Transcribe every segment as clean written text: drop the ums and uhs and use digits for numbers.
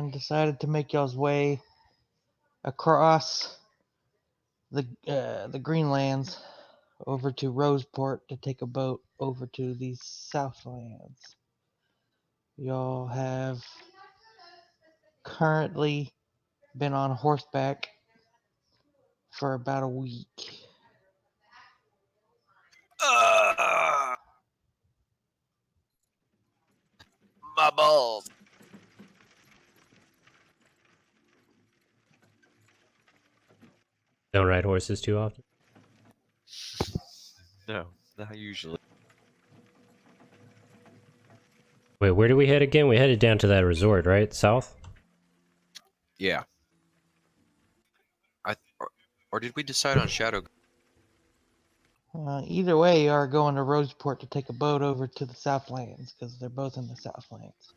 and decided to make y'all's way across the Greenlands over to Roseport to take a boat over to the Southlands. Y'all have currently been on horseback for about a week. My balls. Don't ride horses too often? No, not usually. Wait, where do we head again? We headed down to that resort, right? South? Yeah. Or did we decide on Shadow? Either way, you are going to Roseport to take a boat over to the Southlands because they're both in the Southlands.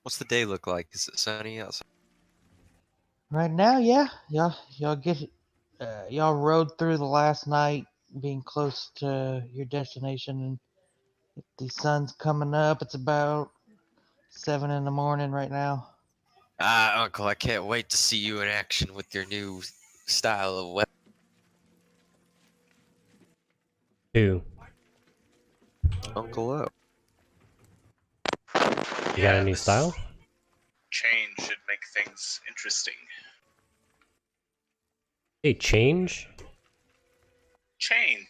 What's the day look like? Is it sunny outside? Right now, yeah, y'all rode through the last night, being close to your destination, and the sun's coming up. It's about 7 in the morning right now. Ah, Uncle, I can't wait to see you in action with your new style of weapon. Who? Uncle O. You got a new style? Change should make things interesting. Hey, change? Chain.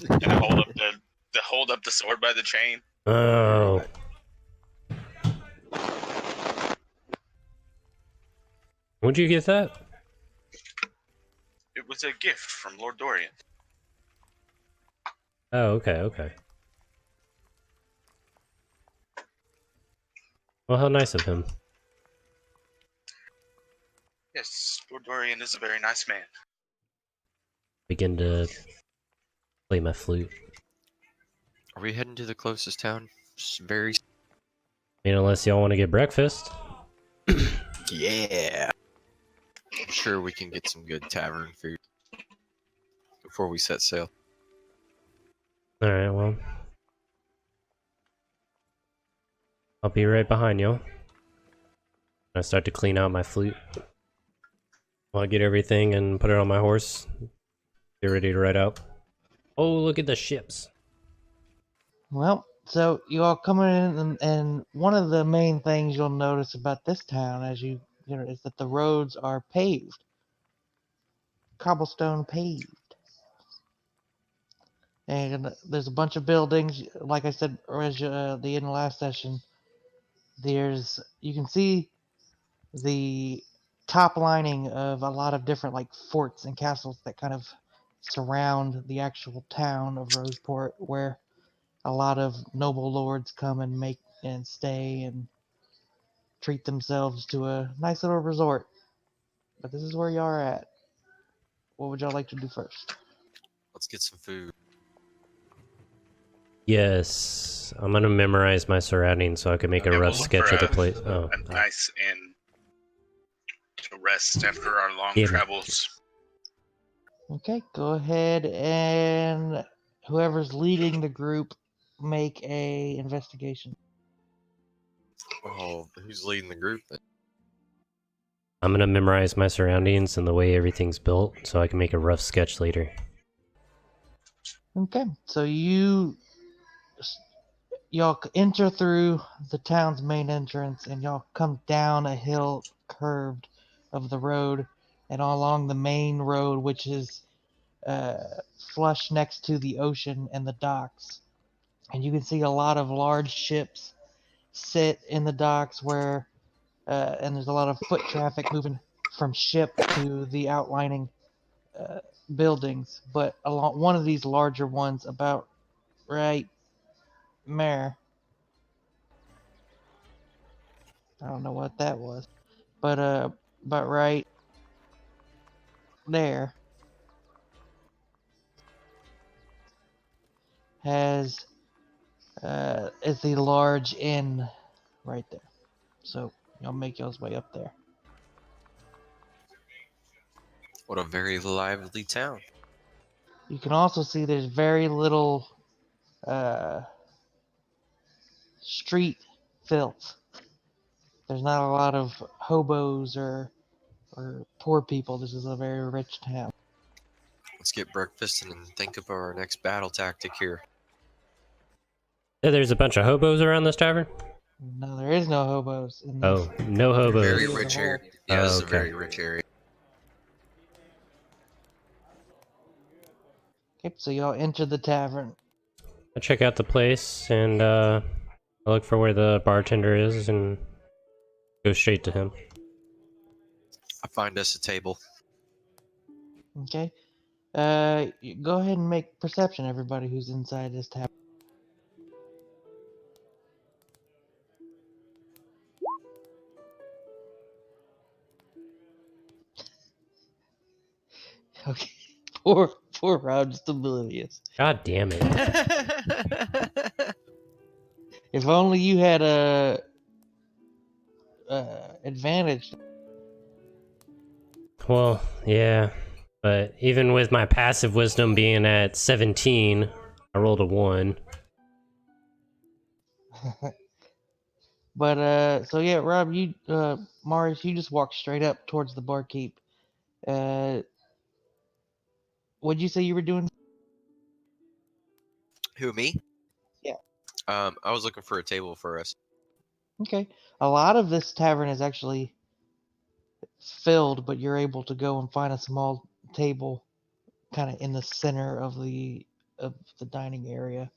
Gonna hold up the sword by the chain. Oh. Where'd you get that? It was a gift from Lord Dorian. Oh, okay. Well, how nice of him. Yes, Lord Dorian is a very nice man. Begin to play my flute. Are we heading to the closest town? Very. I mean, unless y'all want to get breakfast. Yeah. I'm sure we can get some good tavern food before we set sail. Alright, well. I'll be right behind y'all. I start to clean out my flute. I'll get everything and put it on my horse. Get ready to ride out. Oh, look at the ships. Well, so you all coming in, and one of the main things you'll notice about this town, as you know, is that the roads are paved, cobblestone paved, and there's a bunch of buildings. Like I said, the end of the last session, you can see the top lining of a lot of different like forts and castles that kind of surround the actual town of Roseport, where a lot of noble lords come and make and stay and treat themselves to a nice little resort. But this is where y'all are at. What would y'all like to do first? Let's get some food. Yes. I'm gonna memorize my surroundings so I can make a And rough we'll look sketch for of the place. Oh. a nice inn to rest after our long Yeah. travels. Okay, go ahead and whoever's leading the group make a investigation. Oh, who's leading the group then? I'm gonna memorize my surroundings and the way everything's built so I can make a rough sketch later. Okay, so y'all enter through the town's main entrance, and y'all come down a hill curved of the road, and along the main road, which is flush next to the ocean and the docks. And you can see a lot of large ships sit in the docks and there's a lot of foot traffic moving from ship to the outlining buildings. But along one of these larger ones, about right there, I don't know what that was, but right there has is the large inn right there. So y'all make y'all's way up there. What a very lively town. You can also see there's very little street filth. There's not a lot of hobos or poor people. This is a very rich town. Let's get breakfast and then think of our next battle tactic here. Yeah, there's a bunch of hobos around this tavern? No, there is no hobos in this. Oh, no Very hobos. rich as a whole. area. Yeah, this is a Okay. very rich area. Okay, so y'all enter the tavern. I check out the place and I look for where the bartender is and go straight to him. I find us a table. Okay. Go ahead and make perception, everybody who's inside this tavern. Okay. Poor Rob, just oblivious. God damn it. If only you had a advantage. Well, yeah. But even with my passive wisdom being at 17, I rolled a 1. But so yeah, Rob, you Marius, you just walk straight up towards the barkeep. What'd you say you were doing? Who, me? Yeah. I was looking for a table for us. Okay. A lot of this tavern is actually filled, but you're able to go and find a small table kind of in the center of the dining area.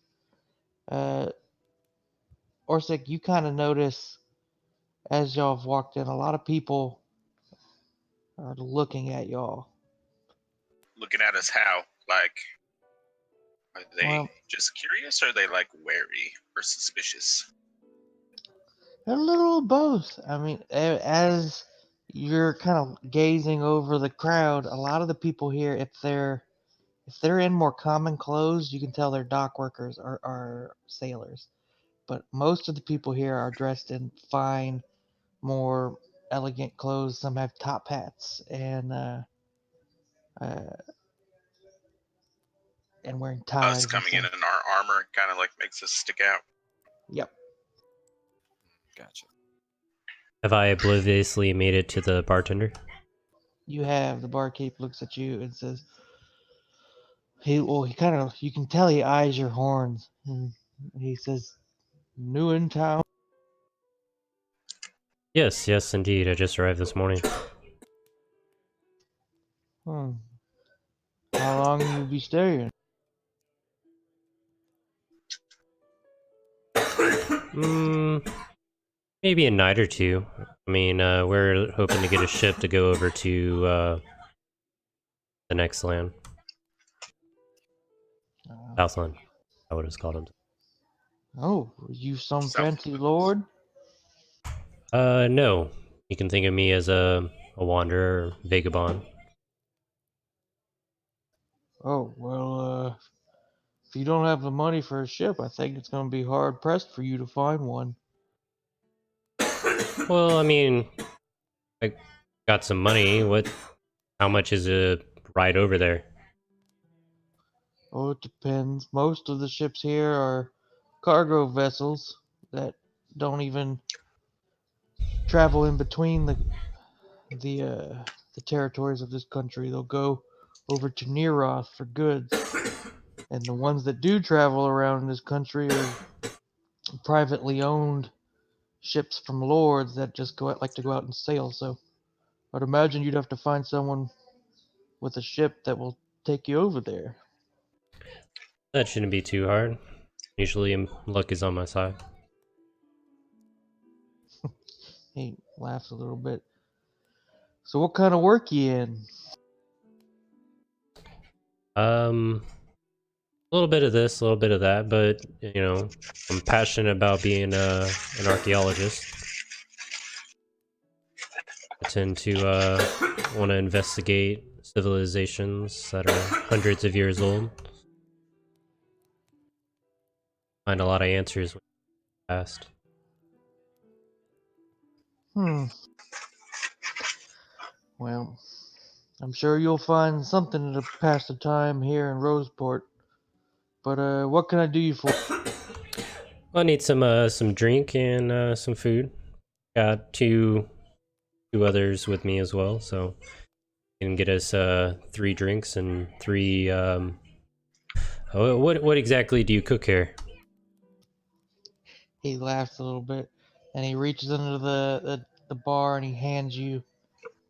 Orsik, you kind of notice as y'all have walked in, a lot of people are looking at y'all. Looking at us how? Like, are they Well, just curious or are they like wary or suspicious? a little of both. I mean, as you're kind of gazing over the crowd, a lot of the people here, if they're in more common clothes, you can tell they're dock workers or sailors. But most of the people here are dressed in fine, more elegant clothes. Some have top hats uh, and wearing ties. Us And coming in stuff. our armor kind of like makes us stick out. Yep. Gotcha. Have I obliviously made it to the bartender? You have the barkeep looks at you and says, he kind of, you can tell he eyes your horns. And he says, "New in town." Yes, yes, indeed. I just arrived this morning. Hmm. How long will you be staying? Maybe a night or two. I mean, we're hoping to get a ship to go over to the next land. Southland. I would have called him. Oh, you some South- fancy lord? No. You can think of me as a wanderer, vagabond. Oh, well, if you don't have the money for a ship, I think it's going to be hard pressed for you to find one. Well, I mean, I got some money. How much is a ride over there? Oh, it depends. Most of the ships here are cargo vessels that don't even travel in between the territories of this country. They'll go over to Neroth for goods, and the ones that do travel around this country are privately owned ships from lords that just like to go out and sail. So I'd imagine you'd have to find someone with a ship that will take you over there. That shouldn't be too hard. Usually luck is on my side. He laughs a little bit. So what kind of work you in? A little bit of this, a little bit of that, but you know, I'm passionate about being an archaeologist. I tend to want to investigate civilizations that are hundreds of years old. Find a lot of answers with the past. Well, I'm sure you'll find something to pass the time here in Roseport. But what can I do you for? I need some drink and some food. Got two others with me as well, so you can get us 3 drinks and 3 what exactly do you cook here? He laughs a little bit, and he reaches under the bar and he hands you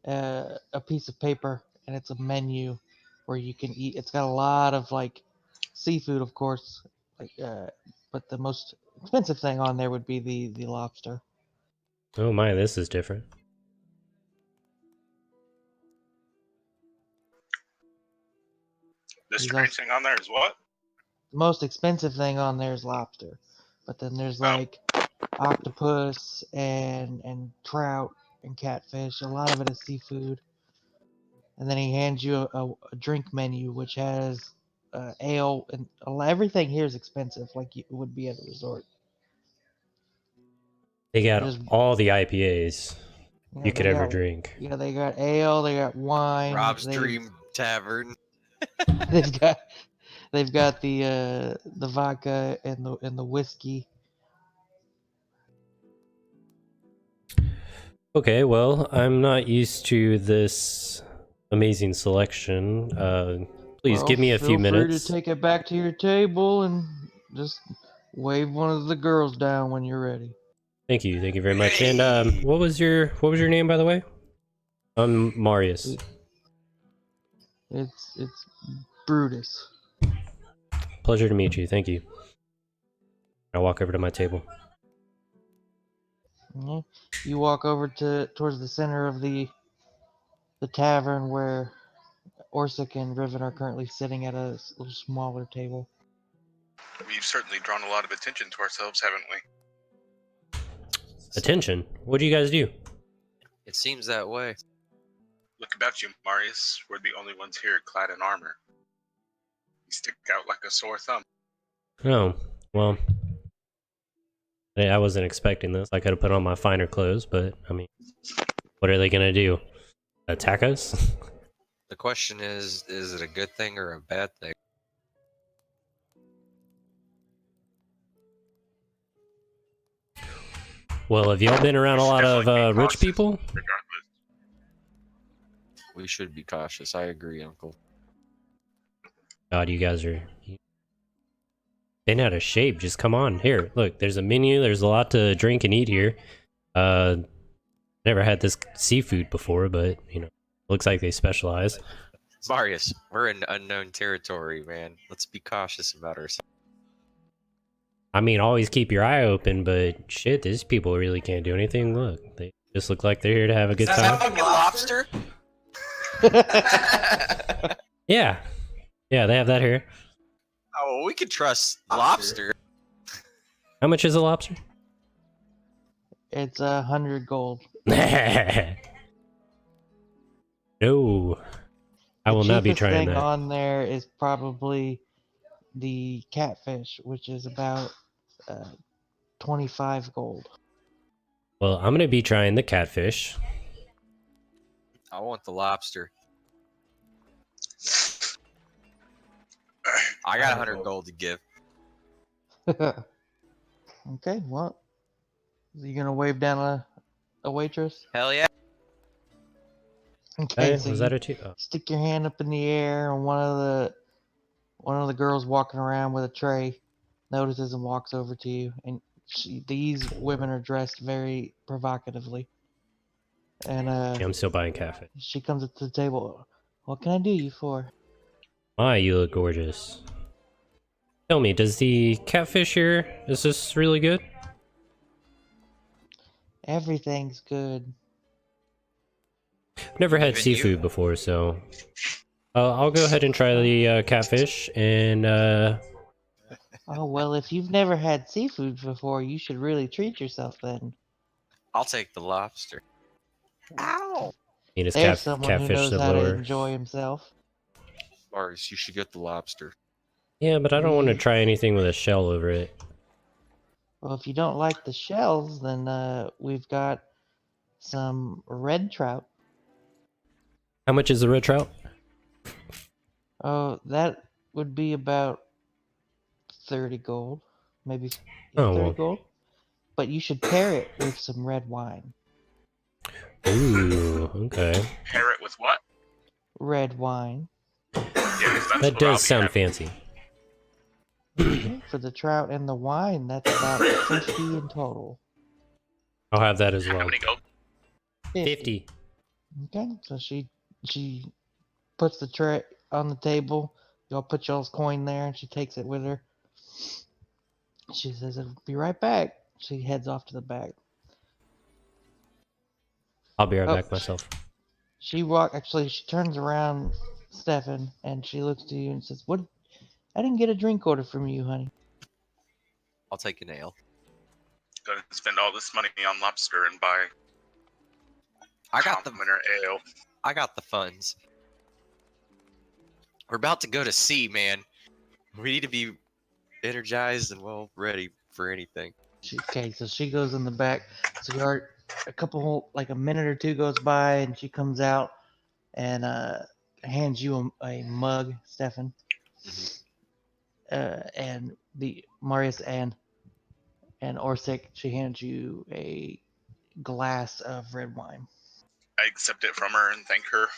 a piece of paper, and it's a menu where you can eat. It's got a lot of like seafood, of course, like but the most expensive thing on there would be the lobster. Oh my, this is different. The He's strange also thing on there is what? the most expensive thing on there is lobster, but then there's Oh, like octopus and trout and catfish. A lot of it is seafood. And then he hands you a drink menu which has ale and everything here is expensive, like it would be at a resort. They got There's all the IPAs you could they ever got drink. they got ale, they got wine, Rob's Dream Tavern. they've got they've got the vodka and the whiskey. Okay, well, I'm not used to this amazing selection. Please Well, give me a few feel free to minutes. take it back to your table and just wave one of the girls down when you're ready. Thank you very much. And Hey! what was your name, by the way? I'm Marius. It's Brutus. Pleasure to meet you. Thank you. I walk over to my table. Yeah. You walk over towards the center of the tavern where Orsik and Riven are currently sitting at a little smaller table. we've certainly drawn a lot of attention to ourselves, haven't we? Attention. What do you guys do? It seems that way. Look about you, Marius. We're the only ones here clad in armor. You stick out like a sore thumb. Oh, well, I wasn't expecting this. I could have put on my finer clothes, but I mean, what are they gonna do? Attack us? The question is it a good thing or a bad thing? Well, have y'all been around a lot of Definitely be rich cautious, people? regardless. We should be cautious. I agree, Uncle. God, you guys are been out of shape. Just come on. Here, look, there's a menu. There's a lot to drink and eat here. Never had this seafood before, but, you know, looks like they specialize. Marius, we're in unknown territory, man. Let's be cautious about ourselves. I mean, always keep your eye open, but shit, these people really can't do anything. Look, they just look like they're here to have a good Is that time. fucking lobster? Yeah. Yeah, they have that here. Oh, well, we could trust lobster. How much is a lobster? It's 100 gold. No. I will not be cheapest trying thing that. on there is probably the catfish, which is about 25 gold. Well, I'm gonna be trying the catfish. I want the lobster. I got 100 gold to give. Okay, well, you gonna wave down a waitress? Hell yeah. Okay, Hey, so was you that a two? Oh. stick your hand up in the air, and one of the girls walking around with a tray notices and walks over to you. And these women are dressed very provocatively. And Yeah, I'm still buying catfish. she comes up to the table. What can I do you for? My, you look gorgeous. Tell me, does the catfish here, is this really good? Everything's good. I've never had Even seafood you? before, so I'll go ahead and try the catfish. And Oh, well, if you've never had seafood before, you should really treat yourself then. I'll take the lobster. Ow! need his There's someone who catfish knows the how to lower. enjoy himself. Marius, you should get the lobster. Yeah, but I don't want to We- try anything with a shell over it. Well, if you don't like the shells, then we've got some red trout. How much is the red trout? Oh, that would be about 30 gold. maybe Oh, 30 well. gold. But you should pair it with some red wine. Ooh, okay. Pair it with what? Red wine. Yeah, 'cause that's That what I'll does be sound having. fancy. Okay, for the trout and the wine, that's about 50 in total. I'll have that as How well. many gold? 50. Okay, so she puts the tray on the table. Y'all put y'all's coin there, and she takes it with her. She says, "I'll be right back." She heads off to the back. I'll be right Oh, back myself. Actually, she turns around, Stefan, and she looks to you and says, "What? I didn't get a drink order from you, honey." I'll take an ale. Gonna spend all this money on lobster and buy I got the commoner ale. I got the funds. We're about to go to sea, man. We need to be energized and well ready for anything. Okay, so she goes in the back. So you are like a minute or two goes by, and she comes out and hands you a mug, Stefan. Mhm. And the Marius and Orsik, she hands you a glass of red wine. I accept it from her and thank her.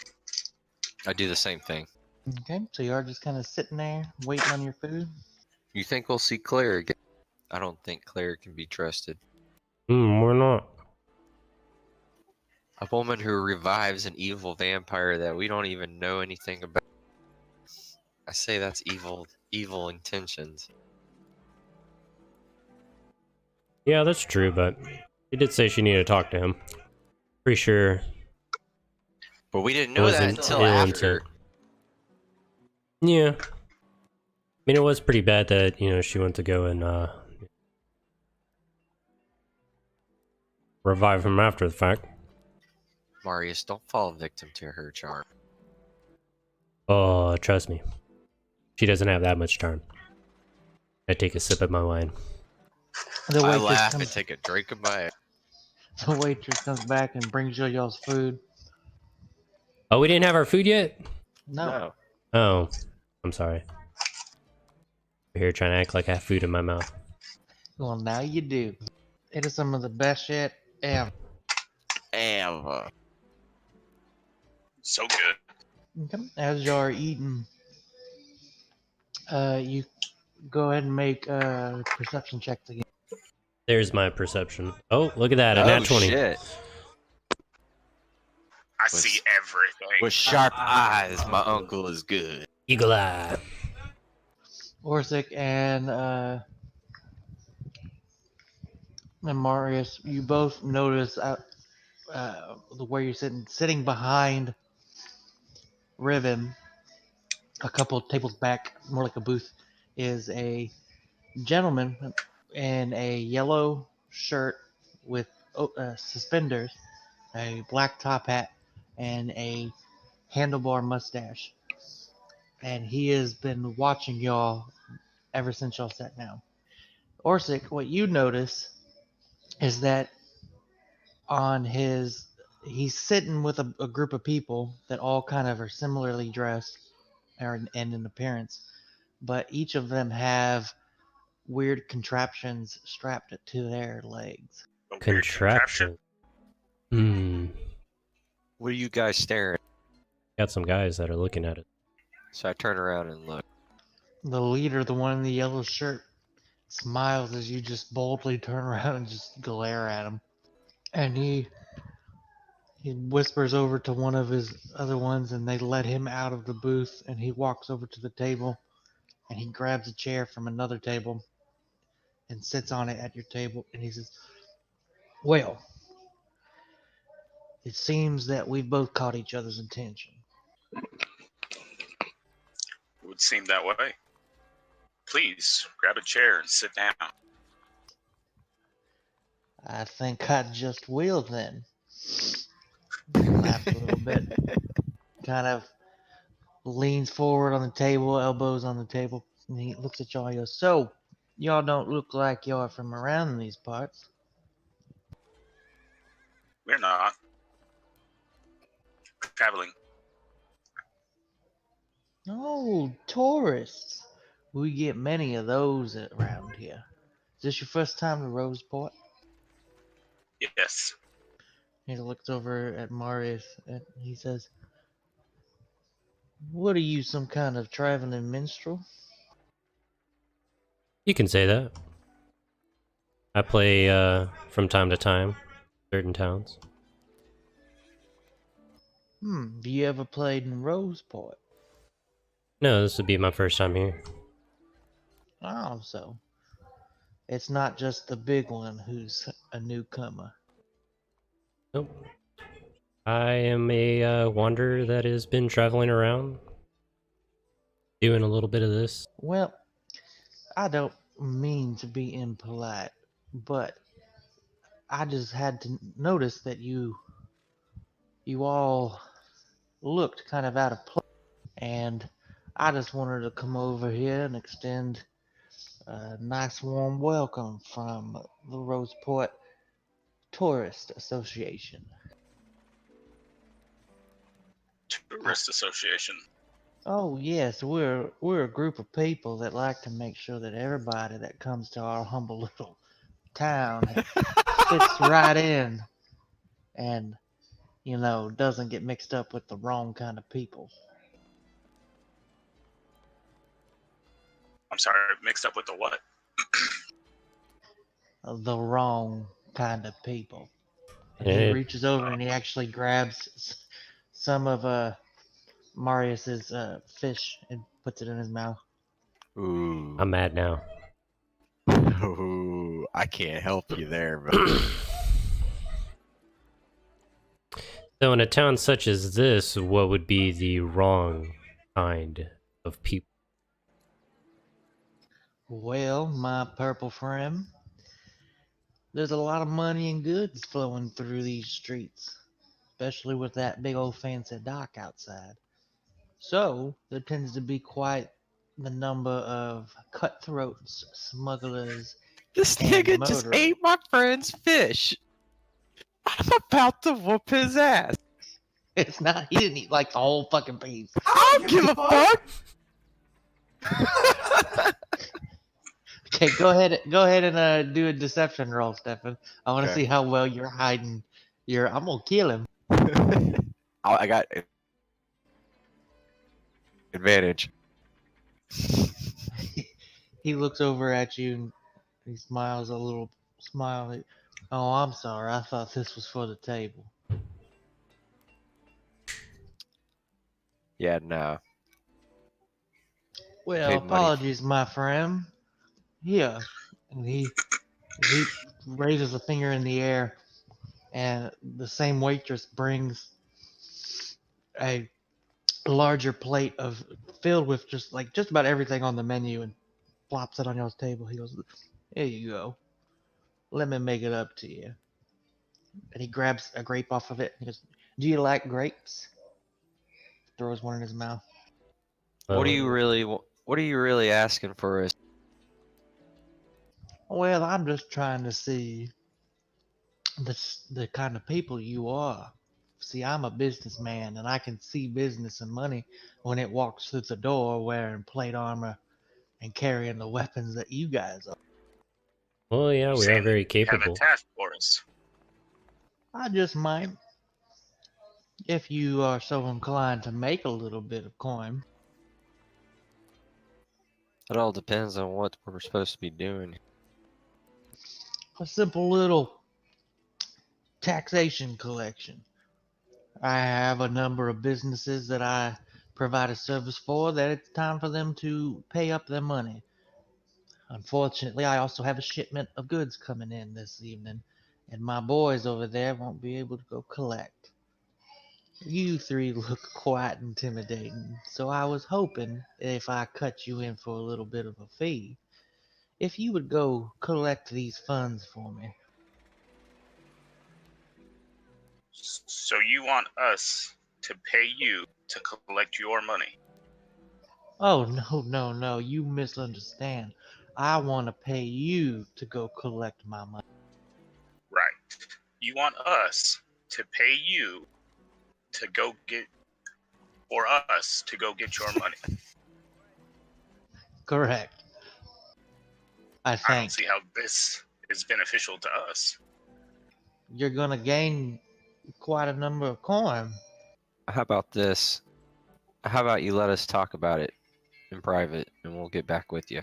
I do the same thing. Okay, so you are just kind of sitting there waiting on your food. You think we'll see Claire again? I don't think Claire can be trusted. Why not? A woman who revives an evil vampire that we don't even know anything about. I say that's evil intentions. Yeah, that's true, but she did say she needed to talk to him. Pretty sure But we didn't it know that wasn't until ill after. intent. Yeah. I mean, it was pretty bad that, she went to go and revive him after the fact. Marius, don't fall victim to her charm. Oh, trust me. She doesn't have that much charm. I take a sip of my wine. The I waitress laugh and comes. take a drink of my. The waitress comes back and brings you y'all's food. Oh, we didn't have our food yet? No. No. Oh, I'm sorry. You're here trying to act like I have food in my mouth. Well, now you do. It is some of the best shit ever. Ever. So good. Okay. As y'all are eating, you go ahead and make perception checks again. There's my perception. Oh, look at that, a Oh nat 20. shit! I see everything. With sharp eyes, my uncle is good. Eagle eye. Orsic and Marius, you both notice where you're sitting behind Riven, a couple of tables back, more like a booth, is a gentleman in a yellow shirt with suspenders, a black top hat, and a handlebar mustache. And he has been watching y'all ever since y'all sat down. Orsic, what you notice is that on his he's sitting with a group of people that all kind of are similarly dressed and in appearance, but each of them have weird contraptions strapped to their legs. A weird contraption. Contraption. Hmm. What are you guys staring? Got some guys that are looking at it. So I turn around and look. The leader, the one in the yellow shirt, smiles as you just boldly turn around and just glare at him. And he whispers over to one of his other ones, and they let him out of the booth, and he walks over to the table, and he grabs a chair from another table and sits on it at your table, and he says, "Well, it seems that we've both caught each other's attention. It would seem that way. Please grab a chair and sit down. I think I just will then." He laughs a little bit, kind of leans forward on the table, elbows on the table, and he looks at y'all and goes, "So, y'all don't look like y'all are from around these parts." We're not traveling. "Oh, tourists. We get many of those around here." Is this your first time to Roseport? Yes. He looks over at Marius and he says, "What are you, some kind of traveling minstrel?" You can say that. I play from time to time, certain towns. Have you ever played in Roseport? No, this would be my first time here. Oh, so it's not just the big one who's a newcomer. Nope. I am a wanderer that has been traveling around, doing a little bit of this. Well, I don't mean to be impolite, but I just had to notice that you all looked kind of out of place, and I just wanted to come over here and extend a nice warm welcome from the Roseport Tourist Association. Tourist Association. Oh yes, we're a group of people that like to make sure that everybody that comes to our humble little town fits right in and doesn't get mixed up with the wrong kind of people. I'm sorry, mixed up with the what? The wrong kind of people. And he It, reaches over and he actually grabs some of Marius's fish and puts it in his mouth. Ooh. I'm mad now. Ooh, I can't help you there, but So in a town such as this, what would be the wrong kind of people? Well, my purple friend, there's a lot of money and goods flowing through these streets, especially with that big old fancy dock outside. So there tends to be quite the number of cutthroats, smugglers, this and nigga just murderers. ate my friend's fish. I'm about to whoop his ass. It's not. He didn't eat like the whole fucking piece. I don't give a fuck. Okay, go ahead. Go ahead and do a deception roll, Stefan. I want to Okay. see how well you're hiding. I'm gonna kill him. I got advantage. He looks over at you and he smiles a little smile. Oh, I'm sorry. I thought this was for the table. Yeah, no. Well, Paid money. apologies, my friend. Here, and he raises a finger in the air, and the same waitress brings a larger plate of filled with just about everything on the menu and plops it on y'all's table. He goes, "Here you go. Let me make it up to you." And he grabs a grape off of it. And he goes, "Do you like grapes?" Throws one in his mouth. What are Well, you really? What are you really asking for? Us? Well, I'm just trying to see the kind of people you are. See, I'm a businessman, and I can see business and money when it walks through the door wearing plate armor and carrying the weapons that you guys are. well, yeah, You we are saying very that you have a capable. task for us? I just might, if you are so inclined to make a little bit of coin. It all depends on what we're supposed to be doing. A simple little taxation collection. I have a number of businesses that I provide a service for that it's time for them to pay up their money. Unfortunately, I also have a shipment of goods coming in this evening, and my boys over there won't be able to go collect. You three look quite intimidating, so I was hoping if I cut you in for a little bit of a fee, if you would go collect these funds for me. So you want us to pay you to collect your money? Oh, no, no, no, you misunderstand. I want to pay you to go collect my money. Right. You want us to pay you to go get, for us to go get your money. Correct. I I don't think. see how this is beneficial to us. You're gonna gain quite a number of coin. How about this? How about you let us talk about it in private, and we'll get back with you.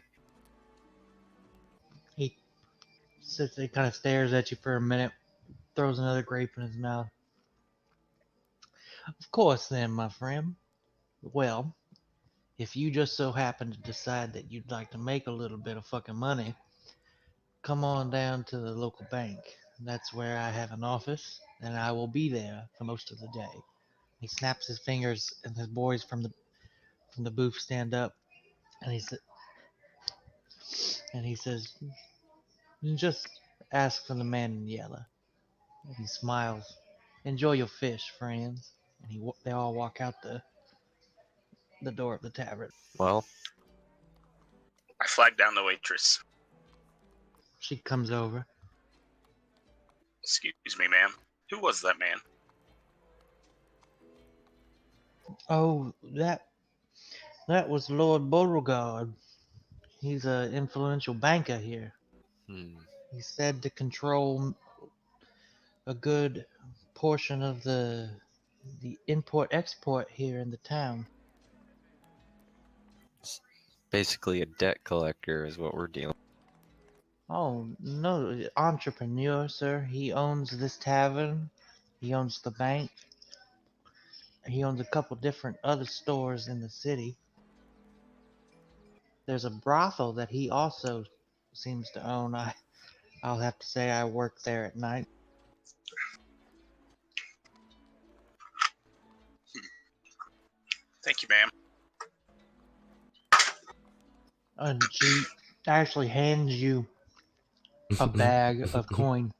He sits there, kind of stares at you for a minute, throws another grape in his mouth. Of course, then, my friend. Well, if you just so happen to decide that you'd like to make a little bit of fucking money, come on down to the local bank. That's where I have an office, and I will be there for most of the day. He snaps his fingers, and the boys from the booth stand up, and he says, "Just ask for the man in yellow." And he smiles. "Enjoy your fish, friends." And they all walk out the door of the tavern. Well, I flag down the waitress. She comes over. Excuse me, ma'am. Who was that man? "Oh, that was Lord Beauregard. He's an influential banker here. hmm, He's said to control a good portion of the import export here in the town." it's basically a debt collector is what we're dealing. "Oh, no, entrepreneur, sir. He owns this tavern. He owns the bank. He owns a couple different other stores in the city. There's a brothel that he also seems to own. I'll have to say I work there at night." Thank you, ma'am. And she actually hands you a bag of coin.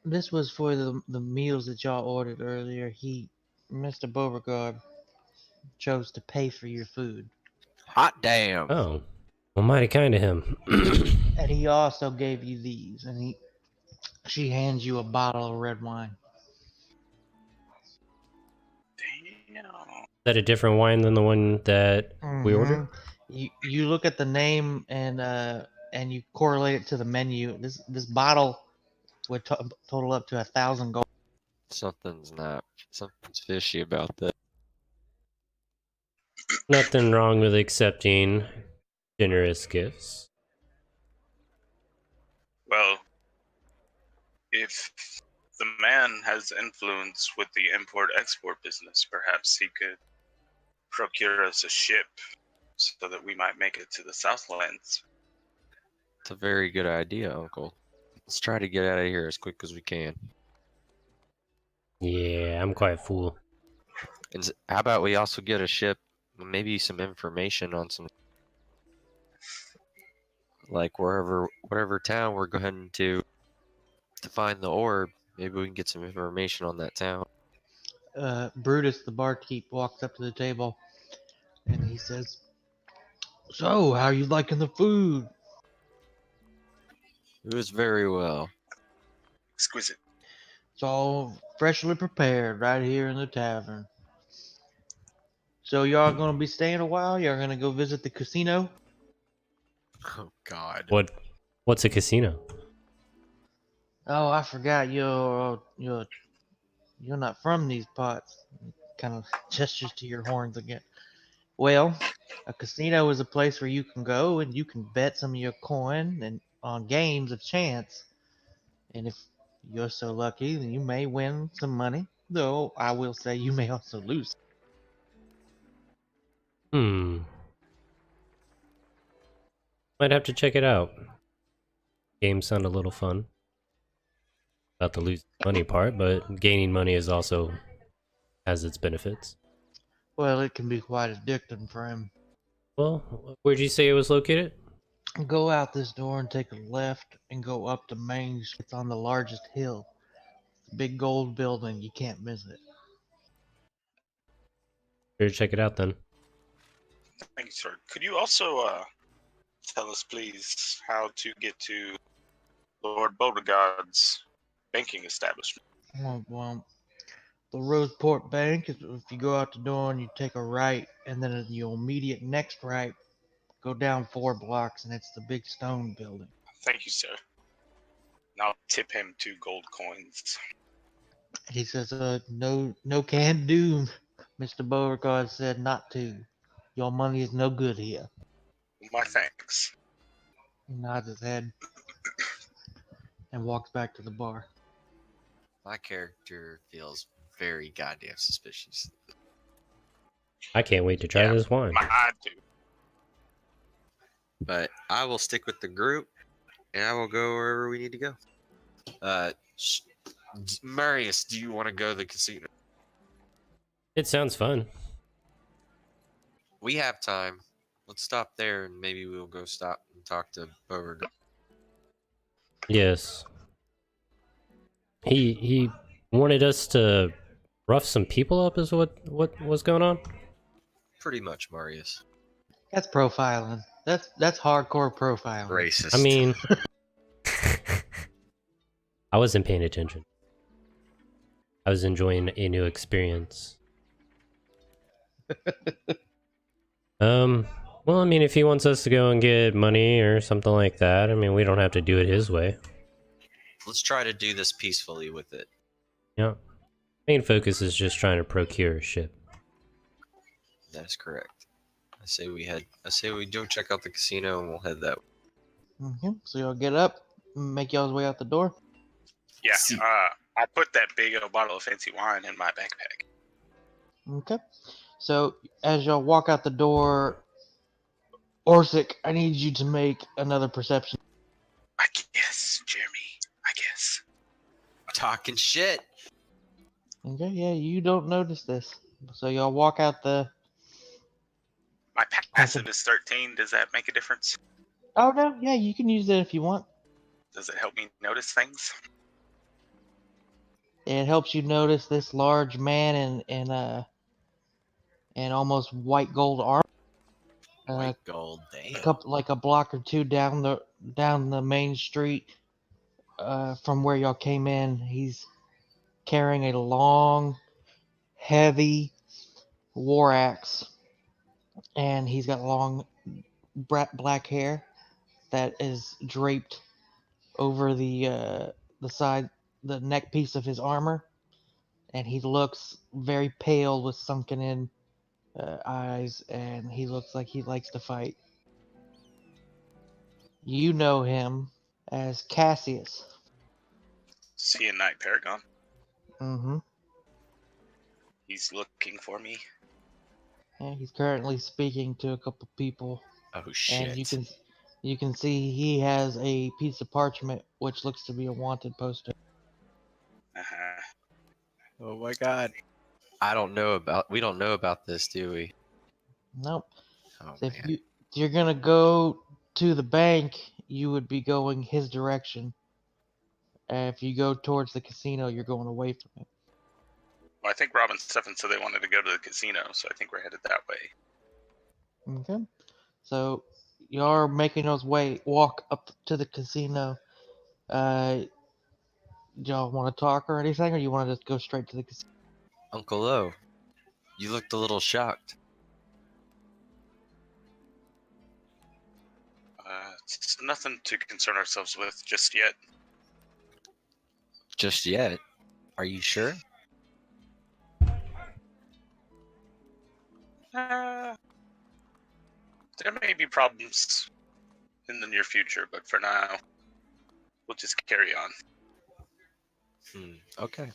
"This was for the meals that y'all ordered earlier. Mr. Beauregard, chose to pay for your food. Hot damn! Oh, well, mighty kind of him. And he also gave you these." And she hands you a bottle of red wine. Damn. Is that a different wine than the one that we ordered? You look at the name and you correlate it to the menu. This bottle would total up to 1,000 gold. Something's fishy about that. Nothing wrong with accepting generous gifts. Well, if the man has influence with the import-export business, perhaps he could procure us a ship so that we might make it to the Southlands. It's a very good idea, Uncle. Let's try to get out of here as quick as we can. Yeah, I'm quite full. And how about we also get a ship, maybe some information on some, like whatever town we're going to find the orb. Maybe we can get some information on that town. Brutus, the barkeep, walks up to the table and he says, "So, how you liking the food?" It was very well. Exquisite. "It's all freshly prepared right here in the tavern. So y'all gonna be staying a while? Y'all gonna go visit the casino?" Oh God. What's a casino? "Oh, I forgot you're not from these parts." Kind of gestures to your horns again. "Well, a casino is a place where you can go and you can bet some of your coin and on games of chance. And if you're so lucky, then you may win some money. Though I will say you may also lose." Might have to check it out. Games sound a little fun. About the losing money part, but gaining money is also has its benefits. Well, it can be quite addicting for him. Well, where'd you say it was located? Go out this door and take a left and go up to Main Street. It's on the largest hill. Big gold building. You can't miss it. Sure, check it out then. Thank you, sir. Could you also tell us, please, how to get to Lord Beauregard's banking establishment? Well, the Roseport Bank, if you go out the door and you take a right, and then your immediate next right Go down 4 blocks, and it's the big stone building. Thank you, sir. And I'll tip him 2 gold coins. And he says, no can do. Mr. Beauregard said not to. Your money is no good here. My thanks. He nods his head and walks back to the bar. My character feels very goddamn suspicious. I can't wait to try this wine. I do. But I will stick with the group, and I will go wherever we need to go. Marius, do you want to go to the casino? It sounds fun. We have time. Let's stop there, and maybe we'll go stop and talk to Beauregard. Yes. He wanted us to rough some people up is what was going on? Pretty much, Marius. That's profiling. That's hardcore profiling. Racist. I mean, I wasn't paying attention. I was enjoying a new experience. Well, I mean, if he wants us to go and get money or something like that, I mean, we don't have to do it his way. Let's try to do this peacefully with it. Yeah. Main focus is just trying to procure a ship. That's correct. I say we go check out the casino, and we'll head that way. So y'all get up, make y'all's way out the door. Yeah, See. I'll put that big old bottle of fancy wine in my backpack. Okay. So as y'all walk out the door, Orsik, I need you to make another perception. I guess, Jeremy. I guess. Talking shit. Okay, yeah, you don't notice this. So y'all walk out the... My passive is 13. Does that make a difference? Oh, no, yeah, you can use it if you want. Does it help me notice things? It helps you notice this large man in almost white gold armor. White gold, A damn. couple, like a block or two down the main street from where y'all came in. He's carrying a long, heavy war axe, and he's got long black hair that is draped over the side, the neck piece of his armor, and he looks very pale with sunken in eyes, and he looks like he likes to fight. You know him as Cassius. See a Knight Paragon? Mm-hmm. He's looking for me. And he's currently speaking to a couple people, Oh shit. and you can see he has a piece of parchment which looks to be a wanted poster. Uh-huh. Oh my god. We don't know about this, do we? Nope. Oh So man. if you're gonna go to the bank, you would be going his direction. If you go towards the casino, you're going away from it. Well, I think Rob and Stefan said they wanted to go to the casino, so I think we're headed that way. Okay. So you're making those walk up to the casino. Do y'all want to talk or anything, or you want to just go straight to the casino? Uncle O, you looked a little shocked. It's nothing to concern ourselves with just yet. Just yet? Are you sure? There may be problems in the near future, but for now, we'll just carry on. Okay.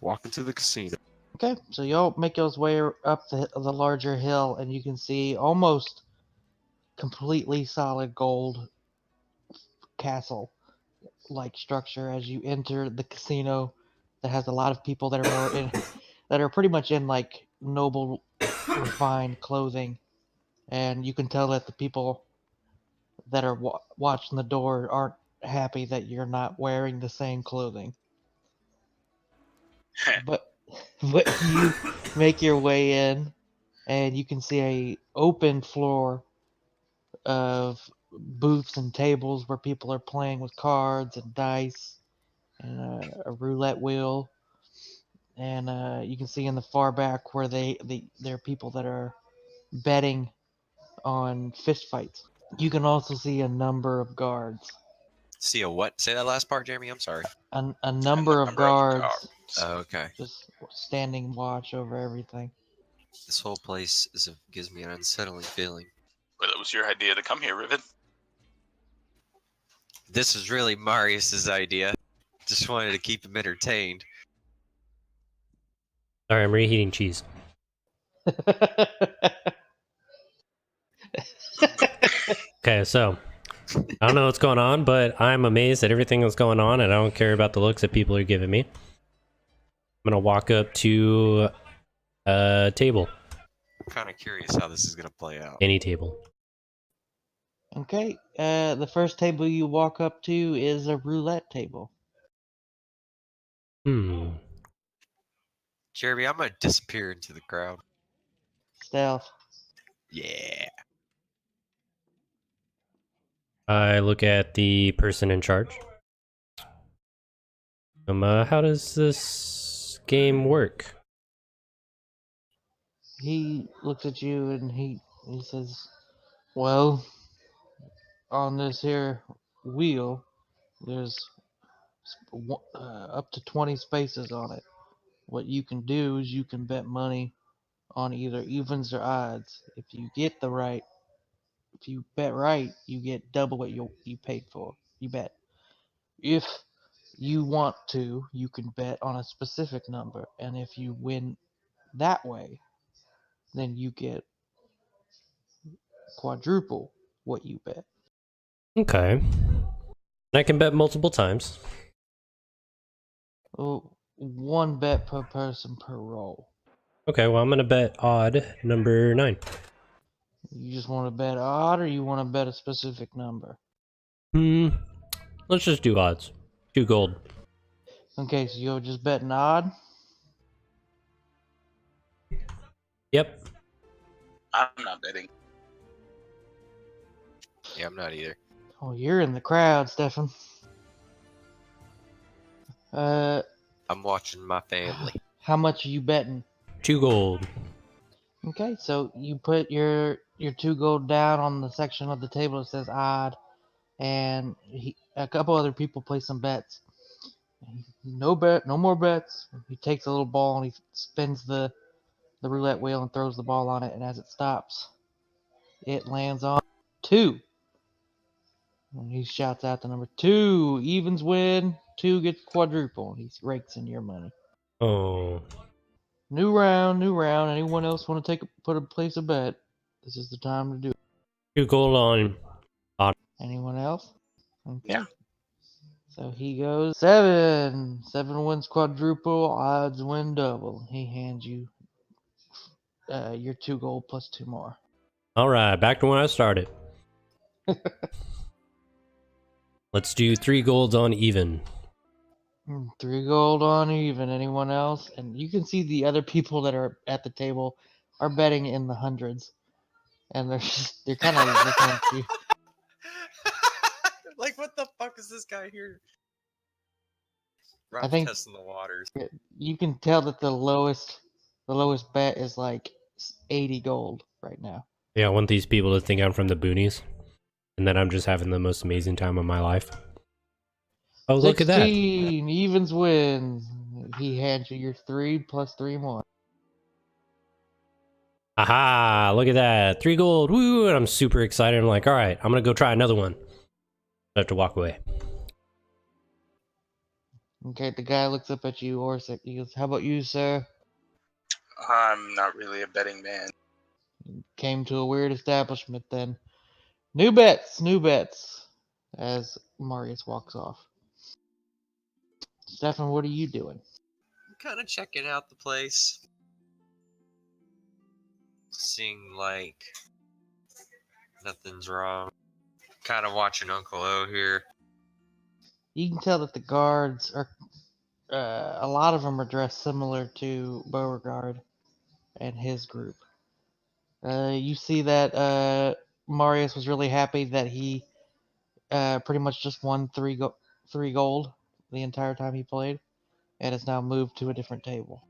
Walking to the casino. Okay, so y'all make y'all's way up the larger hill, and you can see almost completely solid gold castle-like structure as you enter the casino. That has a lot of people that are more in, that are pretty much in like noble, refined clothing, and you can tell that the people that are watching the door aren't happy that you're not wearing the same clothing. But you make your way in, and you can see a open floor of booths and tables where people are playing with cards and dice and a roulette wheel. And you can see in the far back where there are people that are betting on fist fights. You can also see a number of guards. See a what? Say that last part, Jeremy. I'm sorry. A number of guards Oh, okay. just standing watch over everything. This whole place gives me an unsettling feeling. Well, it was your idea to come here, Rivet. This was really Marius's idea. Just wanted to keep him entertained. Sorry, I'm reheating cheese. Okay, so I don't know what's going on, but I'm amazed at everything that's going on, and I don't care about the looks that people are giving me. I'm gonna walk up to a table. I'm kind of curious how this is going to play out. Any table. Okay, the first table you walk up to is a roulette table. Jeremy, I'm going to disappear into the crowd. Stealth. Yeah. I look at the person in charge. How does this game work? He looks at you and he says, well, on this here wheel, there's up to 20 spaces on it. What you can do is you can bet money on either evens or odds. If you bet right, you get double what you paid for. You bet. If you want to, you can bet on a specific number, and if you win that way, then you get quadruple what you bet. Okay. And I can bet multiple times. Oh, one bet per person per roll. Okay, well, I'm gonna bet odd number 9. You just want to bet odd, or you want to bet a specific number? Let's just do odds. 2 gold. Okay, so you'll just bet an odd. Yep. I'm not betting. Yeah, I'm not either. Oh, you're in the crowd, Stefan. I'm watching my family. How much are you betting? 2 gold. Okay, so you put your 2 gold down on the section of the table that says odd, and a couple other people place some bets. No bet, no more bets. He takes a little ball and he spins the roulette wheel and throws the ball on it, and as it stops, it lands on 2. And he shouts out the number 2. Evens win. 2 gets quadruple. And he rakes in your money. Oh. New round, new round. Anyone else want to put a place a bet? This is the time to do it. 2 gold on odd. Anyone else? Okay. Yeah. So he goes 7. 7 wins quadruple. Odds win double. He hands you your 2 gold plus 2 more. Alright, back to when I started. Let's do 3 golds on even. 3 gold on even. Anyone else? And you can see the other people that are at the table are betting in the hundreds, and they're kind of looking at you. Like, what the fuck is this guy here? I think testing the waters. you can tell that the lowest bet is like 80 gold right now. Yeah, I want these people to think I'm from the boonies, and that I'm just having the most amazing time of my life. Oh, look at that. 16 evens win. He hands you your 3 plus 3 more. Aha, look at that. 3 gold. Woo, and I'm super excited. I'm like, all right, I'm going to go try another one. I have to walk away. Okay, the guy looks up at you, Orsik. He goes, "How about you, sir?" I'm not really a betting man. Came to a weird establishment then. New bets, new bets. As Marius walks off. Stefan, what are you doing? I'm kind of checking out the place. Seeing like nothing's wrong. Kind of watching Uncle O here. You can tell that the guards are, a lot of them are dressed similar to Beauregard and his group. You see that Marius was really happy that he pretty much just won 3 gold the entire time he played, and has now moved to a different table.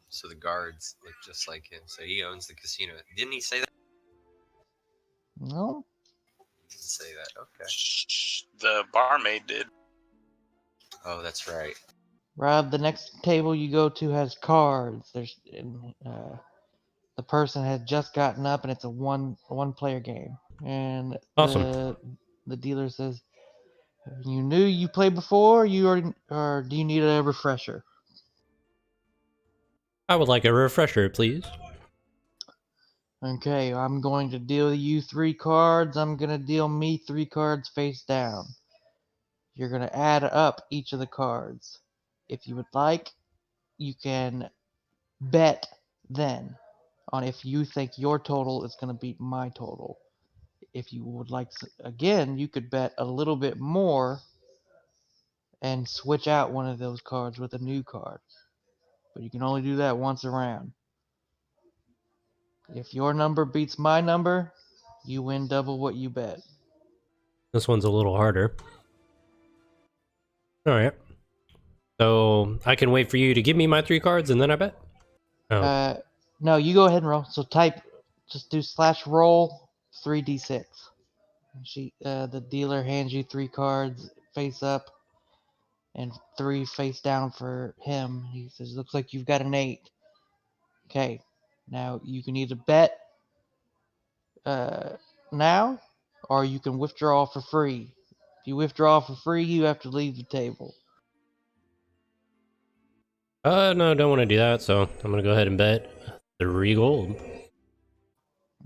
So the guards look just like him. So he owns the casino. Didn't he say that? No. Didn't say that. Okay. The barmaid did. Oh, that's right. Rob, the next table you go to has cards. The person has just gotten up, and it's a one player game. And Awesome. the dealer says, "You knew you played before. Or do you need a refresher?" I would like a refresher, please. Okay, I'm going to deal you 3 cards. I'm going to deal me 3 cards face down. You're going to add up each of the cards. If you would like, you can bet then on if you think your total is going to beat my total. If you would like, again, you could bet a little bit more and switch out one of those cards with a new card. But you can only do that once around. If your number beats my number, you win double what you bet. This one's a little harder. Alright. So I can wait for you to give me my 3 cards and then I bet? Oh. No, you go ahead and roll. So just do /roll 3d6. The dealer hands you 3 cards face up and 3 face down for him. He says, "Looks like you've got an 8." Okay, now you can either bet uh, now, or you can withdraw for free. If you withdraw for free, you have to leave the table. No, don't want to do that, so I'm gonna go ahead and bet 3 gold.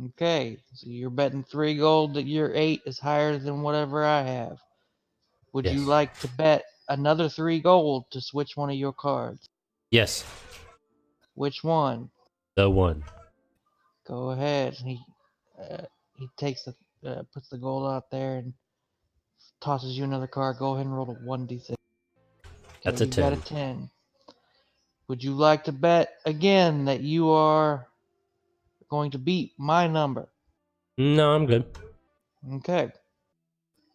Okay, so you're betting 3 gold that your 8 is higher than whatever I have. Would you Yes. like to bet another 3 gold to switch one of your cards? Yes. Which one? The one. Go ahead. He puts the gold out there and tosses you another card. Go ahead and roll a 1d6. Okay, That's a you got a 10. 10. Would you like to bet again that you are going to beat my number? No, I'm good. Okay.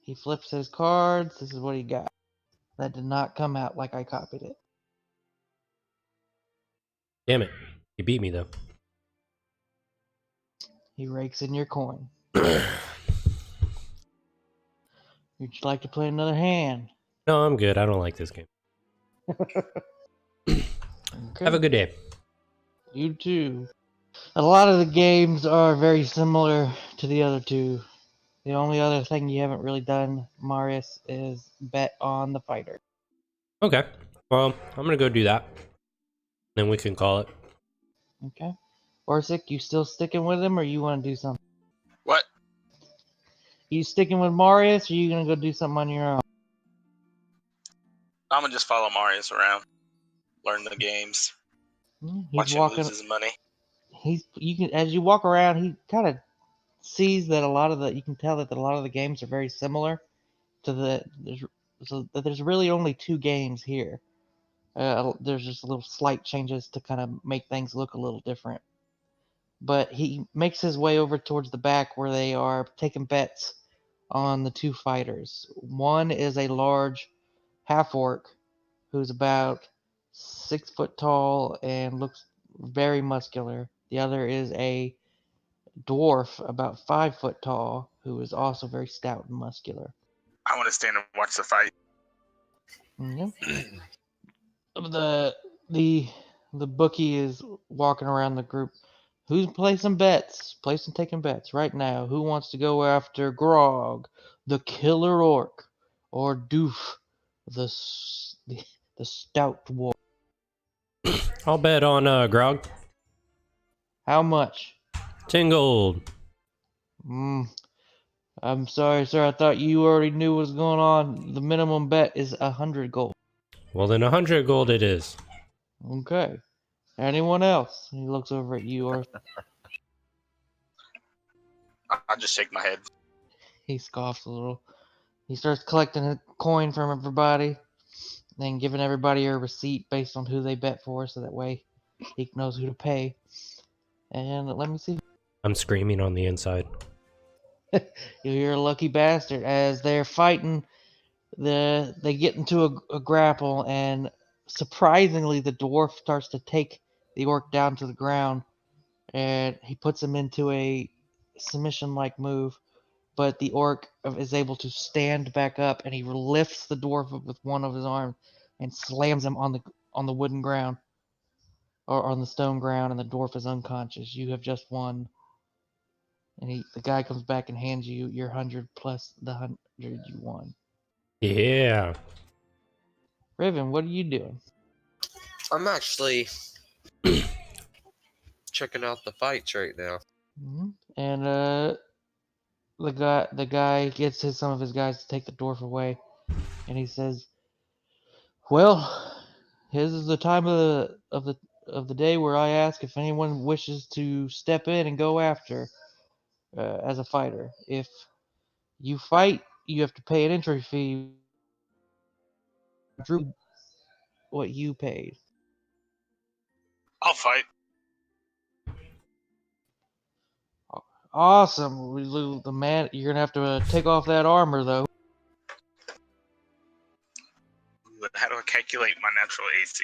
He flips his cards. This is what he got. That did not come out like I copied it. Damn it. You beat me, though. He rakes in your coin. Would you like to play another hand? No, I'm good. I don't like this game. Okay. Have a good day. You too. A lot of the games are very similar to the other two. The only other thing you haven't really done, Marius, is bet on the fighter. Okay. Well, I'm gonna go do that. Then we can call it. Okay. Orsik, you still sticking with him, or you want to do something? What? You sticking with Marius, or you gonna go do something on your own? I'm gonna just follow Marius around, learn the games, He's watch him walking. lose his money. As you walk around, he kind of sees that you can tell that a lot of the games are very similar to there's really only 2 games here. There's just little slight changes to kind of make things look a little different. But he makes his way over towards the back where they are taking bets on the 2 fighters. One is a large half orc who's about 6 foot tall and looks very muscular. The other is a dwarf about 5 foot tall who is also very stout and muscular. I want to stand and watch the fight. Mhm. The bookie is walking around the group. Who's placing bets? Taking bets right now. Who wants to go after Grog, the killer orc, or Doof, the stout dwarf? I'll bet on Grog. How much? 10 gold. I'm sorry, sir. I thought you already knew what was going on. The minimum bet is 100 gold. Well, then 100 gold it is. Okay. Anyone else? He looks over at you, or I'll just shake my head. he scoffs a little. He starts collecting a coin from everybody, then giving everybody a receipt based on who they bet for, so that way he knows who to pay. And let me see. I'm screaming on the inside. You're a lucky bastard. As they're fighting, they get into a grapple, and surprisingly, the dwarf starts to take the orc down to the ground, and he puts him into a submission-like move. but the orc is able to stand back up, and he lifts the dwarf up with one of his arms and slams him on the wooden ground or on the stone ground, and the dwarf is unconscious. You have just won. And the guy comes back and hands you your 100 plus the 100 you won. Yeah. Riven, what are you doing? I'm actually checking out the fights right now. And the guy gets some of his guys to take the dwarf away, and he says, "Well, this is the time of the day where I ask if anyone wishes to step in and go after as a fighter. If you fight, you have to pay an entry fee. Drew, what you paid." I'll fight. Awesome, the man. You're gonna have to take off that armor though. How do I calculate my natural AC?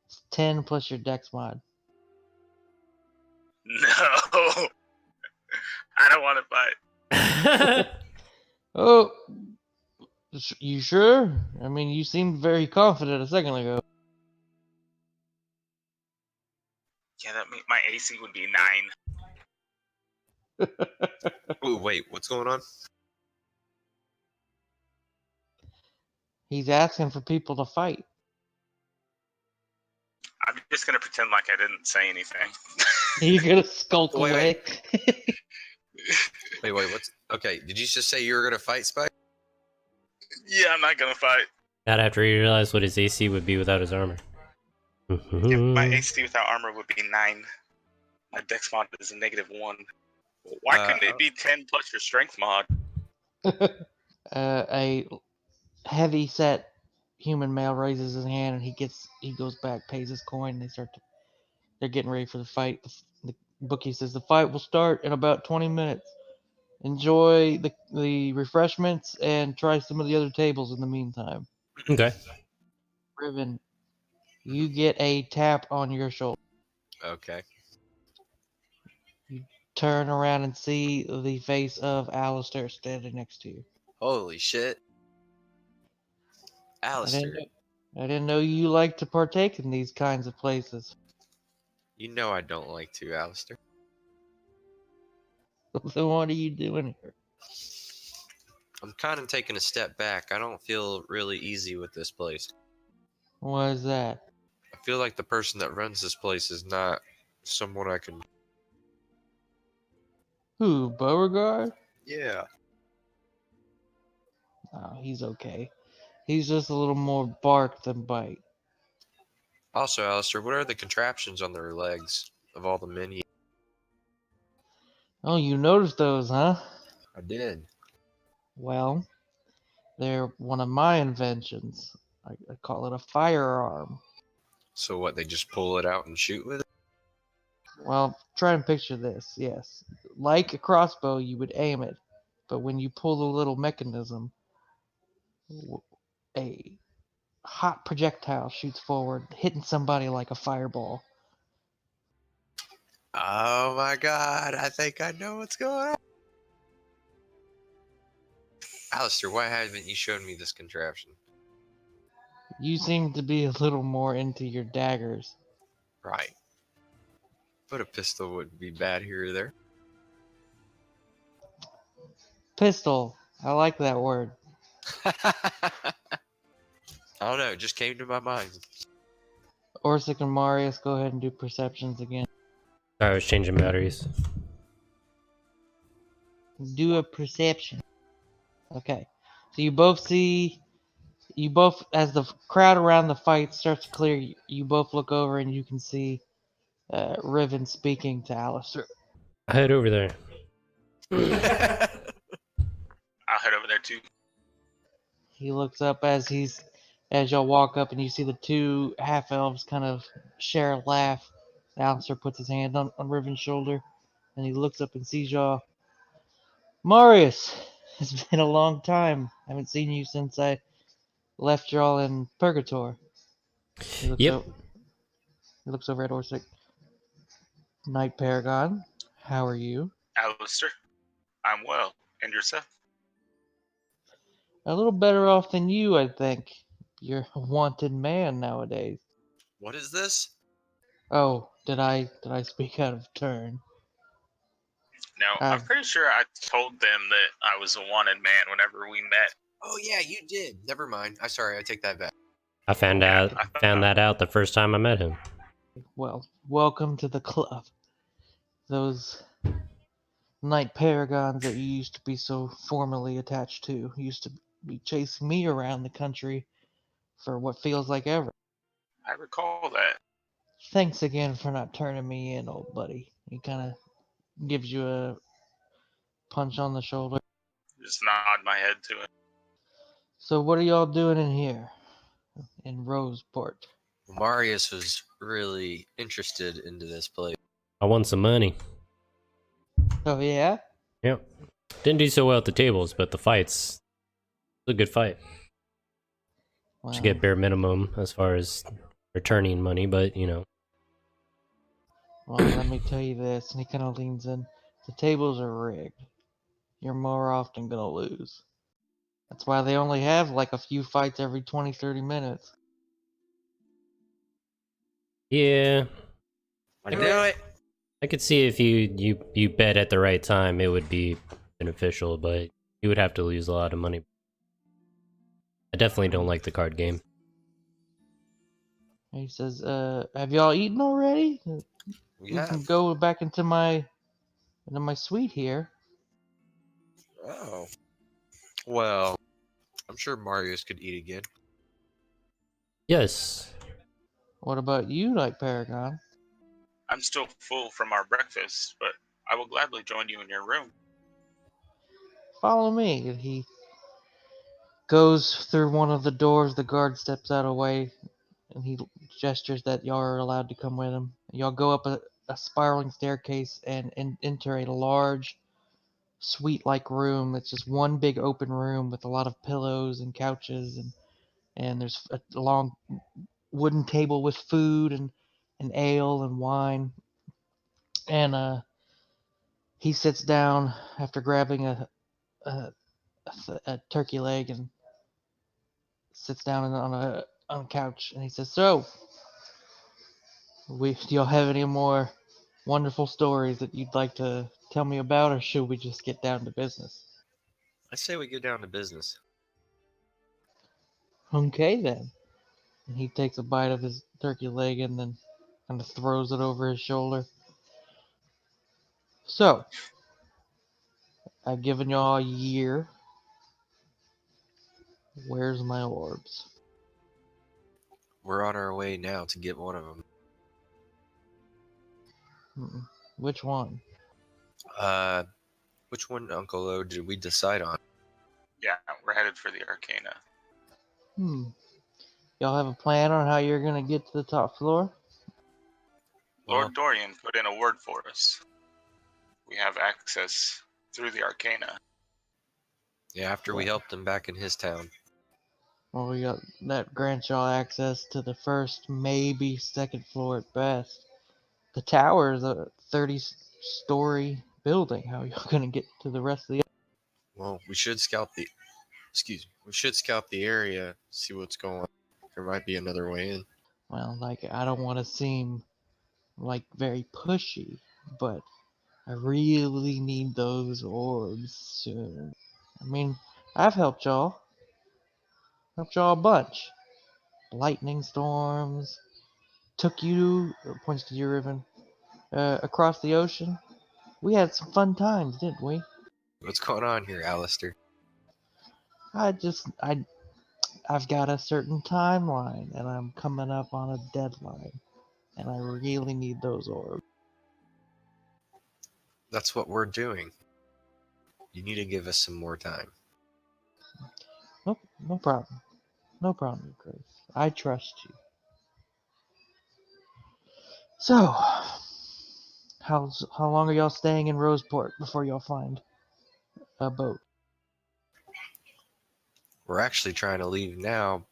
It's 10 plus your dex mod. No, I don't want to fight. Oh, you sure? I mean, you seemed very confident a second ago. Yeah, that means my AC would be 9. Ooh, wait, what's going on? He's asking for people to fight. I'm just gonna pretend like I didn't say anything. You're gonna skulk Wait, away. Wait, what's... Okay, did you just say you were gonna fight, Spike? Yeah, I'm not gonna fight. Not after he realized what his AC would be without his armor. Yeah, my AC without armor would be 9. My dex mod is a -1. Why couldn't it be 10 plus your strength mod? A heavy set human male raises his hand, and he goes back, pays his coin, and they're getting ready for the fight. The bookie says the fight will start in about 20 minutes. Enjoy the refreshments and try some of the other tables in the meantime. Okay. Riven, you get a tap on your shoulder. Okay. You turn around and see the face of Alistair standing next to you. Holy shit. Alistair, I didn't know you like to partake in these kinds of places. you know I don't like to, Alistair. So what are you doing here? I'm kind of taking a step back. I don't feel really easy with this place. What is that? I feel like the person that runs this place is not someone I can... Who, Beauregard? Yeah. Oh, he's okay. He's just a little more bark than bite. Also, Alistair, what are the contraptions on their legs of all the men he... Oh, you noticed those, huh? I did. Well, they're one of my inventions. I call it a firearm. So what, they just pull it out and shoot with it? Well, try and picture this, yes. Like a crossbow, you would aim it, but when you pull the little mechanism, a hot projectile shoots forward, hitting somebody like a fireball. Oh my god, I think I know what's going on. Alistair, why haven't you shown me this contraption? You seem to be a little more into your daggers. Right. But a pistol wouldn't be bad here or there. Pistol. I like that word. I don't know, it just came to my mind. Orsik and Marius, go ahead and do perceptions again. I was changing batteries. Do a perception. Okay. So you both, as the crowd around the fight starts to clear, you both look over and you can see Riven speaking to Alistair. I head over there. I'll head over there too. He looks up as y'all walk up, and you see the two half elves kind of share a laugh. Alistair puts his hand on Riven's shoulder, and he looks up and sees y'all. Marius, it's been a long time. I haven't seen you since I left y'all in Purgatory. He looks, Yep. he looks over at Orsik. Knight Paragon, how are you? Alistair, I'm well. And yourself? A little better off than you, I think. You're a wanted man nowadays. What is this? Oh, did I speak out of turn? Now, I'm I've pretty sure I told them that I was a wanted man whenever we met. Oh yeah, you did. Never mind. I'm sorry. I take that back. I found Yeah, out I found thought that out the first time I met him. well, welcome to the club. Those knight paragons that you used to be so formally attached to used to be chasing me around the country for what feels like ever. I recall that. Thanks again for not turning me in, old buddy. He kind of gives you a punch on the shoulder. Just nod my head to it. So what are y'all doing in here? In Roseport? Marius was really interested into this place. I won some money. Oh yeah? Yep. Didn't do so well at the tables, but the fights, it was a good fight. Should get bare minimum as far as returning money, but you know. Well, let me tell you this, and he kind of leans in. The tables are rigged. You're more often gonna lose. That's why they only have like a few fights every 20, 30 minutes. Yeah, I knew it. I could see if you bet at the right time, it would be beneficial, but you would have to lose a lot of money. I definitely don't like the card game. And he says, have y'all eaten already? We We have. can go back into my suite here. Oh. Well, I'm sure Marius could eat again. Yes. What about you, like Paragon? I'm still full from our breakfast, but I will gladly join you in your room. Follow me. And he goes through one of the doors. The guard steps out away, and he gestures that y'all are allowed to come with him. Y'all go up a spiraling staircase and enter a large suite-like room. It's just one big open room with a lot of pillows and couches, and there's a long wooden table with food and ale and wine. And he sits down after grabbing a, a turkey leg and sits down on a couch, and he says, "So, do y'all have any more wonderful stories that you'd like to tell me about, or should we just get down to business?" I say we get down to business. Okay then. And he takes a bite of his turkey leg and then kind of throws it over his shoulder. So, I've given y'all a year. Where's my orbs? We're on our way now to get one of them. Which one? Which one, Uncle O, did we decide on? Yeah, we're headed for the Arcana. Y'all have a plan on how you're gonna get to the top floor? Well, Lord Dorian put in a word for us. We have access through the Arcana. yeah, after we helped him back in his town. Well, we got that grants y'all access to the first, maybe second floor at best. The tower is a 30-story building. How are y'all gonna get to the rest of the? Well, we should scout the. Excuse me. We should scout the area, see what's going on. There might be another way in. Well, like I don't want to seem like very pushy, but I really need those orbs soon. I mean, I've helped y'all a bunch. Lightning storms, took you, points to your ribbon, across the ocean. We had some fun times, didn't we? What's going on here, Alistair? I've got a certain timeline, and I'm coming up on a deadline, and I really need those orbs. That's what we're doing. You need to give us some more time. Nope, no problem. No problem, Grace. I trust you. So, how long are y'all staying in Roseport before y'all find a boat? We're actually trying to leave now,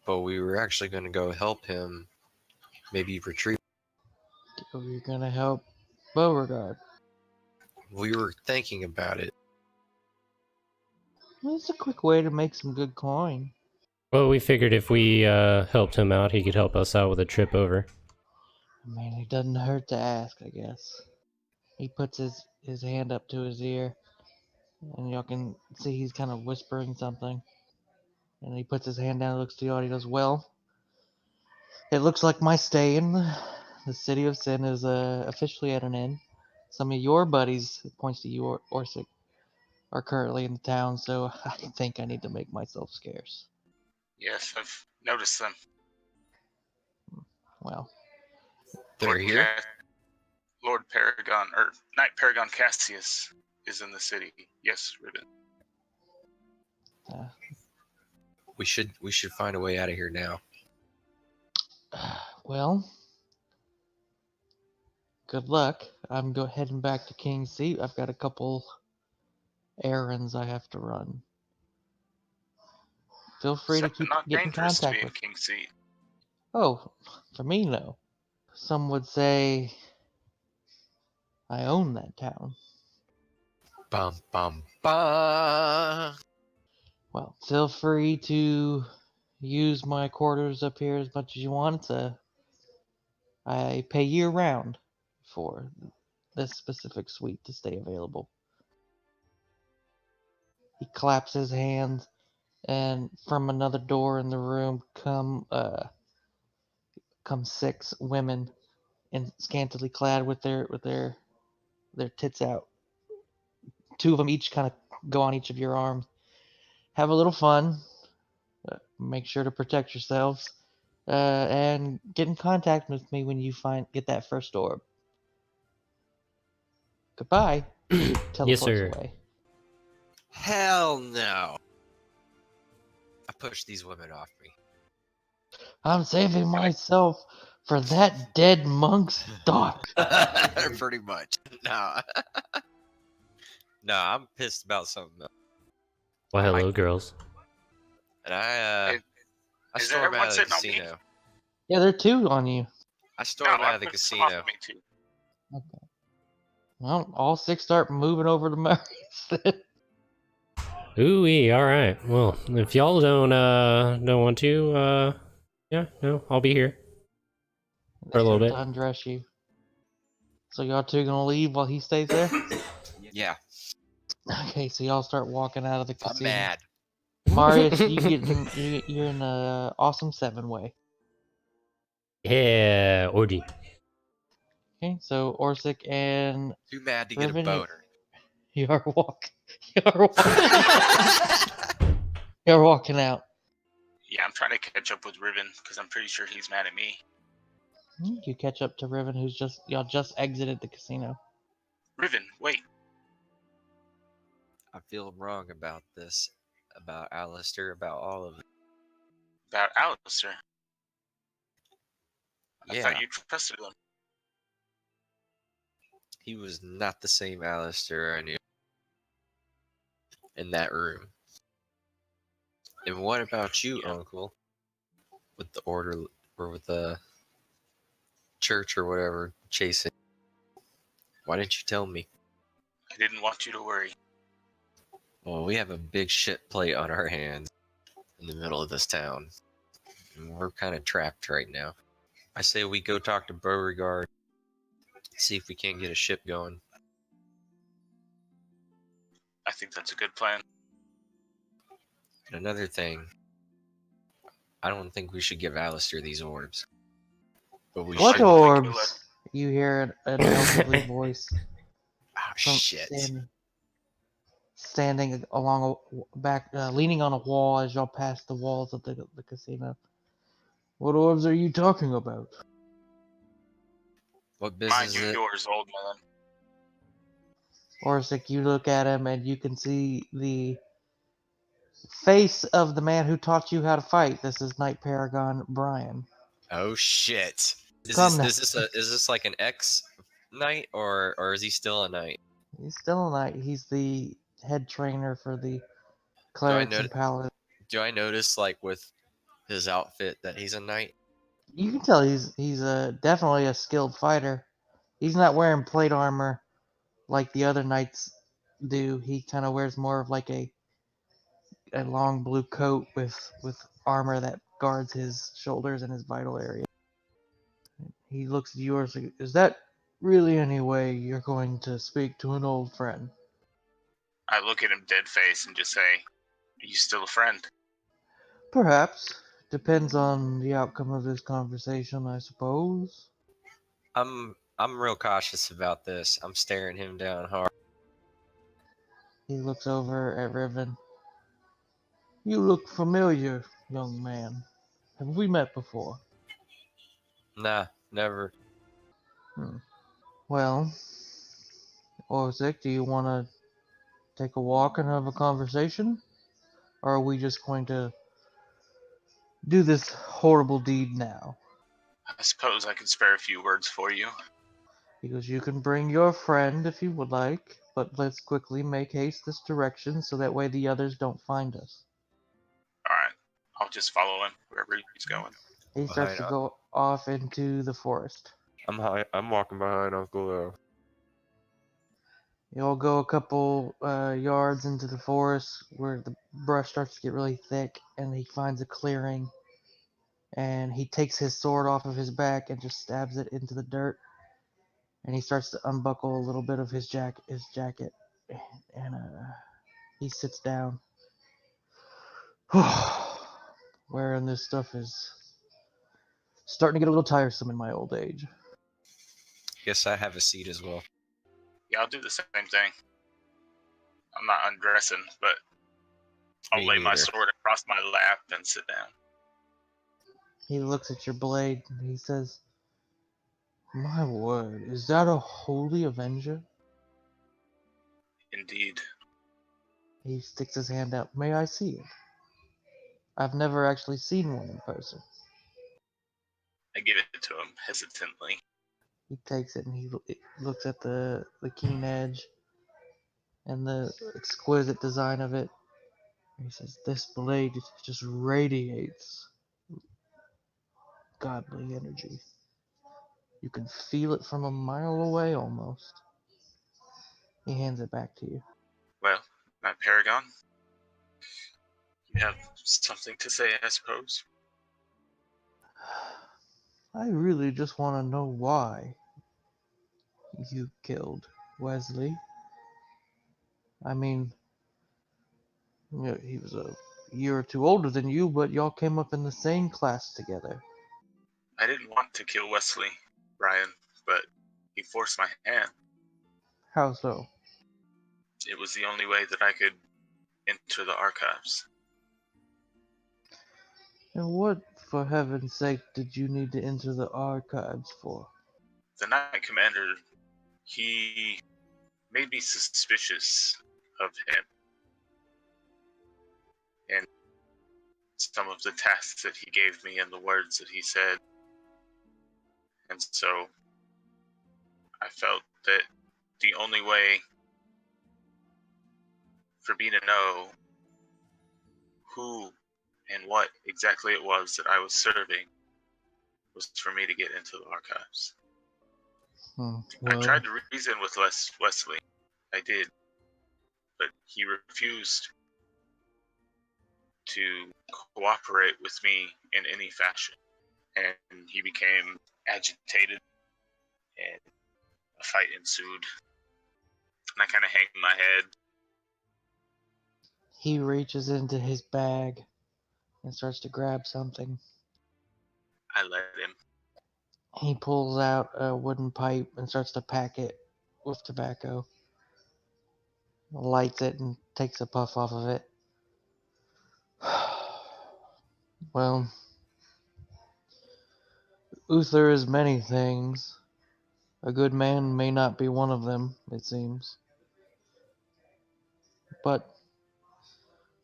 but we were actually going to go help him maybe retrieve. You're gonna help Beauregard. We were thinking about it. Well, it's a quick way to make some good coin. Well, we figured if we helped him out, he could help us out with a trip over. I mean, it doesn't hurt to ask, I guess. He puts his hand up to his ear, and y'all can see he's kind of whispering something. And he puts his hand down, looks to y'all, and he goes, "Well, it looks like my stay in the city of sin is officially at an end. Some of your buddies," points to you, Orsik, "are currently in the town, so I think I need to make myself scarce." Yes, I've noticed them. Well, They're Lord here? Lord Paragon, or Knight Paragon Cassius is in the city. Yes, Ribbon. uh, We should find a way out of here now. well, good luck. I'm heading back to King's Seat. I've got a couple errands I have to run. Feel free to Except keep not get in dangerous to be contact in with. King's Seat. Oh, for me, no. Some would say I own that town. Bum bum bum. Well, feel free to use my quarters up here as much as you want. I pay year round for this specific suite to stay available. He claps his hands, and from another door in the room come 6 women, and scantily clad with their tits out. 2 of them each kind of go on each of your arms. Have a little fun. Make sure to protect yourselves. And get in contact with me when you get that first orb. Goodbye. He Yes, teleports sir. away. Hell no. I pushed these women off me. I'm saving myself for that dead monk's daughter. Pretty much. No. No, I'm pissed about something else. Well, I hello, might- girls. And I Is storm everyone out of the sitting on me? casino. Yeah, there are 2 on you. I storm No, out I of the pushed them off casino. of me too. Okay. Well, all 6 start moving over to Mary's. Ooh-wee, alright. Well, if y'all don't want to, yeah, no, I'll be here. For a little Start bit. to undress you. So y'all 2 gonna leave while he stays there? Yeah, Okay, so y'all start walking out of the I'm casino. mad. Marius, you're in the awesome 7 way. Yeah, orgy. Okay, so Orsik and Too mad to get a Riven, boner. you are walking. You're walking out. Yeah, I'm trying to catch up with Ribbon because I'm pretty sure he's mad at me. You catch up to Riven, y'all just exited the casino. Ribbon, wait. I feel wrong about this, about Alistair, about all of it. About Alistair. I Yeah, thought you trusted him. he was not the same Alistair I knew in that room. And what about you, Yeah. Uncle? With the order, or with the church or whatever, chasing. Why didn't you tell me? I didn't want you to worry. Well, we have a big shit plate on our hands in the middle of this town. And we're kind of trapped right now. I say we go talk to Beauregard, see if we can't get a ship going. I think that's a good plan. And another thing, I don't think we should give Alistair these orbs. But we What should. orbs? You hear an elderly voice Oh, from shit. standing along leaning on a wall as y'all pass the walls of the casino. What orbs are you talking about? What Mind business you, is it? yours, old man. Orsik, you look at him and you can see the face of the man who taught you how to fight. This is Knight Paragon Brian. Oh, shit. Is Come this now. is this like an ex knight, or is he still a knight? He's still a knight. He's the head trainer for the Do I clerics know? and paladins. Do I notice, like, with his outfit that he's a knight? You can tell he's definitely a skilled fighter. He's not wearing plate armor like the other knights do. He kind of wears more of like a a long blue coat with armor that guards his shoulders and his vital area. He looks at yours. Is that really any way you're going to speak to an old friend? I look at him dead face and just say, "Are you still a friend?" Perhaps. Depends on the outcome of this conversation, I suppose. I'm real cautious about this. I'm staring him down hard. He looks over at Riven. You look familiar, young man. Have we met before? Nah, never. Well, Orsik, do you want to take a walk and have a conversation? Or are we just going to do this horrible deed now? I suppose I could spare a few words for you. Because you can bring your friend if you would like, but let's quickly make haste this direction so that way the others don't find us. Alright, I'll just follow him wherever he's going. He starts to go off into the forest. I'm walking behind Uncle Lou. You'll go a couple yards into the forest where the brush starts to get really thick, and he finds a clearing. And he takes his sword off of his back and just stabs it into the dirt. And he starts to unbuckle a little bit of his jacket, and he sits down. Wearing this stuff is starting to get a little tiresome in my old age. Guess I have a seat as well. Yeah, I'll do the same thing. I'm not undressing, but I'll Me lay my neither. sword across my lap and sit down. He looks at your blade and he says, "My word, is that a holy avenger?" Indeed. He sticks his hand out. May I see it? I've never actually seen one in person. I give it to him hesitantly. He takes it and he looks at the keen edge and the exquisite design of it. He says, "This blade just radiates godly energy. You can feel it from a mile away almost." He hands it back to you. Well, my Paragon, you have something to say, I suppose? I really just want to know why you killed Wesley. I mean, he was a year or two older than you, but y'all came up in the same class together. I didn't want to kill Wesley, Brian, but he forced my hand. How so? It was the only way that I could enter the archives. And what, for heaven's sake, did you need to enter the archives for? The Knight Commander, he made me suspicious of him and some of the tasks that he gave me and the words that he said. And so I felt that the only way for me to know who and what exactly it was that I was serving was for me to get into the archives. I Well, tried to reason with Wesley. I did. But he refused to cooperate with me in any fashion. And he became agitated, and a fight ensued. And I kind of hang my head. he reaches into his bag and starts to grab something. I let him. He pulls out a wooden pipe and starts to pack it with tobacco. Lights it and takes a puff off of it. Well, Uther is many things. A good man may not be one of them, it seems. But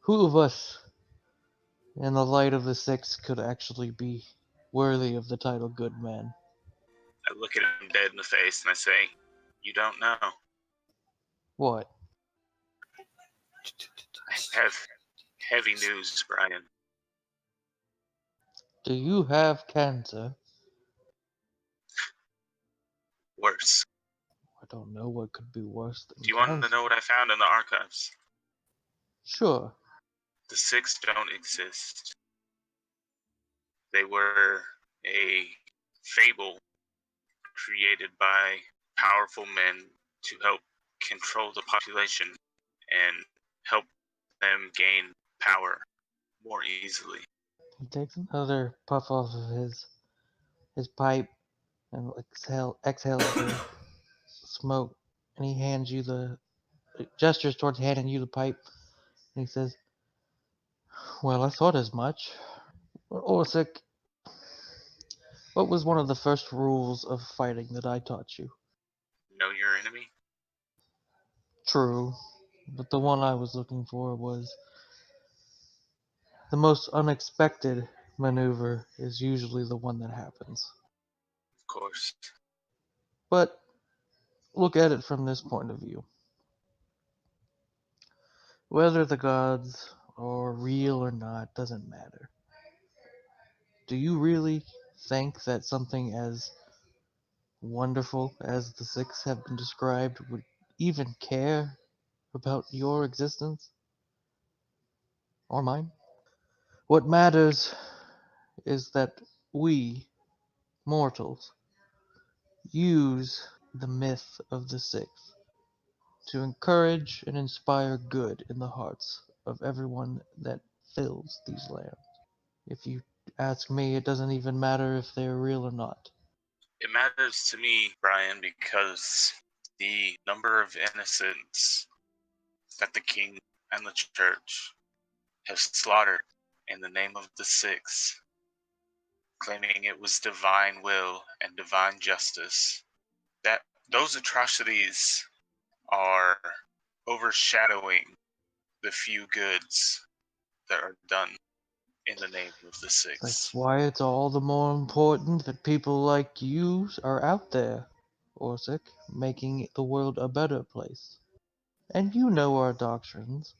who of us, in the light of the six, could actually be worthy of the title good man? I look at him dead in the face and I say, "You don't know. What? I have heavy news, Brian. Do you have cancer? Worse. I don't know what could be worse than Do you want to cancer. know what I found in the archives? Sure. The six don't exist. They were a fable created by powerful men to help control the population and help them gain power more easily. He takes another puff off of his pipe and exhales the smoke, and he hands you gestures towards handing you the pipe, and he says, "Well, I thought as much. Orsik, what was one of the first rules of fighting that I taught you?" Know your enemy? True, but the one I was looking for was the most unexpected maneuver is usually the one that happens. Of course. But look at it from this point of view. Whether the gods are real or not doesn't matter. Do you really think that something as wonderful as the six have been described would even care about your existence or mine? What matters is that we, mortals, use the myth of the six to encourage and inspire good in the hearts of everyone that fills these lands. If you ask me, it doesn't even matter if they're real or not. It matters to me, Brian, because the number of innocents that the king and the church have slaughtered in the name of the six, claiming it was divine will and divine justice, that those atrocities are overshadowing the few goods that are done in the name of the That's six. why it's all the more important that people like you are out there, Orsik, making the world a better place. And you know our doctrines.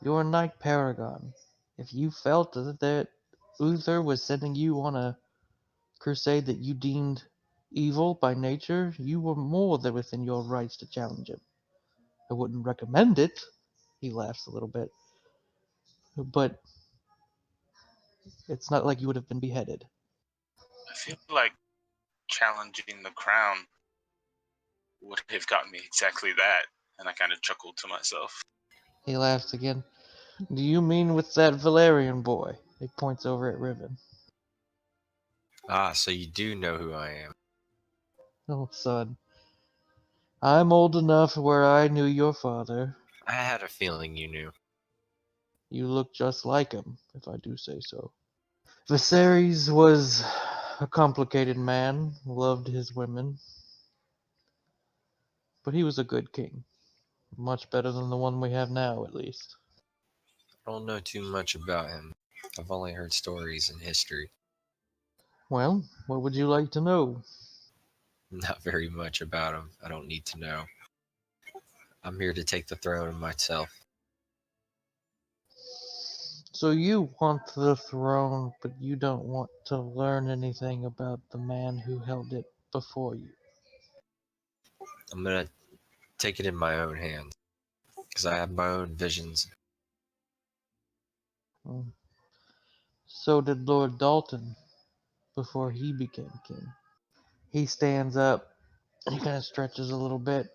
You're a knight paragon. If you felt that Uther was sending you on a crusade that you deemed evil by nature, you were more than within your rights to challenge him. I wouldn't recommend it. He laughs a little bit. But it's not like you would have been beheaded. I feel like challenging the crown would have gotten me exactly that, and I kind of chuckled to myself. He laughs again. Do you mean with that Valerian boy? He points over at Riven. Ah, so you do know who I am. Oh, son. I'm old enough where I knew your father. I had a feeling you knew. You look just like him, if I do say so. Viserys was a complicated man, loved his women, but he was a good king. Much better than the one we have now, at least. I don't know too much about him. I've only heard stories and history. Well, what would you like to know? Not very much about him. I don't need to know. I'm here to take the throne myself. So you want the throne, but you don't want to learn anything about the man who held it before you. I'm gonna take it in my own hands because I have my own visions. Hmm. So did Lord Dalton before he became king. He stands up and he kind of stretches a little bit,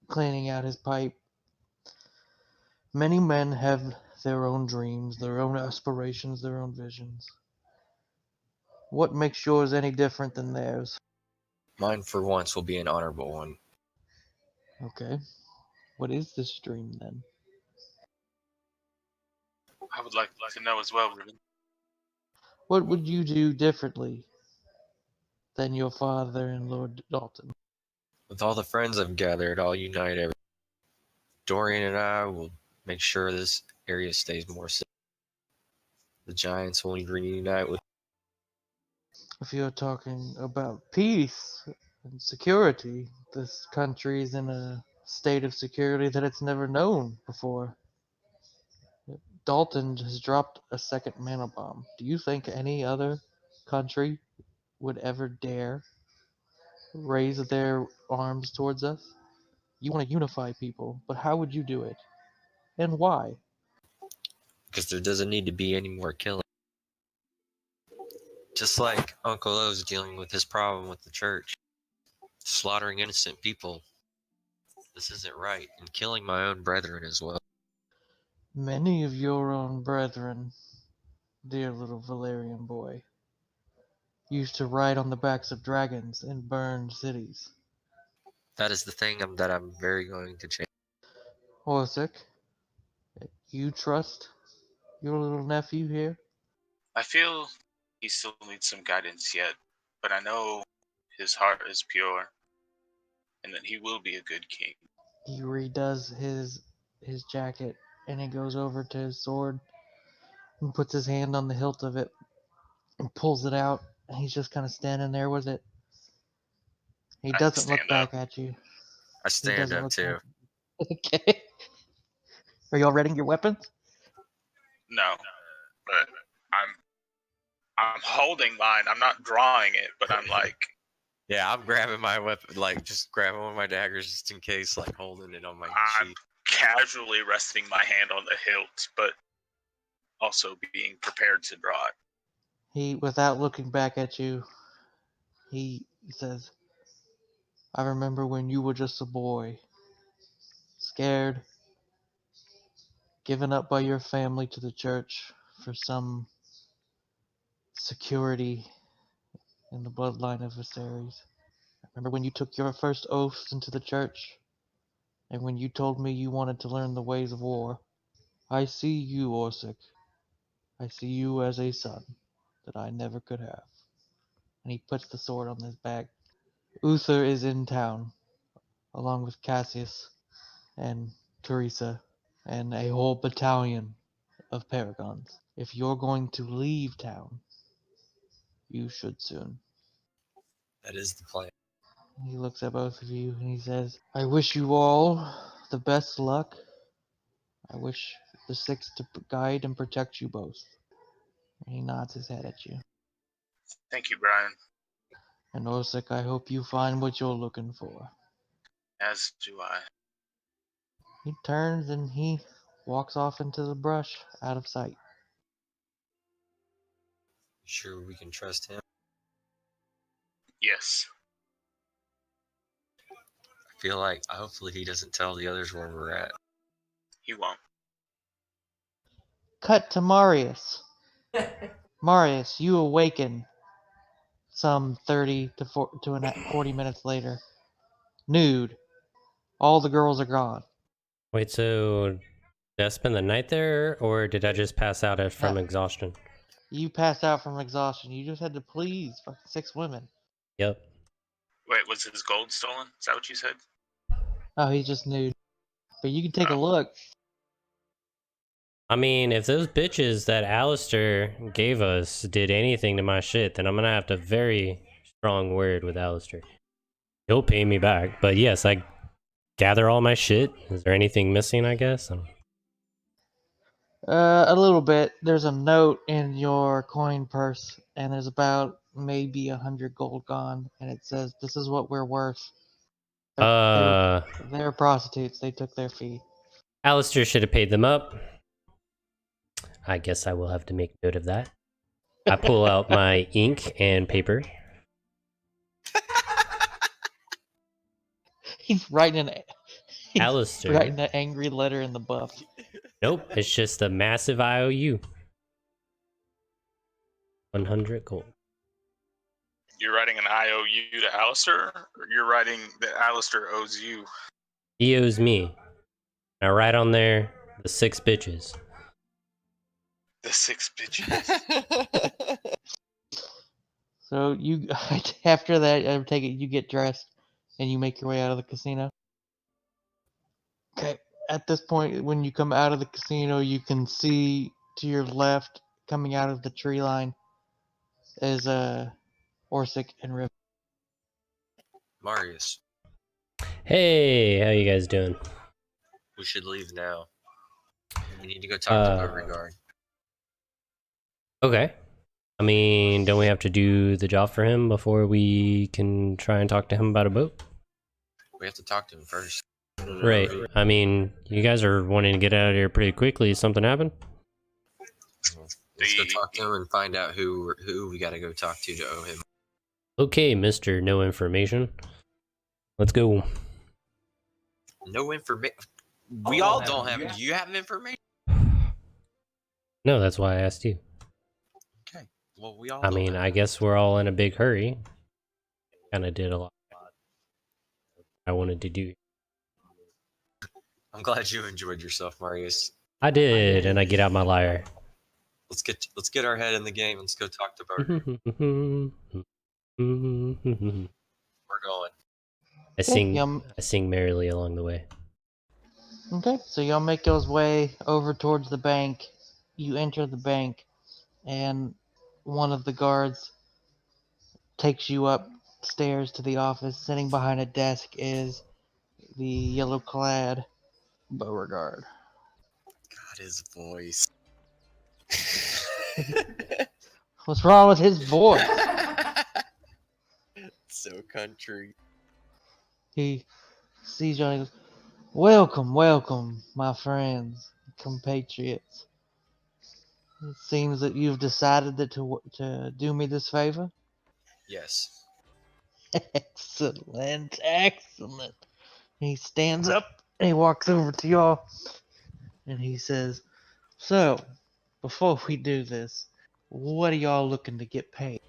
cleaning out his pipe. Many men have their own dreams, their own aspirations, their own visions. What makes yours any different than theirs? Mine, for once, will be an honorable one. Okay. What is this dream then? I would like to know as well, Ruben. What would you do differently than your father and Lord Dalton? With all the friends I've gathered, I'll unite everyone. Dorian and I will make sure this area stays more safe. The Giants will reunite with. If you're talking about peace and security, this country is in a state of security that it's never known before. Dalton has dropped a second mana bomb. Do you think any other country would ever dare raise their arms towards us? You want to unify people, but how would you do it? And why? because there doesn't need to be any more killing. Just like Uncle O's dealing with his problem with the church, slaughtering innocent people. This isn't right, and killing my own brethren as well. Many of your own brethren, dear little Valerian boy, used to ride on the backs of dragons and burn cities. That is the thing that I'm very going to change. Orsik, you trust your little nephew here? I feel he still needs some guidance yet, but I know his heart is pure and that he will be a good king. He redoes his jacket and he goes over to his sword and puts his hand on the hilt of it and pulls it out, and he's just kind of standing there with it. He I doesn't look stand up. back at you. I He stand doesn't up look too. back. Okay. Are y'all readying your weapons? No, but I'm holding mine. I'm not drawing it, but I'm like, Yeah, I'm grabbing my weapon, like just grabbing one of my daggers just in case, like holding it on my I'm sheath. casually resting my hand on the hilt, but also being prepared to draw it. He, without looking back at you, he says, I remember when you were just a boy, scared, given up by your family to the church for some security in the bloodline of Viserys. I remember when you took your first oaths into the church, and when you told me you wanted to learn the ways of war. I see you, Orsik. I see you as a son that I never could have. And he puts the sword on his back. Uther is in town, along with Cassius and Teresa, and a whole battalion of paragons. If you're going to leave town, you should soon. That is the plan. He looks at both of you and he says, I wish you all the best luck. I wish the Six to guide and protect you both. And he nods his head at you. Thank you, Brian. And Orsik, I hope you find what you're looking for. As do I. He turns and he walks off into the brush, out of sight. Sure, we can trust him. Yes. I feel like hopefully he doesn't tell the others where we're at. He won't. Cut to Marius. Marius, you awaken some 30 to 40 minutes later. Nude. All the girls are gone. Wait, so did I spend the night there, or did I just pass out from exhaustion? You passed out from exhaustion. You just had to please fucking 6 women. Yep. Wait, was his gold stolen? Is that what you said? Oh, he's just nude. But you can take a Oh. look. I mean, if those bitches that Alistair gave us did anything to my shit, then I'm gonna have to very strong word with Alistair. He'll pay me back, but yes, I gather all my shit. Is there anything missing, I guess? A little bit. There's a note in your coin purse, and there's about maybe 100 gold gone, and it says, "This is what we're worth." They're prostitutes. They took their fee. Alistair should have paid them up. I guess I will have to make note of that. I pull out my ink and paper. He's writing Alistair. writing an angry letter in the buff. Nope, it's just a massive IOU. 100 gold. You're writing an IOU to Alistair, or you're writing that Alistair owes you? He owes me. I write on there the 6 bitches. The 6 bitches. So you, after that, I take it you get dressed and you make your way out of the casino. Okay. At this point, when you come out of the casino, you can see to your left, coming out of the tree line, is Orsik and Riv. Marius, Hey, how you guys doing? we should leave now. We need to go talk to Beauregard. Okay. I mean, don't we have to do the job for him before we can try and talk to him about a boat? We have to talk to him first. Right. I mean, you guys are wanting to get out of here pretty quickly. Something happened? Let's go talk to him and find out who we got to go talk to owe him. Okay, Mr. No Information. Let's go. No information. We all don't have. Do you have information? No, that's why I asked you. Okay. Well, we all. I don't mean, have I guess we're all in a big hurry. Kind of did a lot I wanted to do. I'm glad you enjoyed yourself, Marius. I did, and I get out my lyre. Let's get our head in the game. Let's go talk to Burger. We're going. I sing y'all, I sing merrily along the way. okay, so y'all make y'all's way over towards the bank. You enter the bank, and one of the guards takes you upstairs to the office. Sitting behind a desk is the yellow-clad Beauregard. God, his voice. What's wrong with his voice? So country. He sees you and he goes, "Welcome, welcome, my friends, compatriots. It seems that you've decided to do me this favor." Yes. Excellent, excellent. He stands up and he walks over to y'all and he says, "So, before we do this, what are y'all looking to get paid?"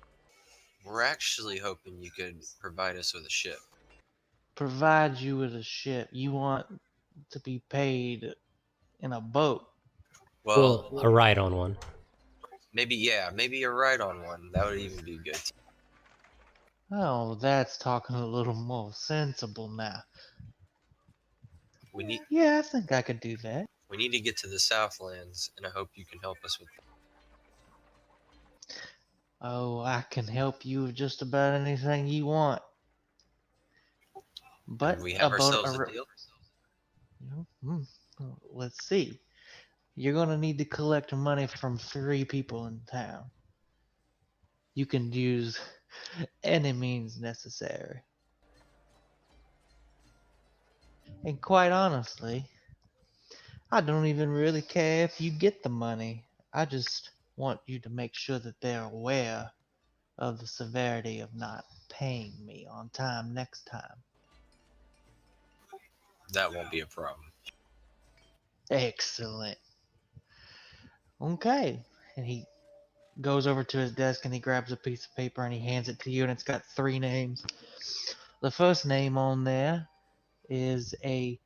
We're actually hoping you could provide us with a ship. Provide you with a ship. You want to be paid in a boat. Well, A ride on one. maybe a ride on one. That would even be good. Oh, that's talking a little more sensible now. We need Yeah, I think I could do that. to get to the Southlands, and I hope you can help us with that. Oh, I can help you with just about anything you want. But And we have ourselves a deal. Hmm, let's see. You're gonna need to collect money from 3 people in town. You can use any means necessary. And quite honestly, I don't even really care if you get the money. I just want you to make sure that they're aware of the severity of not paying me on time next time. That won't be a problem. Excellent. Okay. And he goes over to his desk and he grabs a piece of paper and he hands it to you, and it's got 3 names. The first name on there is a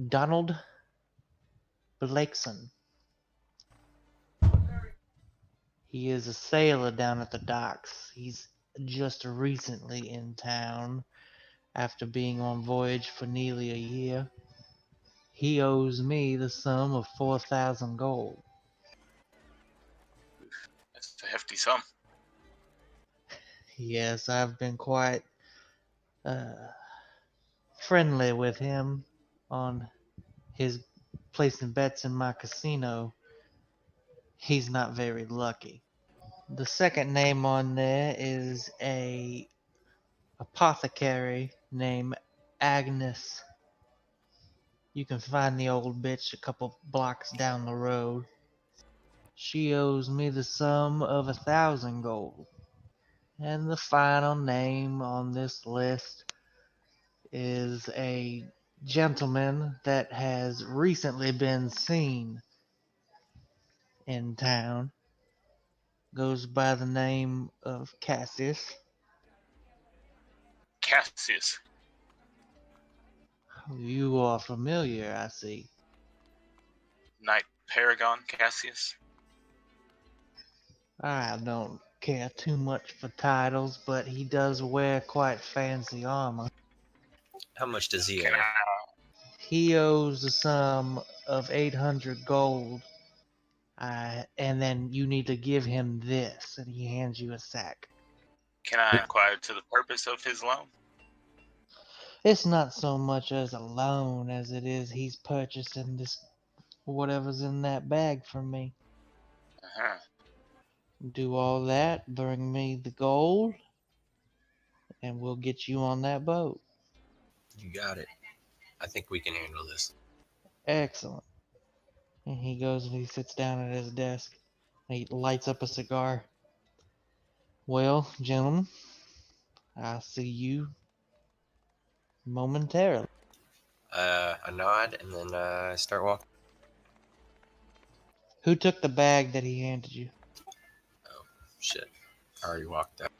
Donald Blakeson. He is a sailor down at the docks. He's just recently in town after being on voyage for nearly a year. He owes me the sum of 4,000 gold. That's a hefty sum. Yes, I've been quite uh, friendly with him on his placing bets in my casino. He's not very lucky. The second name on there is a apothecary named Agnes. You can find the old bitch a couple blocks down the road. She owes me the sum of 1,000 gold. And the final name on this list is a gentleman that has recently been seen in town. Goes by the name of Cassius. Cassius. You are familiar, I see. Knight Paragon Cassius. I don't care too much for titles, but he does wear quite fancy armor. How much does he Can owe? He owes a sum of 800 gold. And then you need to give him this, and he hands you a sack. I inquire to the purpose of his loan? It's not so much as a loan as it is he's purchasing this whatever's in that bag from me. Uh-huh. Do all that, bring me the gold, and we'll get you on that boat. You got it. I think we can handle this. Excellent. And he goes and he sits down at his desk. He lights up a cigar. Well, gentlemen, I'll see you momentarily. I nod and then I start walking. Who took the bag that he handed you? Oh, shit. I already walked out.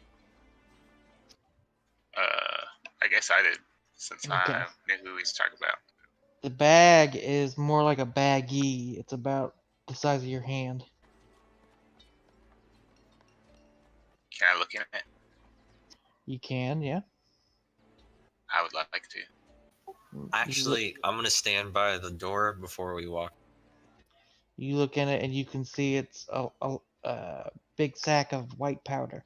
I guess I did, since Okay. I knew who he's talking about. The bag is more like a baggie. It's about the size of your hand. Can I look in it? You can, yeah. I would like to. Actually, I'm gonna stand by the door before we walk. You look in it and you can see it's a big sack of white powder.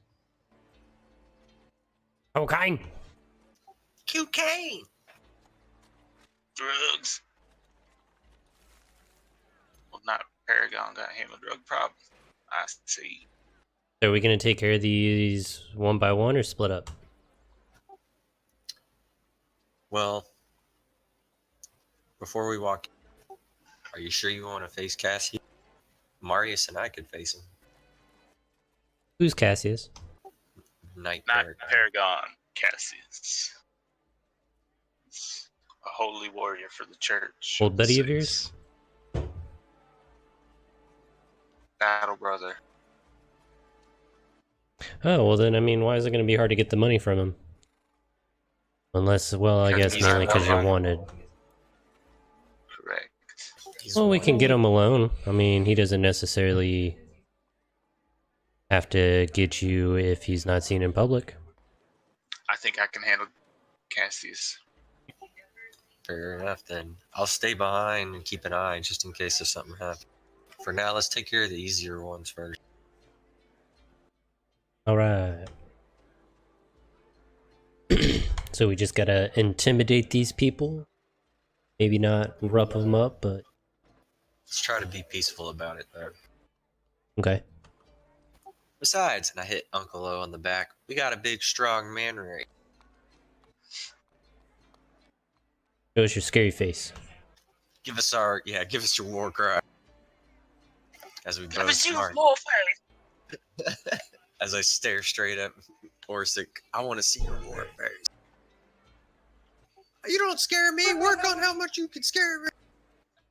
Cocaine. Cocaine! Drugs. Well, not Paragon got him a drug problem. I see. So are we gonna take care of these one by one or split up? Well, before we walk, are you sure you want to face Cassius? Marius and I could face him. Who's Cassius? Night Not Paragon. Paragon, Cassius. He's a holy warrior for the church. Old buddy of Six. yours? Battle brother. Oh, well then, I mean, why is it gonna be hard to get the money from him? Unless, well, I Because guess he's mainly because you're wanted. wanted. Correct. He's Well, we one. can get him alone. I mean, he doesn't necessarily have to get you if he's not seen in public. I think I can handle Cassius. Fair enough, then. I'll stay behind and keep an eye just in case there's something happens. For now, let's take care of the easier ones first. Alright. So we just gotta intimidate these people? Maybe not rough them up, but Let's try to be peaceful about it, though. okay. Besides, and I hit Uncle O on the back, we got a big, strong man right. Show us your scary face. Give us your war cry. As we both smart. As I stare straight at Orsik, I want to see your war face. You don't scare me. Work on how much you can scare me.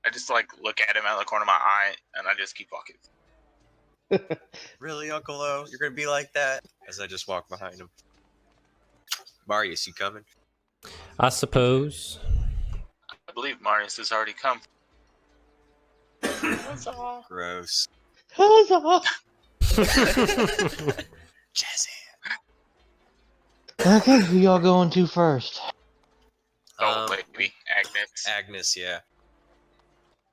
I just look at him out of the corner of my eye, and I just keep walking. Really, Uncle O? You're gonna be like that? As I just walk behind him. Marius, you coming? I suppose. I believe Marius has already come. Gross. Huzzah! Jazzy. Okay, who y'all going to first? Oh, lady, Agnes. Agnes, yeah.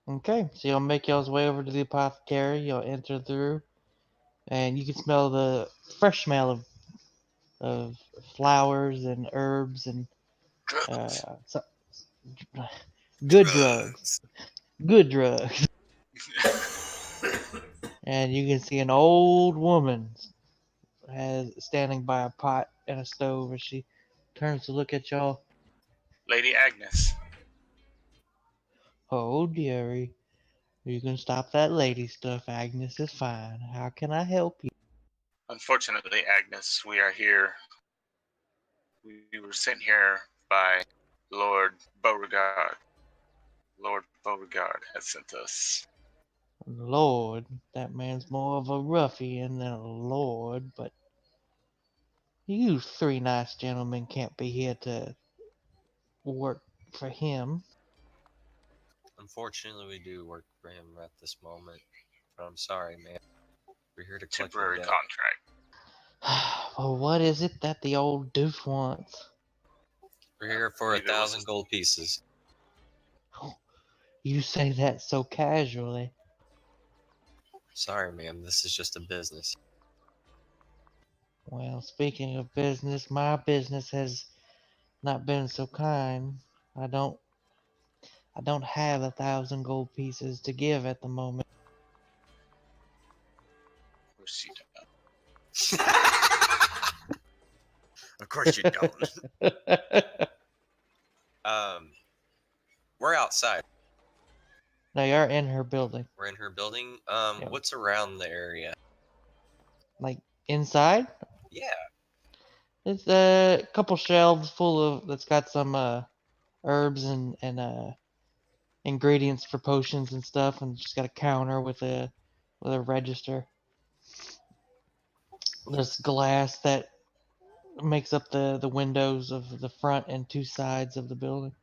Okay, so y'all make y'all's way over to the apothecary. Y'all enter through, and you can smell the fresh smell of flowers and herbs and Drugs. good drugs. Good drugs. And you can see an old woman standing by a pot and a stove, and she turns to look at y'all. Lady Agnes. Oh, dearie, you can stop that lady stuff. Agnes is fine. How can I help you? Unfortunately, Agnes, we are here. We were sent here by Lord Beauregard. Lord Beauregard has sent us. Lord, that man's more of a ruffian than a lord, but you three nice gentlemen can't be here to work for him. Unfortunately, we do work for him at this moment. But I'm sorry, man. We're here to collect Temporary your debt. contract. Well, what is it that the old doof wants? We're here for Neither was 1,000 gold pieces. You say that so casually. Sorry, ma'am. This is just a business. Well, speaking of business, my business has not been so kind. I don't have 1,000 gold pieces to give at the moment. Of course you don't. Of course you don't. We're outside. No, you're in her building. We're in her building. Yeah. What's around the area? Like inside, Yeah. it's a couple shelves full of that's got some herbs and ingredients for potions and stuff, and just got a counter with a register. There's glass that makes up the windows of the front and two sides of the building.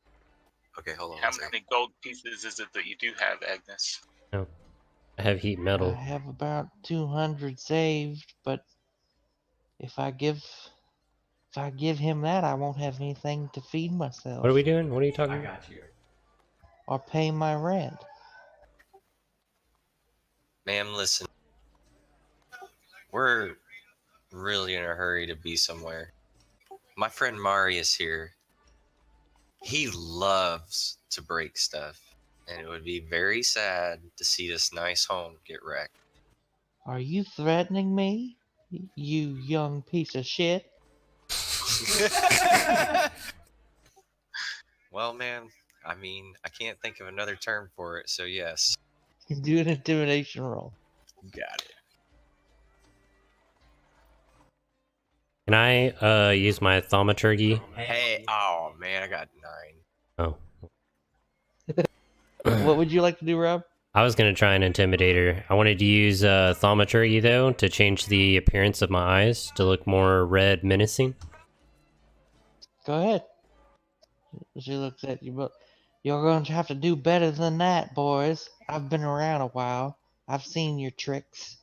Okay, hold on How one second. many gold pieces is it that you do have, Agnes? No. I have heat I metal. have about 200 saved, but if I give him that, I won't have anything to feed myself What are we doing? What are you talking about? got you. or pay my rent. Ma'am, listen. We're really in a hurry to be somewhere. My friend Marius here, he loves to break stuff. And it would be very sad to see this nice home get wrecked. Are you threatening me, you young piece of shit? Well, man, I mean, I can't think of another term for it, so yes. Do an intimidation roll. Got it. Can I use my thaumaturgy? Hey, oh man, I got 9. Oh. What would you like to do, Rob? I was gonna try an intimidator. I wanted to use thaumaturgy though to change the appearance of my eyes to look more red, menacing. Go ahead. She looks at you, but you're going to have to do better than that, boys. I've been around a while. I've seen your tricks.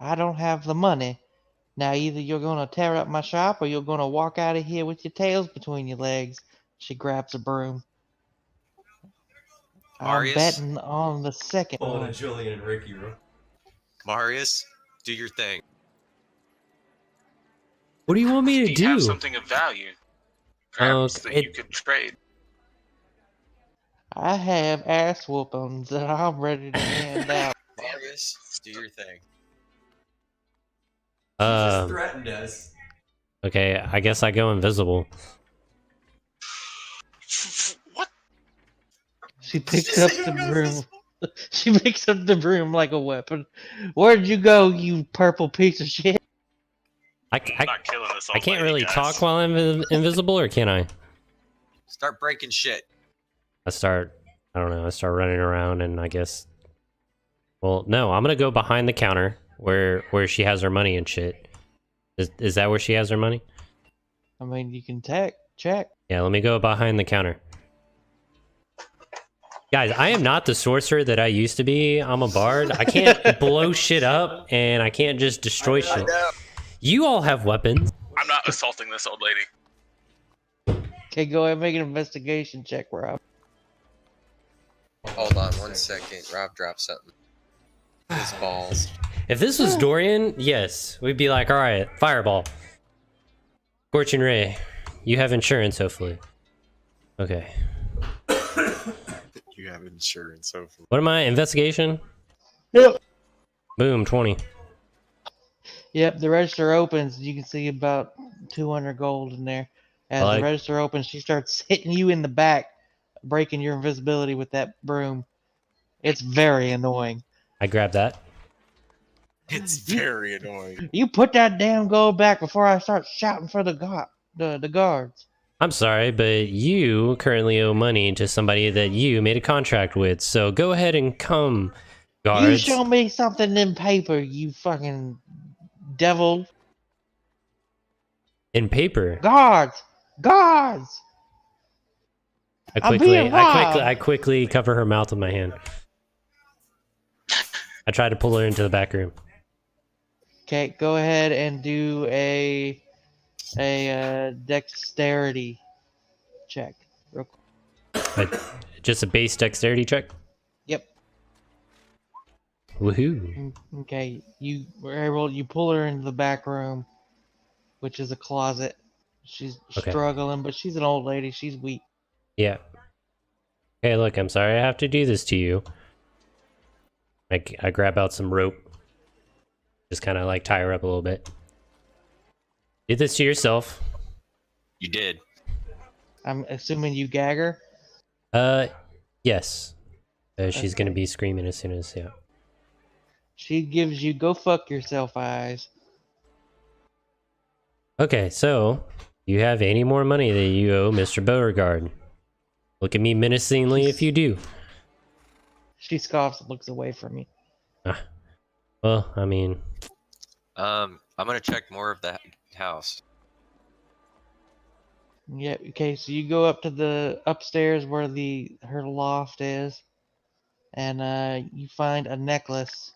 I don't have the money. Now, either you're going to tear up my shop or you're going to walk out of here with your tails between your legs. She grabs a broom. Marius? I'm betting on the second Pulling a one. Julian and Ricky, bro. Marius, do your thing. What do you want me to Do you have do? something of value? Perhaps that you it- could trade. I have ass whoopings that I'm ready to hand out. Marius, do your thing. She just Um, threatened us. okay, I guess I go invisible. What? She picks up the broom. She picks up the broom like a weapon. Where'd you go, you purple piece of shit? I Not killing this old I can't lady, really guys. talk while I'm invisible, or can I? Start breaking shit. I start running around, and I guess. Well, no, I'm gonna go behind the counter where she has her money and shit. Is that where she has her money? I mean, you can check. Yeah, let me go behind the counter. Guys, I am not the sorcerer that I used to be. I'm a bard. I can't blow shit up, and I can't just destroy shit. You all have weapons. I'm not assaulting this old lady. Okay, go ahead and make an investigation check, Rob. Hold on 1 second. Rob dropped something. His balls. If this was Dorian, yes, we'd be like, all right, fireball. Scorching Ray, you have insurance, hopefully. Okay. You have insurance, hopefully. What am I? Investigation? Yep. Boom, 20. Yep, the register opens. You can see about 200 gold in there. As Like- the register opens, she starts hitting you in the back, breaking your invisibility with that broom. It's very annoying. I grab that. It's very annoying. You put that damn gold back before I start shouting for the guards. I'm sorry, but you currently owe money to somebody that you made a contract with, so go ahead and come, guards. You show me something in paper, you fucking devil. In paper. Guards! I I'm being robbed. I quickly cover her mouth with my hand. I try to pull her into the back room. Okay, go ahead and do a dexterity check. Real quick. Just a base dexterity check. Yep. Woohoo! Okay, you were able. You pull her into the back room, which is a closet. She's Okay. struggling, but she's an old lady. She's weak. Yeah. Hey, look, I'm sorry I have to do this to you. I grab out some rope. Just kind of like tie her up a little bit. Did this to yourself. You did. I'm assuming you gag her. Yes. She's gonna Okay. be screaming as soon as, yeah. She gives you go fuck yourself eyes. Okay, so you have any more money that you owe Mr. Beauregard? Look at me menacingly if you do. She scoffs and looks away from you. Ah, well, I mean, I'm gonna check more of the house. Yeah, okay, so you go up to the upstairs where her loft is, and you find a necklace,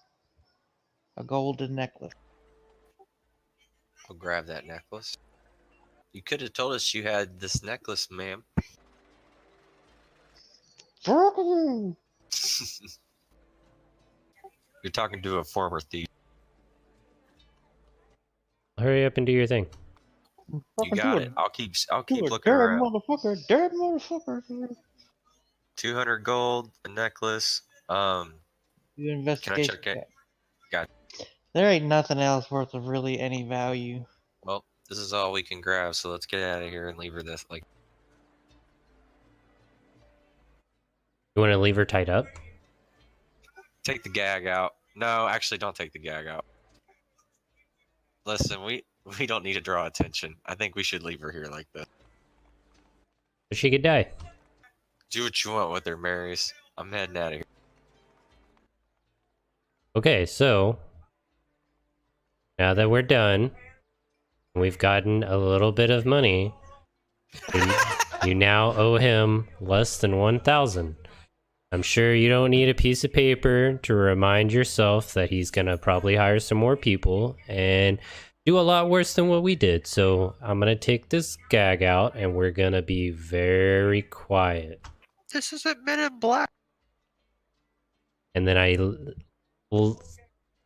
a golden necklace. I'll grab that necklace. You could have told us you had this necklace, ma'am. Fucking You're talking to a former thief. hurry up and do your thing. You got it. I'll keep to looking a dead around. motherfucker, dead motherfucker. 200 gold, a necklace. You Can I investigation check it? check. Got. There ain't nothing else worth of really any value. Well, this is all we can grab, so let's get out of here and leave her this. Like, You want to leave her tied up? take the gag out. No, actually, don't take the gag out. Listen, we don't need to draw attention. I think we should leave her here like this. So she could die. Do what you want with her, Marys. I'm heading out of here. Okay, so now that we're done, we've gotten a little bit of money. You now owe him less than 1,000. I'm sure you don't need a piece of paper to remind yourself that he's gonna probably hire some more people and do a lot worse than what we did. So I'm gonna take this gag out and we're gonna be very quiet. This isn't Men in Black. And then I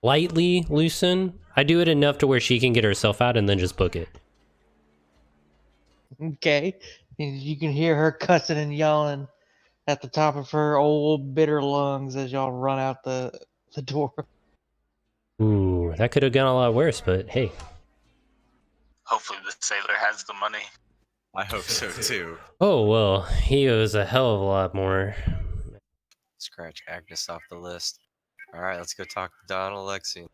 lightly loosen. I do it enough to where she can get herself out and then just book it. Okay, and you can hear her cussing and yelling at the top of her old bitter lungs as y'all run out the door. Ooh, that could have gone a lot worse, but hey. Hopefully the sailor has the money. I hope so too. Oh, well, he owes a hell of a lot more. Scratch Agnes off the list. All right, let's go talk to Donald Lexi.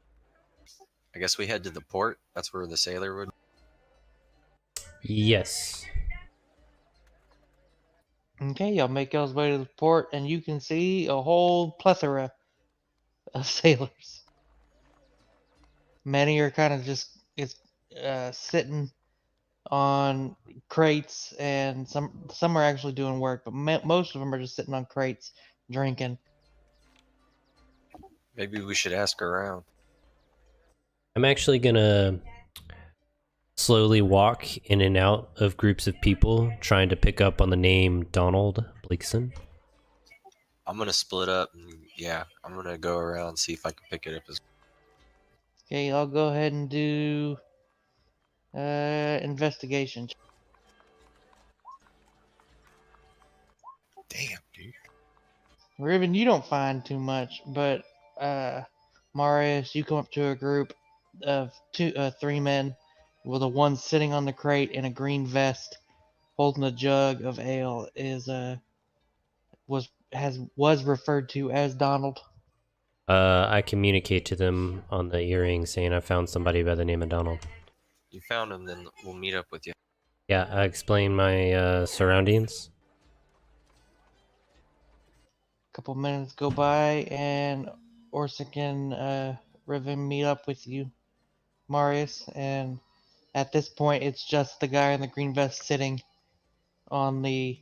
I guess we head to the port. That's where the sailor would. Yes. Okay, y'all make y'all's way to the port, and you can see a whole plethora of sailors. Many are kind of just sitting on crates, and some are actually doing work, but most of them are just sitting on crates drinking. Maybe we should ask around. I'm actually gonna slowly walk in and out of groups of people trying to pick up on the name Donald Blakeson. I'm gonna split up. And, yeah, I'm gonna go around and see if I can pick it up as. Okay, I'll go ahead and do investigation. Damn, dude. Ribbon, you don't find too much, but Marius, you come up to a group of three men, with the one sitting on the crate in a green vest, holding a jug of ale, was referred to as Donald. I communicate to them on the earring saying I found somebody by the name of Donald. You found him, then we'll meet up with you. Yeah, I explain my surroundings. A couple minutes go by, and Orsik and Riven meet up with you, Marius, and at this point, it's just the guy in the green vest sitting on the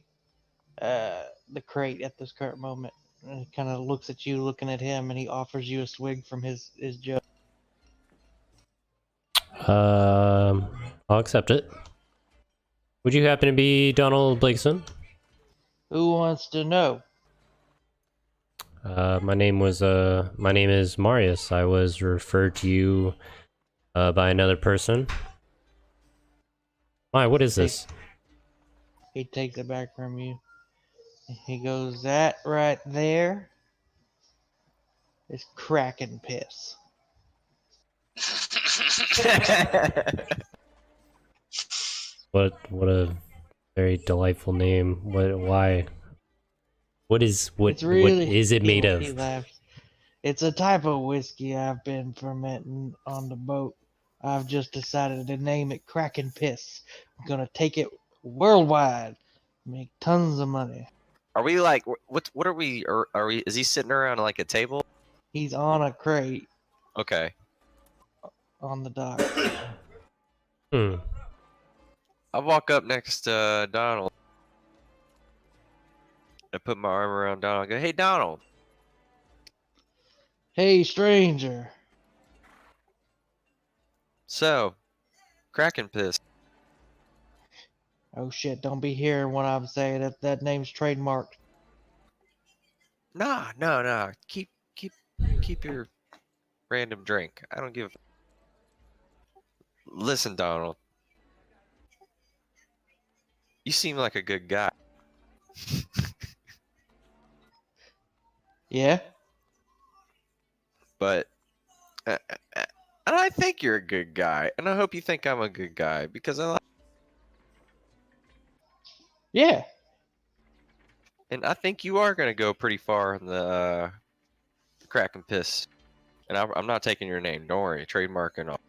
crate at this current moment. And he kind of looks at you, looking at him, and he offers you a swig from his jug. I'll accept it. Would you happen to be Donald Blakeson? Who wants to know? My name is Marius. I was referred to you by another person. Why, what is this? He takes it back from you. He goes, that right there is cracking piss. What a very delightful name. Why? What is It's really. what is it made He of? laughs. It's a type of whiskey I've been fermenting on the boat. I've just decided to name it Kraken Piss. I'm gonna take it worldwide, make tons of money. Are we like what are we? Are we? Is he sitting around like a table? He's on a crate Okay. on the docks. Hmm. I walk up next to Donald. I put my arm around Donald. I go, "Hey, Donald. Hey, stranger. So, Kraken piss. Oh shit, don't be hearing what I'm saying. That name's trademarked. Nah, no. Keep your random drink. I don't give. Listen, Donald. You seem like a good guy, Yeah? but and I think you're a good guy, and I hope you think I'm a good guy because I like, Yeah. and I think you are gonna go pretty far in the Kraken piss. And I'm not taking your name. Don't worry, trademark and all.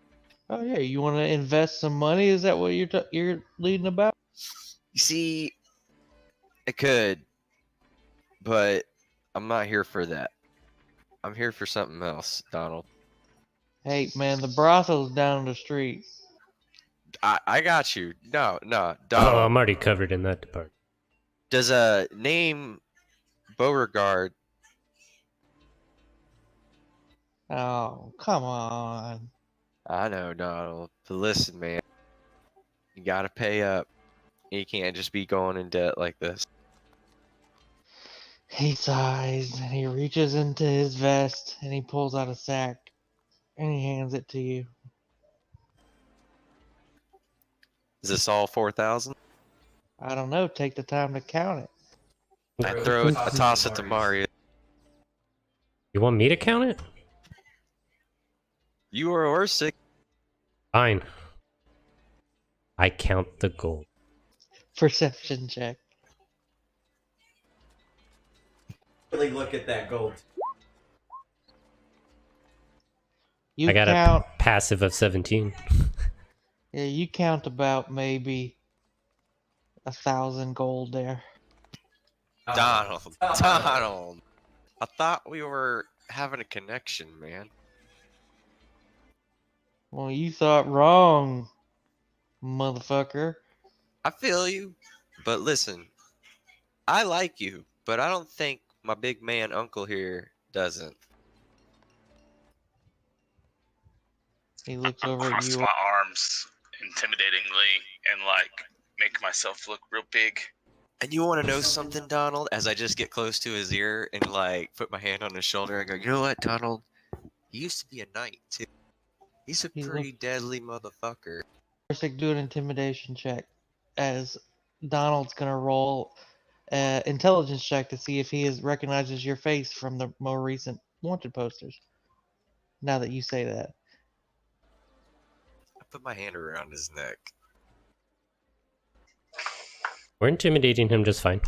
Oh yeah, you want to invest some money? Is that what you're leading about? You see, I could, but I'm not here for that. I'm here for something else, Donald. Hey man, the brothel's down the street. I got you. No, Oh, Donald. I'm already covered in that department. Does a name Beauregard? Oh, come on. I know, Donald. But listen, man, you gotta pay up. You can't just be going in debt like this. He sighs and he reaches into his vest and he pulls out a sack and he hands it to you. Is this all 4,000? I don't know, take the time to count it. I toss it to Mario. You want me to count it? You are Orsik. Fine. I count the gold. Perception check. Really look at that gold. You I got count. a passive of 17. Yeah, you count about maybe 1,000 gold there. Donald. Donald. I thought we were having a connection, man. Well, you thought wrong, motherfucker. I feel you. But listen, I like you, but I don't think my big man uncle here doesn't. He looks I'm over at cross you. my arms intimidatingly and like make myself look real big. And you want to know something, Donald? As I just get close to his ear and like put my hand on his shoulder, I go, "You know what, Donald? He used to be a knight too. He's a He pretty deadly motherfucker." Orsik, do an intimidation check as Donald's gonna roll an intelligence check to see if he recognizes your face from the more recent wanted posters. Now that you say that. I put my hand around his neck. We're intimidating him just fine.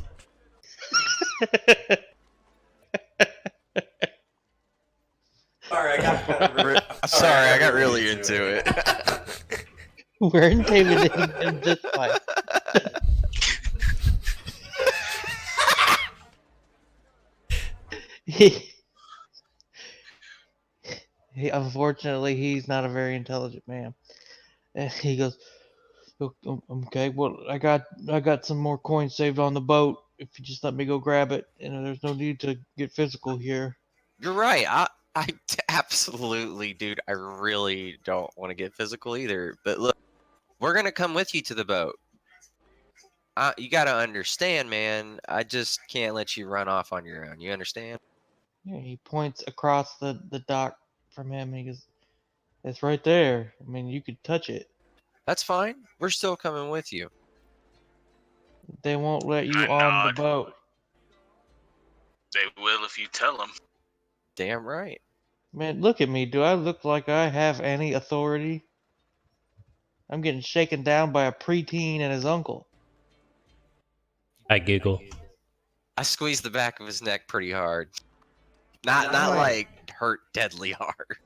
Sorry, I got really into it. We're intimidating him just fine. he, unfortunately, he's not a very intelligent man. And he goes, Okay, well, I got some more coins saved on the boat. If you just let me go grab it, and there's no need to get physical here." You're right. I absolutely, dude. I really don't want to get physical either. But look, we're gonna come with you to the boat. You gotta understand, man. I just can't let you run off on your own. You understand? Yeah, he points across the dock from him. And he goes, "It's right there. I mean, you could touch it. That's fine. We're still coming with you. They won't let I you on the nod. boat." They will if you tell them. Damn right. Man, look at me. Do I look like I have any authority? I'm getting shaken down by a preteen and his uncle. I giggle. I squeezed the back of his neck pretty hard. Not Right. like hurt deadly hard.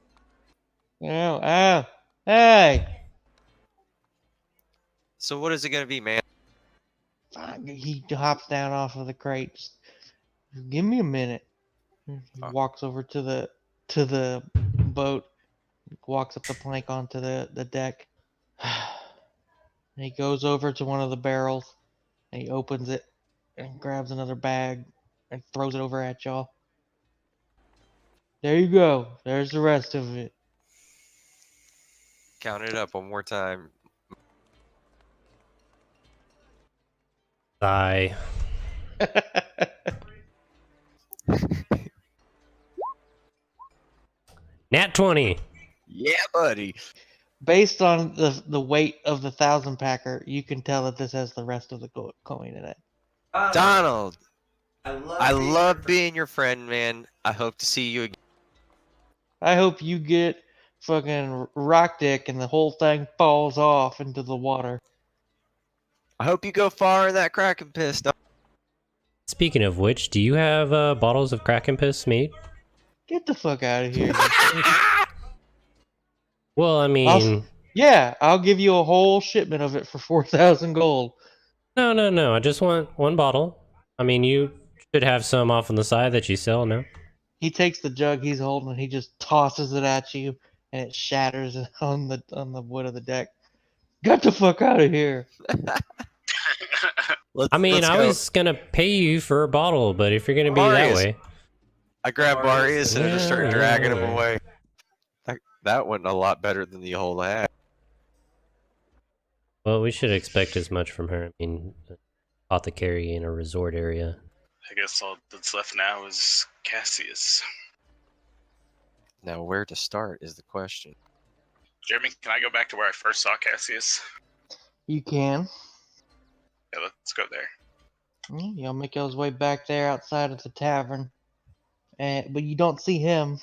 Oh, hey! So what is it gonna be, man? Fine. He hops down off of the crate. Just give me a minute. He walks over to the boat. Walks up the plank onto the deck. And he goes over to one of the barrels and he opens it and grabs another bag and throws it over at y'all. There you go. There's the rest of it. Count it up one more time. Sigh. Nat 20. Yeah, buddy. Based on the weight of the 1,000-packer, you can tell that this has the rest of the coin in it. Donald, I being love your being your friend, man. I hope to see you again. I hope you get fucking rock dick and the whole thing falls off into the water. I hope you go far in that Kraken piss. Speaking of which, do you have bottles of Kraken piss made? Get the fuck out of here. Well, I mean, Yeah, I'll give you a whole shipment of it for 4,000 gold. no. I just want one bottle. I mean, you should have some off on the side that you sell now. He takes the jug he's holding and he just tosses it at you, and it shatters on the wood of the deck. Get the fuck out of here. I mean, let's I go. was gonna pay you for a bottle, but if you're gonna be that Marius. way, I grabbed Marius and I just started Yeah, dragging him yeah. away. That went a lot better than the whole ad. well, we should expect as much from her. I mean, apothecary in a resort area. I guess all that's left now is Cassius. Now, where to start is the question. Jeremy, can I go back to where I first saw Cassius? You can. Yeah, let's go there. Y'all make y'all's way back there outside of the tavern. But you don't see him.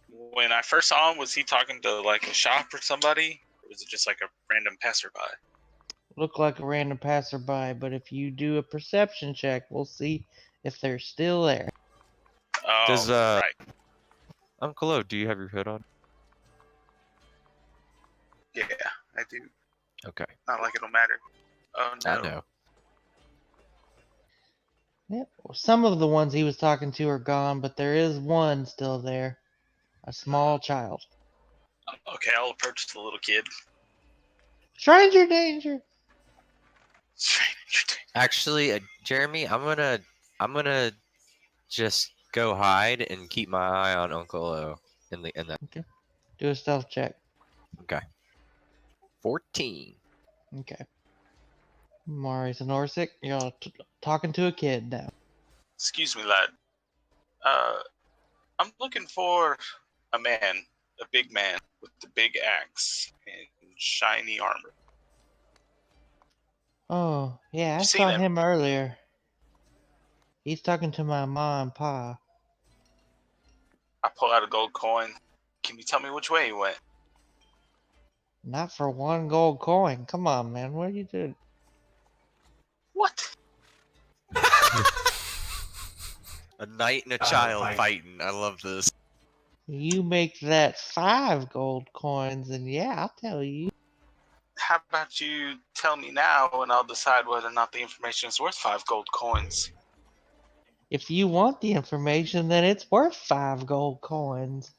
When I first saw him, was he talking to like a shop or somebody? Or was it just like a random passerby? Look like a random passerby, but if you do a perception check, we'll see if they're still there. Oh, Does right. Uncle O, do you have your hood on? Yeah, I do. Okay. Not like it'll matter. Oh, no. I know. Yep. Some of the ones he was talking to are gone, but there is one still there. A small child. Okay, I'll approach the little kid. Stranger danger! Actually, Jeremy, I'm gonna just go hide and keep my eye on Uncle O in that. Okay. Do a stealth check. Okay. 14. Okay. Marius and Orsik, you're talking to a kid now. Excuse me, lad. I'm looking for a man, a big man with the big axe and shiny armor. Oh, yeah, I You seen saw him? him earlier. He's talking to my ma and pa. I pull out a gold coin. Can you tell me which way he went? Not for one gold coin. Come on, man. What are you doing? What? A knight and a child fighting. I love this. You make that 5 gold coins, and yeah, I'll tell you. How about you tell me now and I'll decide whether or not the information is worth 5 gold coins. If you want the information, then it's worth 5 gold coins.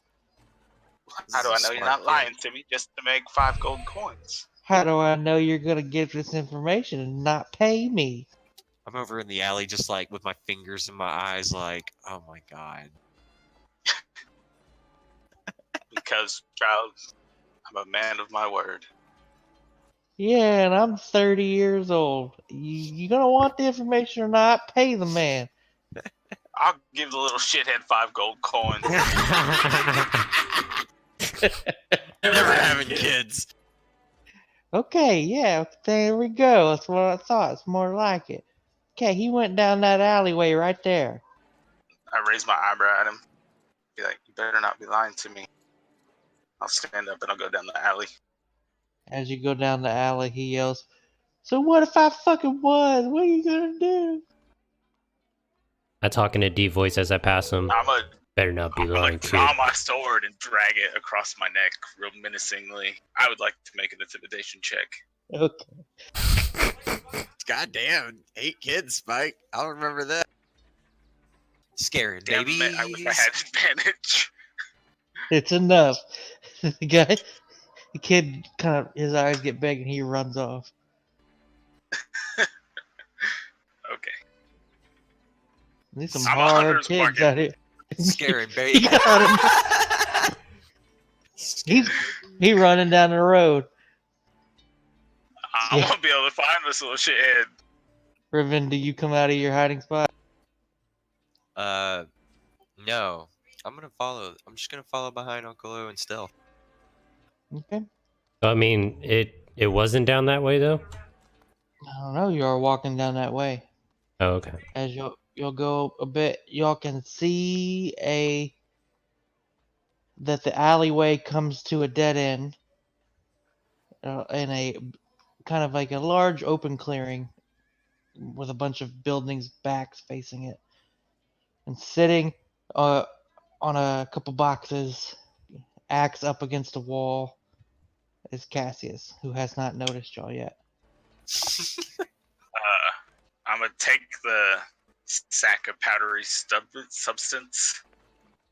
How do I This is know a you're smart not lying to me just to make 5 gold coins? How do I know you're gonna get this information and not pay me? I'm over in the alley just like with my fingers in my eyes like, oh my god. Because, child, I'm a man of my word. Yeah, and I'm 30 years old. You gonna want the information or not? Pay the man. I'll give the little shithead 5 gold coins. Never having kids. Okay, yeah, there we go. That's what I thought. It's more like it. Okay, he went down that alleyway right there. I raise my eyebrow at him. Be like, you better not be lying to me. I'll stand up and I'll go down the alley. As you go down the alley, he yells, "So what if I fucking was? What are you gonna do?" I talk in a deep voice as I pass him. I'm gonna Better not be lying, kid. draw my sword and drag it across my neck real menacingly. I would like to make an intimidation check. Okay. God damn, 8 kids, Spike. I'll remember that. Scaring Damn babies. it, I wish I had advantage. It's enough. The kid kind of, his eyes get big and he runs off. Okay. These some I'm a hard hunter's kids market. out here. Scaring He babies. got him. He running down the road. I'm gonna be able to find this little shithead. Riven, do you come out of your hiding spot? No. I'm just gonna follow behind Uncle O and stealth. Okay. So, I mean, it wasn't down that way though. I don't know. You are walking down that way. Oh, okay. As you'll go a bit, y'all can see that the alleyway comes to a dead end in a kind of like a large open clearing with a bunch of buildings backs facing it, and sitting on a couple boxes, axe up against a wall, is Cassius, who has not noticed y'all yet. I'm gonna take the sack of powdery substance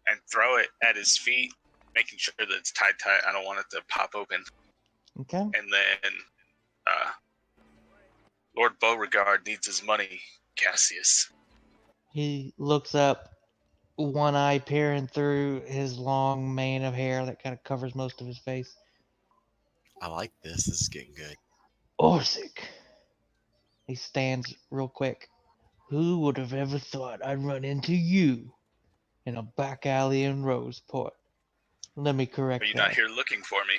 and throw it at his feet, making sure that it's tied tight. I don't want it to pop open. Okay. And then, Lord Beauregard needs his money, Cassius. He looks up, one eye peering through his long mane of hair that kind of covers most of his face. I like this. This is getting good. Orsik. He stands real quick. Who would have ever thought I'd run into you in a back alley in Roseport? Let me correct Are you that. not here looking for me?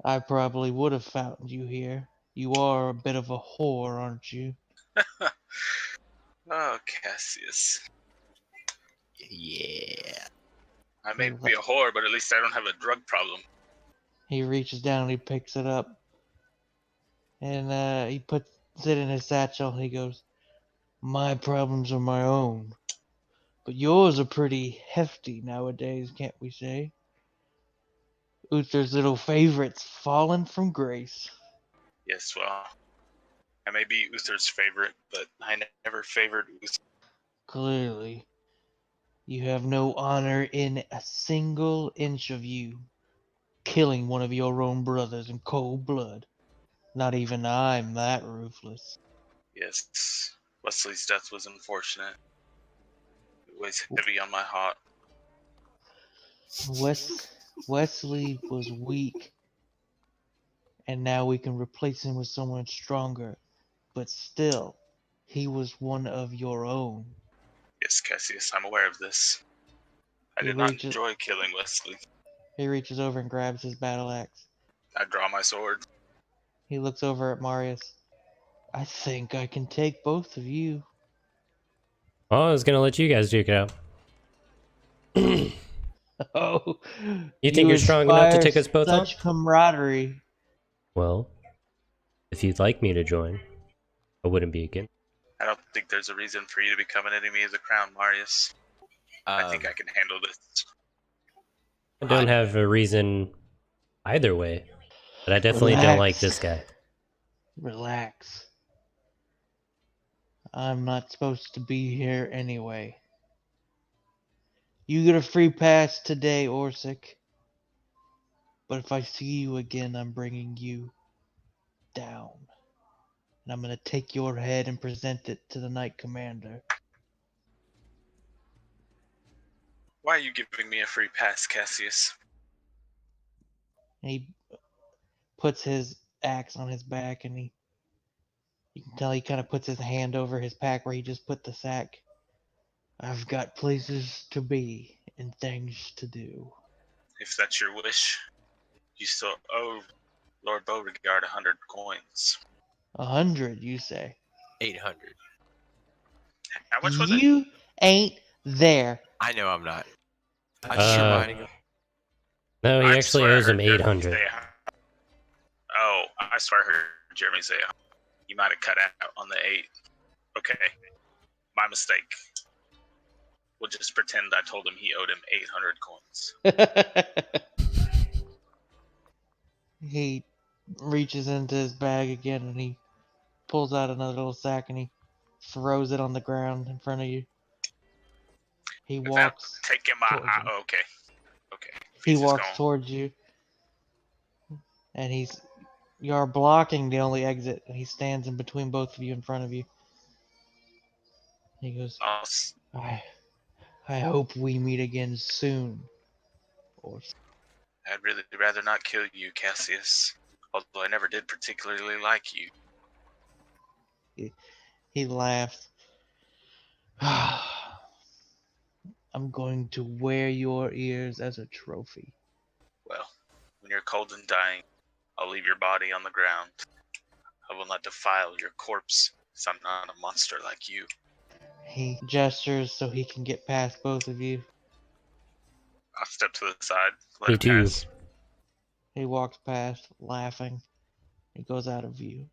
I probably would have found you here. You are a bit of a whore, aren't you? Oh, Cassius. Yeah. I may be a whore, but at least I don't have a drug problem. He reaches down and he picks it up. And he puts it in his satchel. He goes, my problems are my own. But yours are pretty hefty nowadays, can't we say? Uther's little favorite's fallen from grace. Yes, well, I may be Uther's favorite, but I never favored Uther. Clearly, you have no honor in a single inch of you, killing one of your own brothers in cold blood. Not even I'm that ruthless. Yes, Wesley's death was unfortunate. It weighs heavy on my heart. Wesley was weak, and now we can replace him with someone stronger. But still, he was one of your own. Yes, Cassius, I'm aware of this. I He did not reaches, enjoy killing Wesley. he reaches over and grabs his battle axe. I draw my sword. He looks over at Marius. I think I can take both of you. Well, I was gonna let you guys duke it out. Oh, You think you're strong enough to inspire take us both on? such camaraderie. Well, if you'd like me to join, I wouldn't be against. I don't think there's a reason for you to become an enemy of the crown, Marius. I think I can handle this. I don't have a reason either way, but I definitely don't like this guy. Relax. I'm not supposed to be here anyway. You get a free pass today, Orsik. But if I see you again, I'm bringing you down. And I'm going to take your head and present it to the Knight Commander. Why are you giving me a free pass, Cassius? And he puts his axe on his back, and you can tell he kind of puts his hand over his pack where he just put the sack. I've got places to be and things to do. If that's your wish, you still owe Lord Beauregard 100 coins. 100, you say? 800. How much was it? You ain't there. I know I'm not. I'm just reminding him. No, he I actually swear I owes him heard Jeremy 800. say Oh, I swear I heard Jeremy say you might have cut out on the 8. Okay, my mistake. We'll just pretend I told him he owed him 800 coins. He reaches into his bag again and he pulls out another little sack and he throws it on the ground in front of you. He walks. Take him out. towards you. Okay. Okay. He He's just walks gone. towards you, and you are blocking the only exit, and he stands in between both of you in front of you. He goes, I hope we meet again soon. I'd really rather not kill you, Cassius. Although I never did particularly like you. He laughs. I'm going to wear your ears as a trophy. Well, when you're cold and dying, I'll leave your body on the ground. I will not defile your corpse, because I'm not a monster like you. He gestures so he can get past both of you. I'll step to the side, let Me him too. pass. He walks past, laughing. He goes out of view.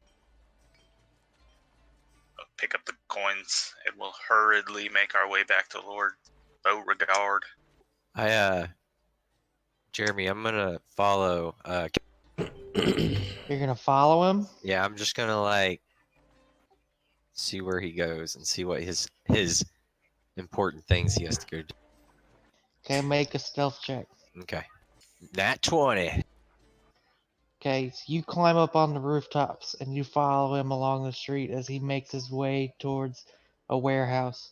I'll pick up the coins, and we'll hurriedly make our way back to Lord Beauregard. Jeremy, I'm gonna follow. You're gonna follow him? Yeah, I'm just gonna like see where he goes and see what his important things he has to go do. Okay, make a stealth check. Okay, nat 20. Okay, so you climb up on the rooftops and you follow him along the street as he makes his way towards a warehouse.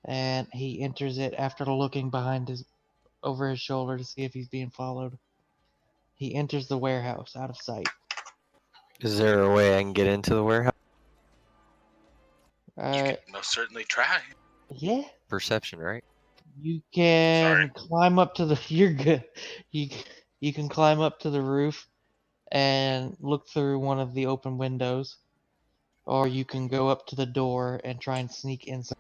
And he enters it after looking over his shoulder to see if he's being followed. He enters the warehouse out of sight. Is there a way I can get into the warehouse? You can most certainly try. Yeah. Perception, right? You can climb up to the. You're good. You can climb up to the roof and look through one of the open windows, or you can go up to the door and try and sneak inside.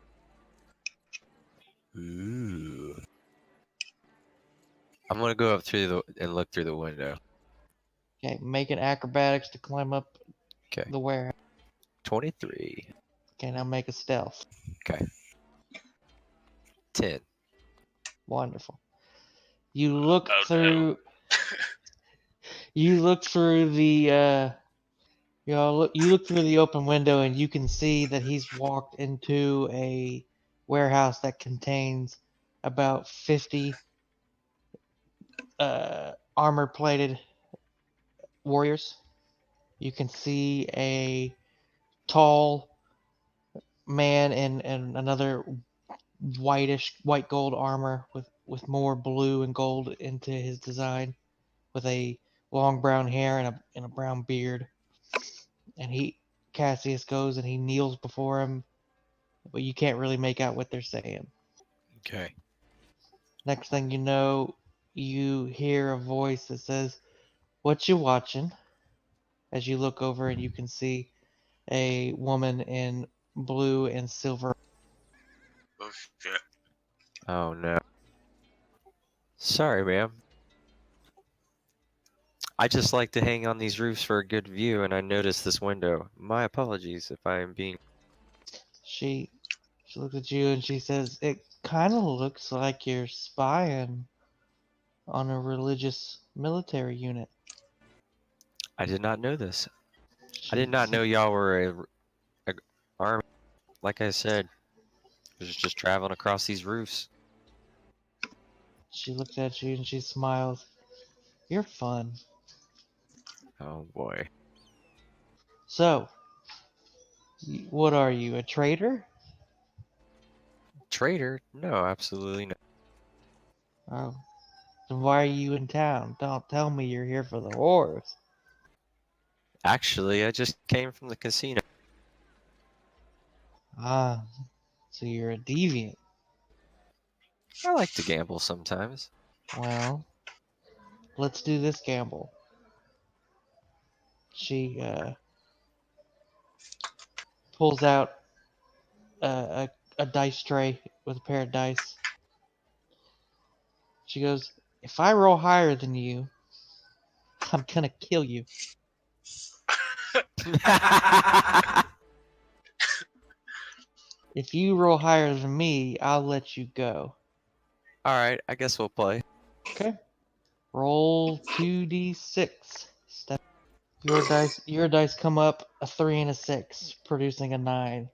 Ooh. I'm gonna go up through and look through the window. Okay, make an acrobatics to climb up Okay. the warehouse. 23. Okay, now make a stealth. Okay. 10. Wonderful. You look through. You look through the. You look through the open window and you can see that he's walked into a warehouse that contains about 50 armor-plated warriors. You can see a tall man in another white gold armor with more blue and gold into his design, with a long brown hair and a brown beard. And Cassius goes and he kneels before him, but you can't really make out what they're saying. Okay. Next thing you know, you hear a voice that says, "What you watching?" As you look over and you can see a woman in blue and silver. Oh, shit. Oh no. Sorry, ma'am. I just like to hang on these roofs for a good view, and I noticed this window. My apologies if I am being... She looks at you and she says, "It kind of looks like you're spying on a religious military unit." I did not know this. I did not know y'all were a army. Like I said, I was just traveling across these roofs. She looks at you and she smiles. "You're fun." Oh boy. So, what are you, a traitor? Traitor? No, absolutely not. Oh, then why are you in town? Don't tell me you're here for the horse. Actually, I just came from the casino. Ah, so you're a deviant. I like to gamble sometimes. Well, let's do this gamble. She pulls out a dice tray with a pair of dice. She goes, "If I roll higher than you, I'm gonna kill you." If you roll higher than me, I'll let you go. Alright, I guess we'll play. Okay. Roll 2d6. Step. Your dice come up a 3 and a 6, producing a 9.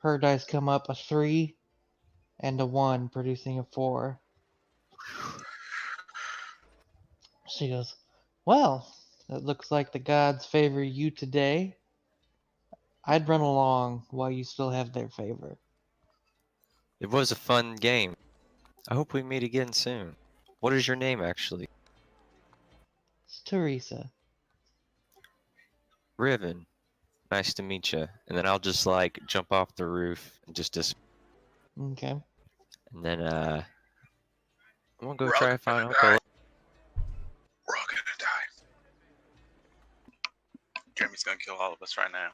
Her dice come up a 3 and a 1, producing a 4. She goes, well, it looks like the gods favor you today. I'd run along while you still have their favor. It was a fun game. I hope we meet again soon. What is your name, actually? It's Teresa. Riven. Nice to meet you. And then I'll just, like, jump off the roof and just Okay. And then, I'm gonna go We're all try to find gonna Uncle. die. We're all gonna die. Jeremy's gonna kill all of us right now.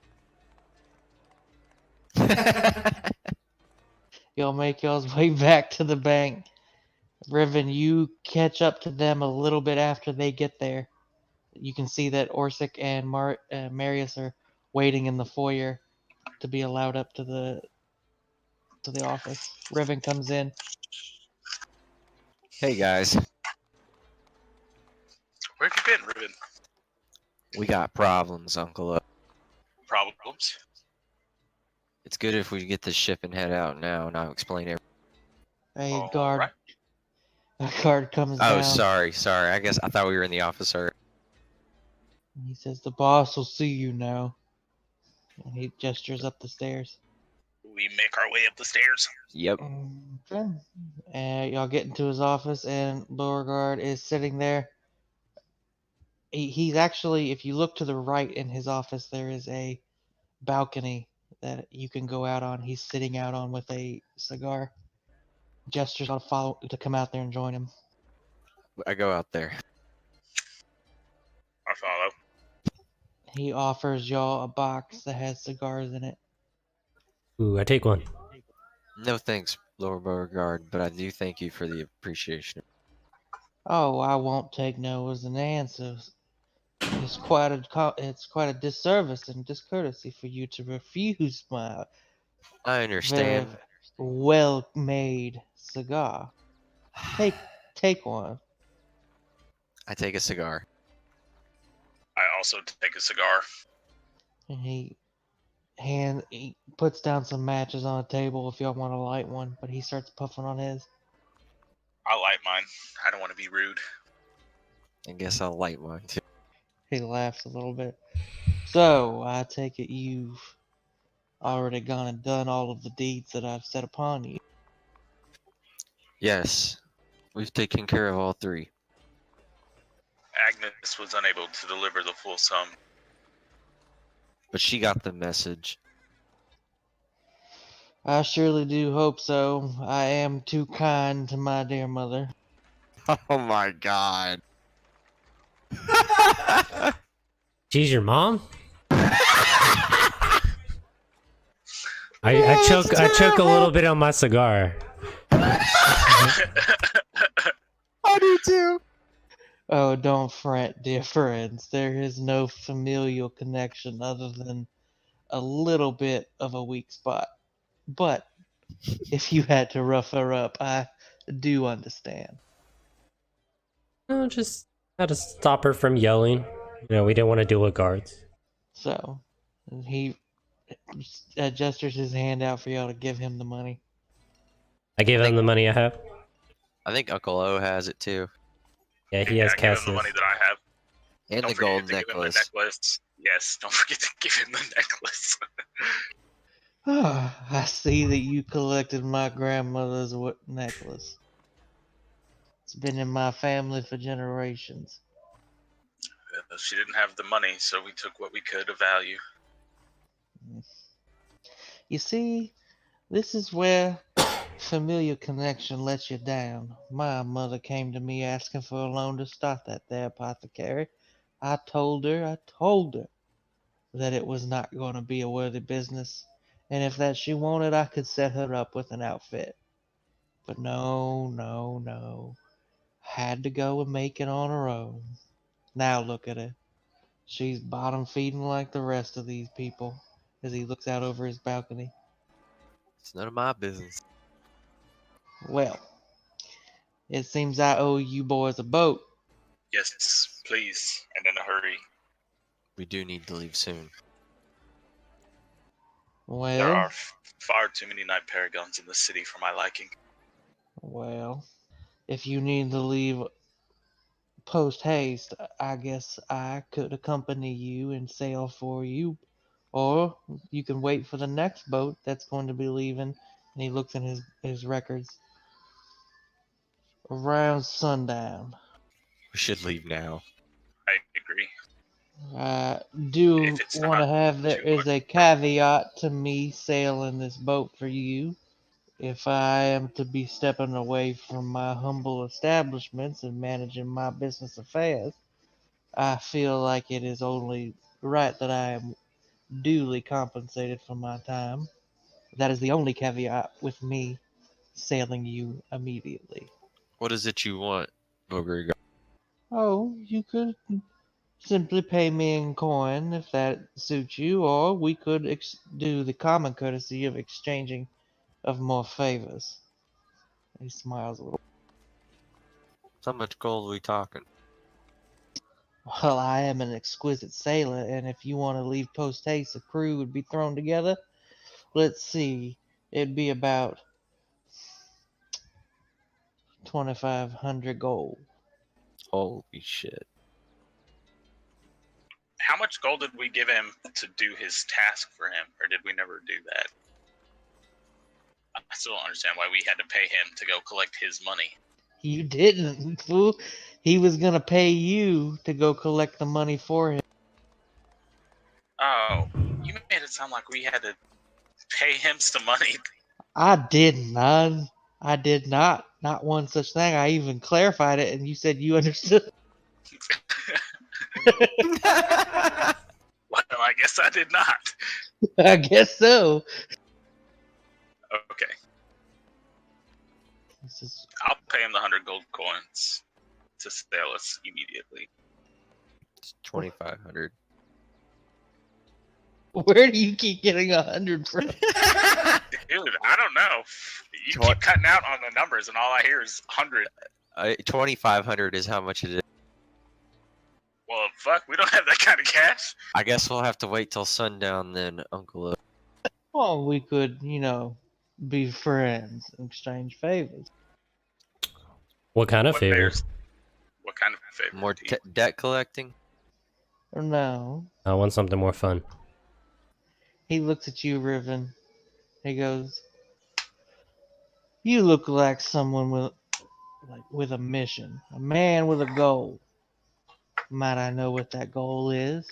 Y'all make y'all's way back to the bank. Riven, you catch up to them a little bit after they get there. You can see that Orsik and Marius are waiting in the foyer to be allowed up to the office. Riven comes in. Hey, guys. Where have you been, Riven? We got problems, Uncle. Problems? It's good if we get this ship and head out now, and I'll explain everything. A guard, Alright. a guard comes Oh, down. sorry. I guess I thought we were in the office already. He says, "The boss will see you now." And he gestures up the stairs. We make our way up the stairs. Yep. Okay. And y'all get into his office, and Beauregard is sitting there. He's actually, if you look to the right in his office, there is a balcony that you can go out on. He's sitting out on with a cigar. Gestures to come out there and join him. I go out there. I follow. He offers y'all a box that has cigars in it. Ooh, I take one. No thanks, Lord Beauregard, but I do thank you for the appreciation. Oh, I won't take no as an answer. It's quite a disservice and discourtesy for you to refuse my I very understand. well-made cigar. Take one. I take a cigar. I also take a cigar. And he puts down some matches on a table if y'all want to light one, but he starts puffing on his. I light mine. I don't want to be rude. I guess I'll light mine too. He laughs a little bit. So, I take it you've already gone and done all of the deeds that I've set upon you. Yes, we've taken care of all three. Agnes was unable to deliver the full sum. But she got the message. I surely do hope so. I am too kind to my dear mother. Oh my god. She's your mom? I choke a little bit on my cigar. I do too. Oh, don't fret, dear friends. There is no familial connection other than a little bit of a weak spot. But if you had to rough her up, I do understand. No, just had to stop her from yelling. You know, we didn't want to deal with guards. So, he gestures his hand out for y'all to give him the money. I gave him the money I have. I think Uncle O has it too. Yeah, he has I give him the Cassius. money that I have. And Don't the forget gold to give him the necklace. necklace. Yes, don't forget to give him the necklace. I see that you collected my grandmother's necklace. It's been in my family for generations. She didn't have the money, so we took what we could of value. You see, this is where familial connection lets you down. My mother came to me asking for a loan to start that there apothecary. I told her that it was not going to be a worthy business, and if that she wanted, I could set her up with an outfit. But no. Had to go and make it on her own. Now look at her. She's bottom feeding like the rest of these people, as he looks out over his balcony. It's none of my business. Well, it seems I owe you boys a boat. Yes, please, and in a hurry. We do need to leave soon. There are Well, far too many night paragons in the city for my liking. well, if you need to leave post haste, I guess I could accompany you and sail for you. Or you can wait for the next boat that's going to be leaving. And he looks in his records. Around sundown. We should leave now. I agree. I do If it's want to not have, there too is much. a caveat to me sailing this boat for you. If I am to be stepping away from my humble establishments and managing my business affairs, I feel like it is only right that I am duly compensated for my time. That is the only caveat with me sailing you immediately. What is it you want, Beauregard? Oh, you could simply pay me in coin if that suits you, or we could do the common courtesy of exchanging of more favors. He smiles a little. How much gold are we talking? Well, I am an exquisite sailor, and if you want to leave post haste, a crew would be thrown together. Let's see, it'd be about 2,500 gold. Holy shit. How much gold did we give him to do his task for him, or did we never do that? I still don't understand why we had to pay him to go collect his money. You didn't, fool. He was gonna pay you to go collect the money for him. Oh, you made it sound like we had to pay him some money. I didn't. I did not. Not one such thing. I even clarified it, and you said you understood. Well, I guess I did not. I guess so. Okay, This is, I'll pay him the 100 gold coins to sail us immediately. It's 2,500. where do you keep getting 100 from? Dude, I don't know. You What? keep cutting out on the numbers, and all I hear is 100. 2,500 is how much it is. Well, fuck, we don't have that kind of cash. I guess we'll have to wait till sundown then, Uncle O. Well, we could, be friends and exchange favors. What kind of What favors? What kind of favor? More do you- debt collecting? Or no. I want something more fun. He looks at you, Riven. He goes, "You look like someone with a mission, a man with a goal. Might I know what that goal is?"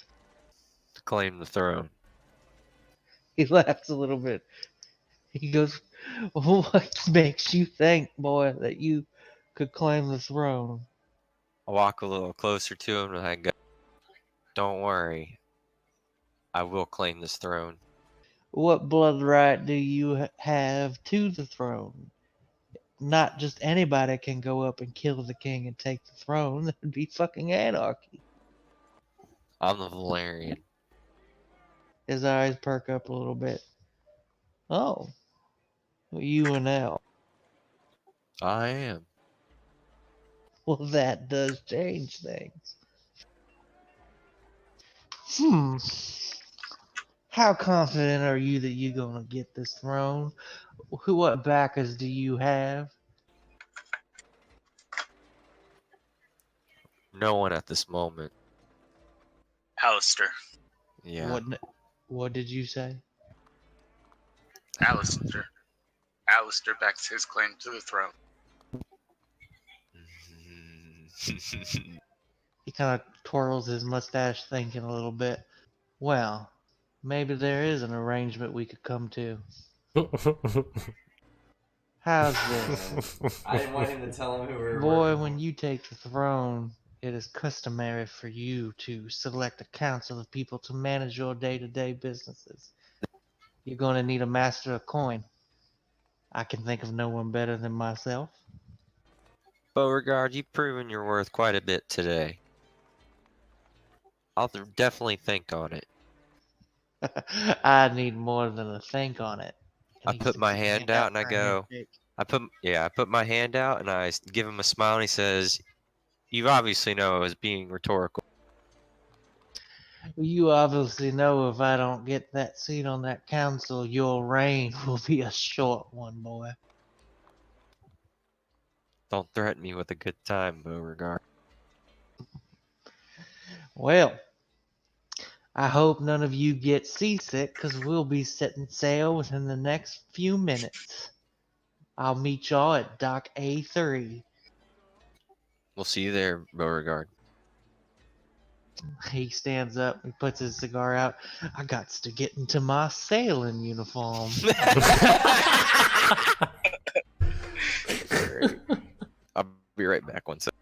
To claim the throne. He laughs a little bit. He goes, "What makes you think, boy, that you could claim the throne?" I'll walk a little closer to him and I go, don't worry. I will claim this throne. What blood right do you have to the throne? Not just anybody can go up and kill the king and take the throne. That'd be fucking anarchy. I'm the Valerian. His eyes perk up a little bit. Oh, well, you and L. I am. Well, that does change things. Hmm. How confident are you that you're gonna get this throne? What backers do you have? No one at this moment. Alistair. Yeah. What did you say? Alistair. Alistair backs his claim to the throne. He kind of twirls his mustache, thinking a little bit. Well, maybe there is an arrangement we could come to. How's this? I didn't want him to tell him who we were Boy, working when for. you take the throne, it is customary for you to select a council of people to manage your day-to-day businesses. You're going to need a master of coin. I can think of no one better than myself. Beauregard, you've proven your worth quite a bit today. I'll definitely think on it. I need more than a think on it. I he put sticks my his hand out and I for a go, handshake. I put my hand out and I give him a smile and he says, "You obviously know I was being rhetorical." You obviously know if I don't get that seat on that council, your reign will be a short one, boy. Don't threaten me with a good time, Beauregard. Well, I hope none of you get seasick, 'cause we'll be setting sail within the next few minutes. I'll meet y'all at Dock A3. We'll see you there, Beauregard. He stands up, he puts his cigar out. I got to get into my sailing uniform. Great. I'll be right back one second.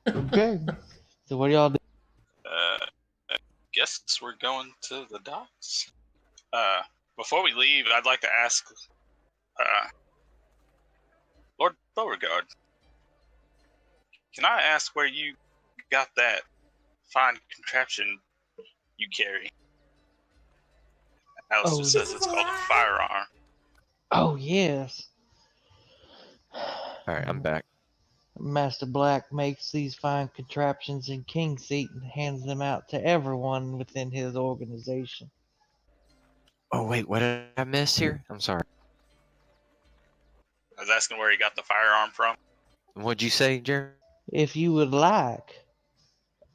Okay. So what do y'all do? I guess we're going to the docks. Before we leave, I'd like to ask, Lord Beauregard, can I ask where you got that fine contraption you carry? Alistair Oh, says it's called a firearm. Oh, yes. All right, I'm back. Master Black makes these fine contraptions in King Seat and hands them out to everyone within his organization. Oh wait, what did I miss here? I'm sorry. I was asking where he got the firearm from. What'd you say, Jeremy? If you would like,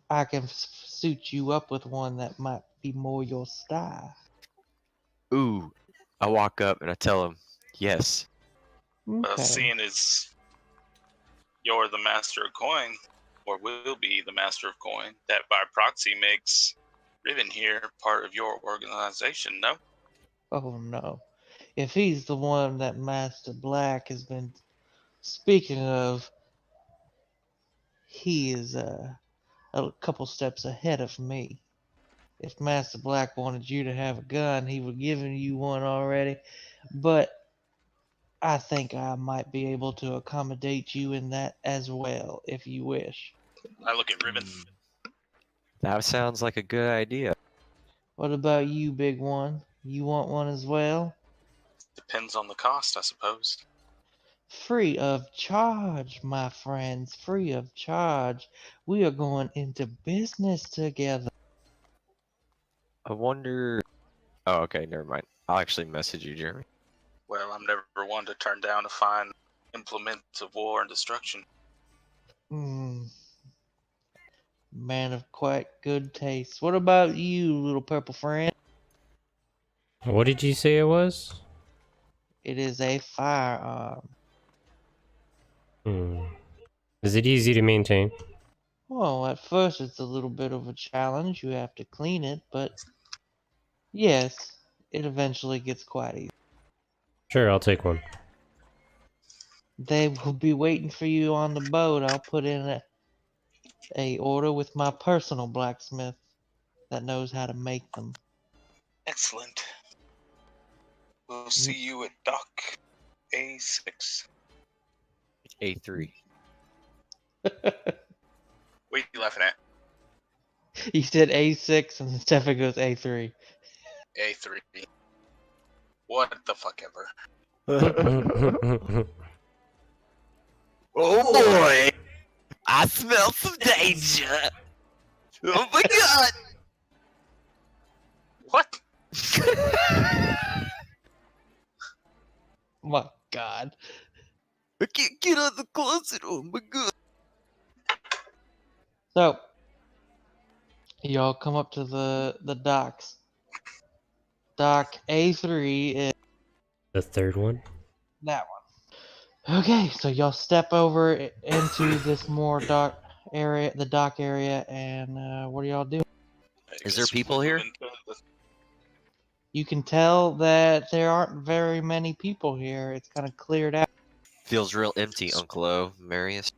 I can suit you up with one that might be more your style. Ooh, I walk up and I tell him, yes. Okay. Seeing as you're the master of coin, or will be the master of coin, that by proxy makes Ribbon here part of your organization, no? Oh no. If he's the one that Master Black has been speaking of, he is a couple steps ahead of me. If Master Black wanted you to have a gun, he would have given you one already. But I think I might be able to accommodate you in that as well, if you wish. I look at Ribbon. That sounds like a good idea. What about you, big one? You want one as well? Depends on the cost, I suppose. Free of charge, my friends, free of charge. We are going into business together. I wonder. Oh, okay, never mind. I'll actually message you, Jeremy. Well, I'm never one to turn down a fine implement of war and destruction. Hmm. Man of quite good taste. What about you, little purple friend? What did you say it was? It is a firearm. Is it easy to maintain? Well, at first it's a little bit of a challenge. You have to clean it, but yes, it eventually gets quite easy. Sure, I'll take one. They will be waiting for you on the boat. I'll put in a order with my personal blacksmith that knows how to make them. Excellent. We'll see you at Dock A6. A3. What are you laughing at? He said A6 and Stefan goes A3. A3. What the fuck ever. Oh boy! I smell some danger! Oh my god! What? My God. I can't get out of the closet, oh my god! So, y'all come up to the docks. Dock A3 is The third one? that one. Okay, so y'all step over into this more dock area, the dock area, and what are y'all doing? Is there people here? You can tell that there aren't very many people here. It's kind of cleared out. Feels real empty, Uncle O, Marius.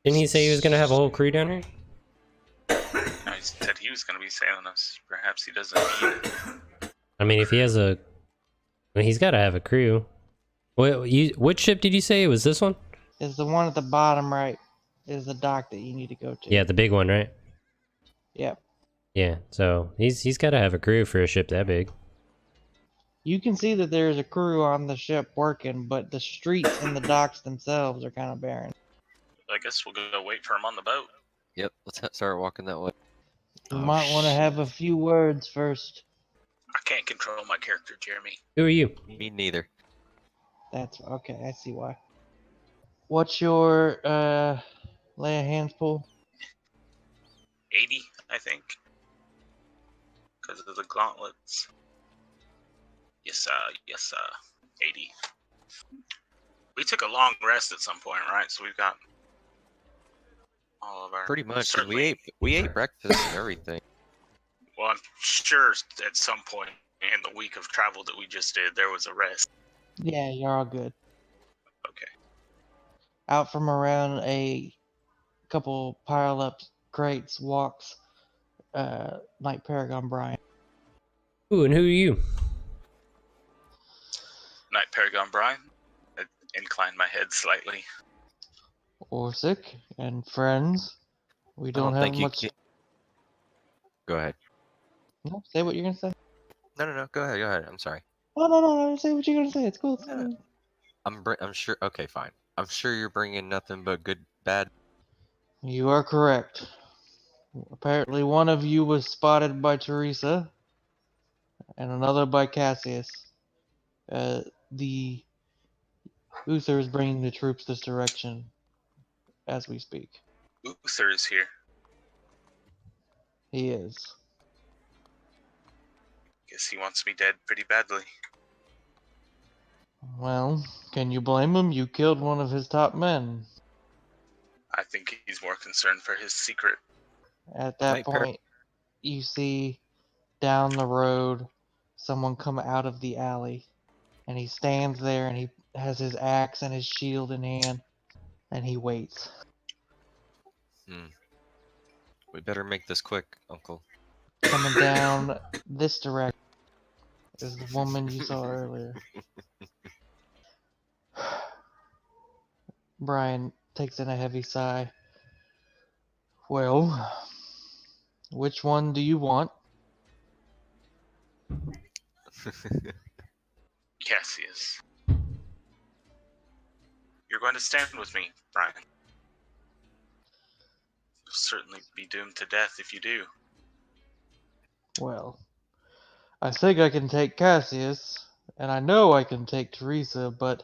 Didn't he say he was gonna have a whole crew down here? No, he said he was going to be sailing us. Perhaps he doesn't need it. I mean, if he has a... I mean, he's gotta have a crew. Which ship did you say? It was this one? Is the one at the bottom right is the dock that you need to go to. Yeah, the big one, right? Yep. Yeah, so he's gotta have a crew for a ship that big. You can see that there's a crew on the ship working, but the streets and the docks themselves are kind of barren. I guess we'll go wait for him on the boat. Yep, let's start walking that way. You Oh, might want to have shit. a few words first. I can't control my character, Jeremy. Who are you? Me neither. That's okay. I see why. What's your lay of hands pull? 80, I think. Because of the gauntlets. Yes, 80. We took a long rest at some point, right? So we've got all of our... Pretty much. 'Cause Certainly, we ate breakfast and everything. well, I'm sure at some point in the week of travel that we just did, there was a rest. Yeah, you're all good. Okay. Out from around a couple pile-up crates walks Knight Paragon Brian. Ooh, and who are you? Knight Paragon Brian. I inclined my head slightly. Orsik and friends. We I don't don't have think you much. can... Go ahead. No, say what you're gonna say. No. Go ahead. I'm sorry. Oh no. Say what you're gonna say. It's cool. It's No. cool. I'm sure. Okay, fine. I'm sure you're bringing nothing but bad. You are correct. Apparently, one of you was spotted by Teresa, and another by Cassius. The Uther is bringing the troops this direction as we speak. Uther is here. He is. Guess he wants me dead pretty badly. Well, can you blame him? You killed one of his top men. I think he's more concerned for his secret. At that point, you see down the road someone come out of the alley, and he stands there and he has his axe and his shield in hand, and he waits. We better make this quick, Uncle. Coming down this direction is the woman you saw earlier. Brian takes in a heavy sigh. Well, which one do you want? Cassius. You're going to stand with me, Brian. You'll certainly be doomed to death if you do. Well, I think I can take Cassius, and I know I can take Teresa, but...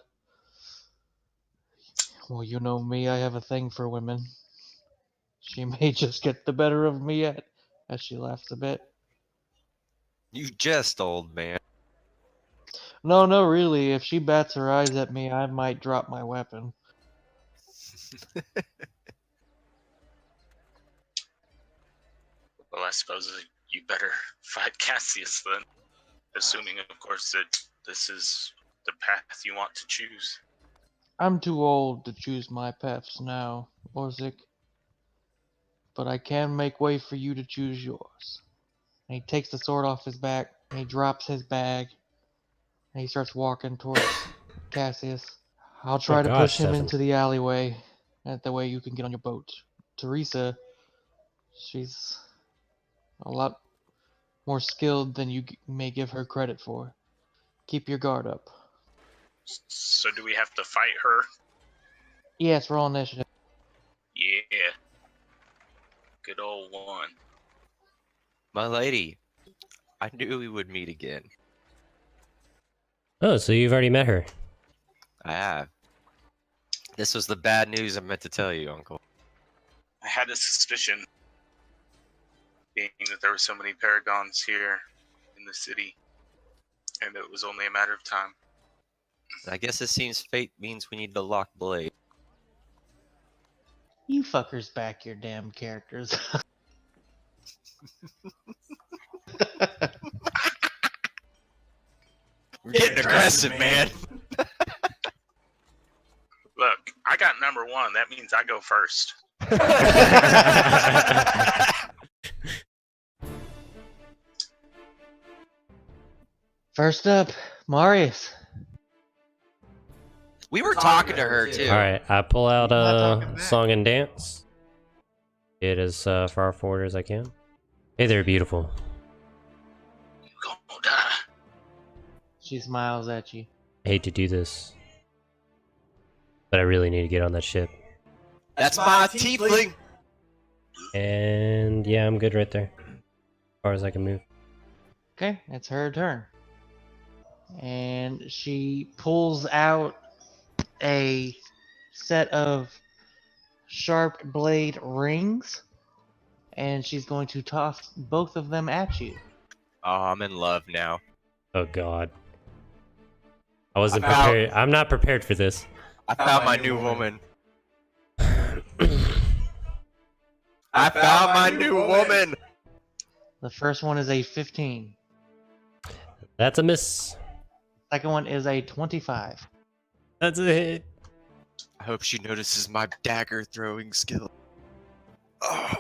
Well, you know me, I have a thing for women. She may just get the better of me yet, as she laughs a bit. You jest, old man. No, really, if she bats her eyes at me, I might drop my weapon. Well, I suppose you better fight Cassius then. Assuming, of course, that this is the path you want to choose. I'm too old to choose my paths now, Orsik. But I can make way for you to choose yours. And he takes the sword off his back, and he drops his bag, and he starts walking towards Cassius. I'll try Oh to gosh, push him Stefan. into the alleyway, and that way you can get on your boat. Teresa, she's a lot more skilled than you may give her credit for. Keep your guard up. So do we have to fight her? Yes, roll initiative. Yeah. Good old one. My lady, I knew we would meet again. Oh, so you've already met her. I have. This was the bad news I meant to tell you, Uncle. I had a suspicion, being that there were so many paragons here in the city, and it was only a matter of time. I guess it seems fate means we need to lock blade. You fuckers back your damn characters. We're getting aggressive, man. Look, I got number one. That means I go first. First up, Marius. We were talking to her too. Alright, I pull out Not a talking back. song and dance. Get as far forward as I can. Hey there, beautiful. You gonna die. She smiles at you. I hate to do this, but I really need to get on that ship. That's my tiefling! And yeah, I'm good right there. As far as I can move. Okay, it's her turn. And she pulls out a set of sharp blade rings, and she's going to toss both of them at you. Oh, I'm in love now. Oh god. I wasn't I found- prepared. I'm not prepared for this. I found my new woman. I found my new woman! The first one is a 15. That's a miss. Second one is a 25. That's a hit. I hope she notices my dagger throwing skill. Ugh.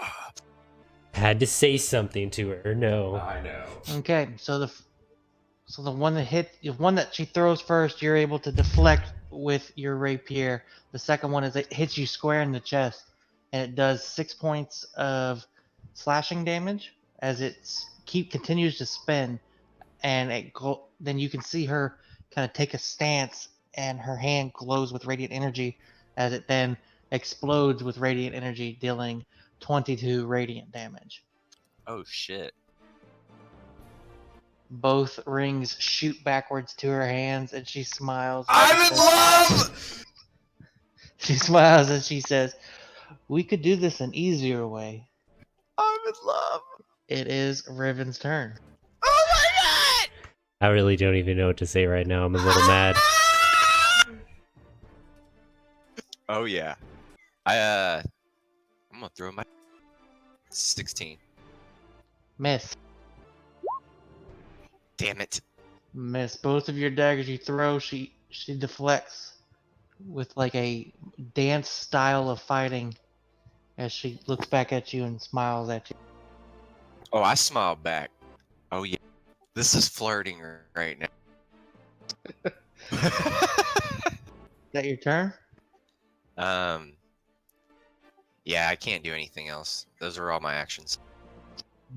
Had to say something to her. No. I know. Okay, so the one that she throws first, you're able to deflect with your rapier. The second one is it hits you square in the chest, and it does 6 points of slashing damage as it continues to spin, and then you can see her kind of take a stance, and her hand glows with radiant energy as it then explodes with radiant energy, dealing 22 radiant damage. Oh shit. Both rings shoot backwards to her hands, and she smiles. I'm in love! She smiles and she says, "We could do this an easier way." I'm in love! It is Riven's turn. Oh my I really don't even know what to say right now. I'm a little mad. god! Oh yeah. I'm gonna throw my 16. Miss. Damn it. Miss. Both of your daggers you throw, she deflects with like a dance style of fighting as she looks back at you and smiles at you. Oh, I smile back. Oh yeah. This is flirting right now. Is that your turn? Yeah, I can't do anything else. Those are all my actions.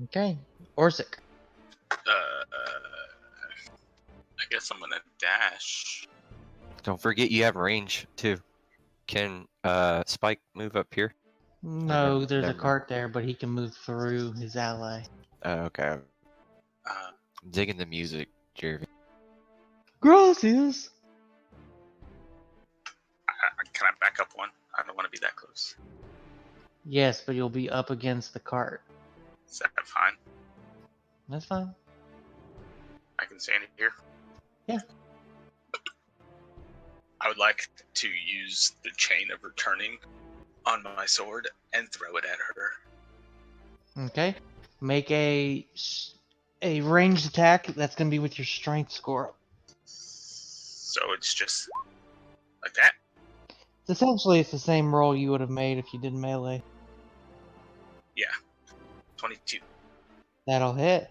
Okay. Orsik. I guess I'm gonna dash. Don't forget you have range too. Can Spike move up here? No, there's a never mind. cart there, but he can move through his ally. Okay. Uh, I'm digging the music, Jeremy. Gracias. can I back up one? I don't want to be that close. Yes, but you'll be up against the cart. Is that fine? That's fine. I can stand here. Yeah. I would like to use the chain of returning on my sword and throw it at her. Okay. Make a ranged attack. That's going to be with your strength score. So it's just like that. Essentially, it's the same roll you would have made if you did melee. 22. That'll hit.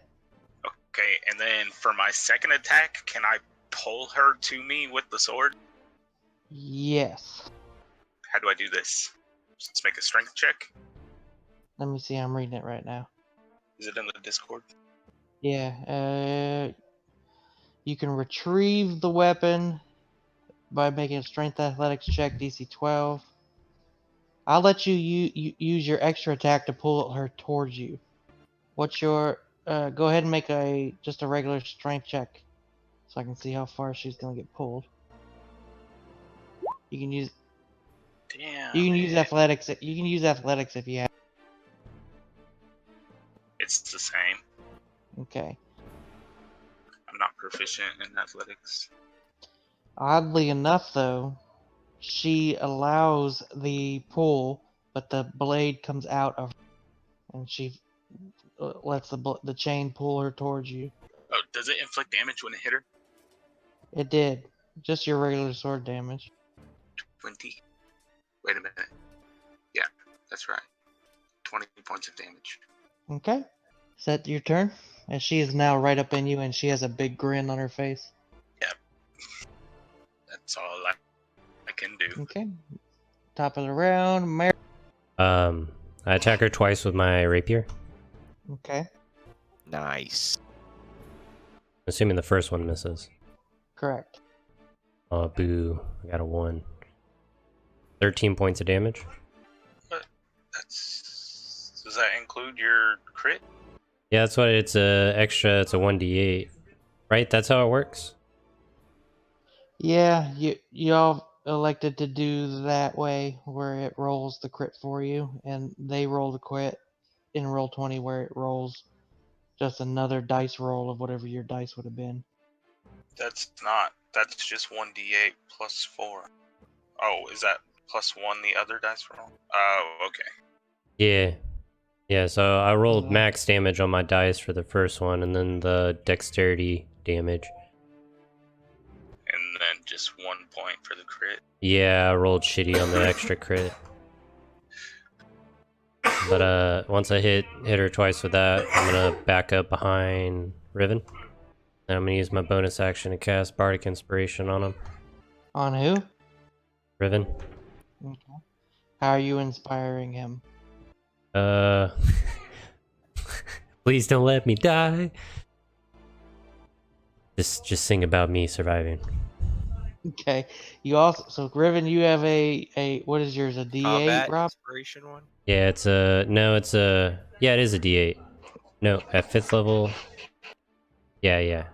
Okay, and then for my second attack, can I pull her to me with the sword? Yes. How do I do this? Just make a strength check? Let me see. I'm reading it right now. Is it in the Discord? Yeah. You can retrieve the weapon by making a strength athletics check, DC 12. I'll let you use your extra attack to pull her towards you. What's your... go ahead and make just a regular strength check, so I can see how far she's gonna get pulled. You can use... Damn. You can use it. athletics. You can use athletics if you have... It's the same. Okay. I'm not proficient in athletics. Oddly enough, though, she allows the pull, but the blade comes out of her, and she lets the chain pull her towards you. Oh, does it inflict damage when it hit her? It did. Just your regular sword damage. 20. Wait a minute. Yeah, that's right. 20 points of damage. Okay. Is that your turn? And she is now right up in you, and she has a big grin on her face. That's all I can do. Okay. Top of the round, Mary. I attack her twice with my rapier. Okay. Nice. Assuming the first one misses. Correct. Oh, boo. I got a 1. 13 points of damage. But does that include your crit? Yeah, that's what it's a extra. It's a 1d8, right? That's how it works. Yeah, y'all elected to do that way where it rolls the crit for you, and they roll the crit in roll 20 where it rolls just another dice roll of whatever your dice would have been. That's not. That's just 1d8 plus 4. Oh, is that plus 1 the other dice roll? Oh, okay. Yeah. Yeah, so I rolled Yeah. max damage on my dice for the first one, and then the dexterity damage. And then just 1 point for the crit. Yeah, I rolled shitty on the extra crit. But once I hit her twice with that, I'm gonna back up behind Riven. And I'm gonna use my bonus action to cast Bardic Inspiration on him. On who? Riven. Okay. How are you inspiring him? Please don't let me die. Just sing about me surviving. Okay. You also Riven, you have a what is yours? A D8, Combat Rob? inspiration one. Yeah, it is a D8. No, at 5th level. Yeah.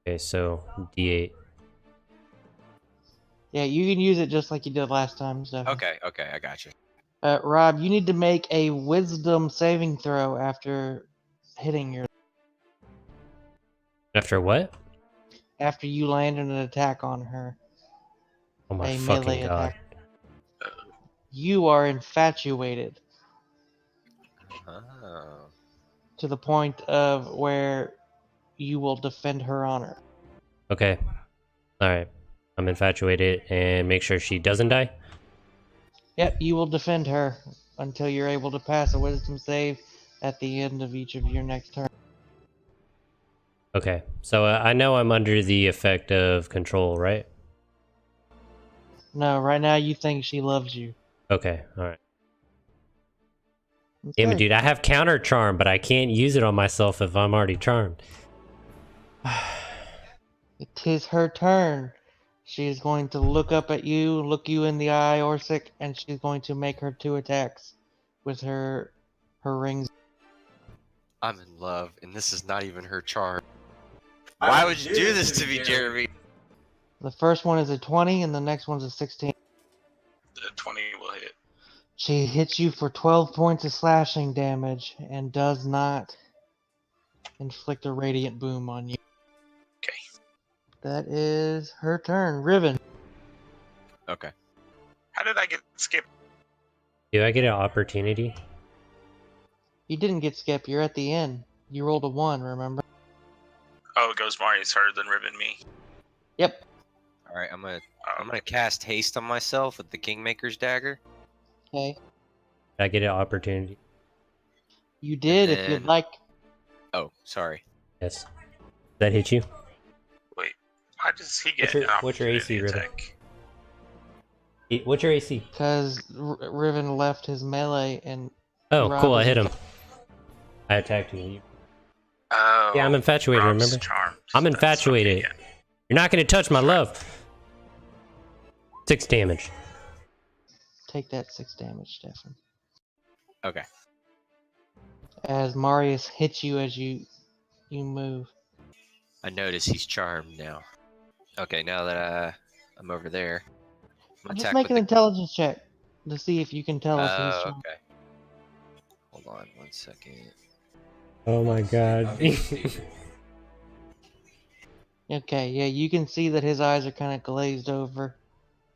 Okay, so D8. Yeah, you can use it just like you did last time, Stefan. Okay, I got you. Rob, you need to make a Wisdom saving throw after hitting your. After what? After you land an attack on her, Oh my a fucking melee god. attack. You are infatuated Oh. to the point of where you will defend her honor. Okay. Alright. I'm infatuated and make sure she doesn't die. Yep, you will defend her until you're able to pass a Wisdom save at the end of each of your next turn. Okay. So I know I'm under the effect of control, right? No, right now you think she loves you. Okay, alright. Okay. Damn it, dude. I have counter charm, but I can't use it on myself if I'm already charmed. It is her turn. She is going to look up at you, look you in the eye, Orsik, and she's going to make her 2 attacks with her rings. I'm in love, and this is not even her charm. Why would you do this to me, Jeremy? The first one is a 20, and the next one's a 16. The 20 will hit. She hits you for 12 points of slashing damage and does not inflict a radiant boom on you. Okay. That is her turn. Riven. Okay. How did I get skipped? Do I get an opportunity? You didn't get skipped. You're at the end. You rolled a 1, remember? Oh, it goes Marius harder than Riven me. Yep. All right, I'm gonna cast haste on myself with the Kingmaker's dagger. Okay. Did I get an opportunity? You did if you'd then- like. Oh, sorry. Yes. Does that hit you? Wait, how does he get What's your an AC, opportunity Riven? attack? What's your AC? Because Riven left his melee and. Oh, Rob cool. I is hit him. I attacked you. Oh, Yeah, I'm infatuated, Rob's remember? charmed. I'm That's infatuated. okay, yeah. You're not going to touch my love. 6 damage. Take that 6 damage, Stefan. Okay. As Marius hits you as you move. I notice he's charmed now. Okay, now that I'm over there, I'm gonna Just attack make with an the. intelligence check to see if you can tell if he's Oh, charmed. okay. Hold on 1 second. Oh my god. Okay, yeah, you can see that his eyes are kind of glazed over,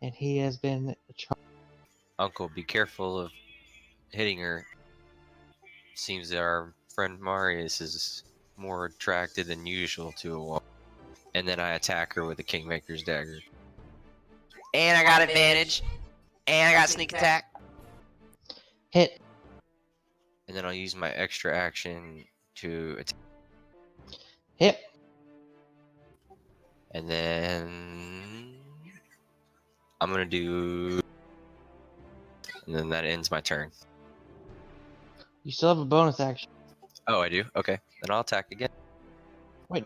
and he has been charmed. Uncle, be careful of hitting her. Seems that our friend Marius is more attracted than usual to a wall. And then I attack her with the Kingmaker's dagger. And I got advantage. And I got sneak attack. Hit. And then I'll use my extra action to attack. Hit. And then I'm gonna do. And then that ends my turn. You still have a bonus action. Oh, I do? Okay. Then I'll attack again. Wait.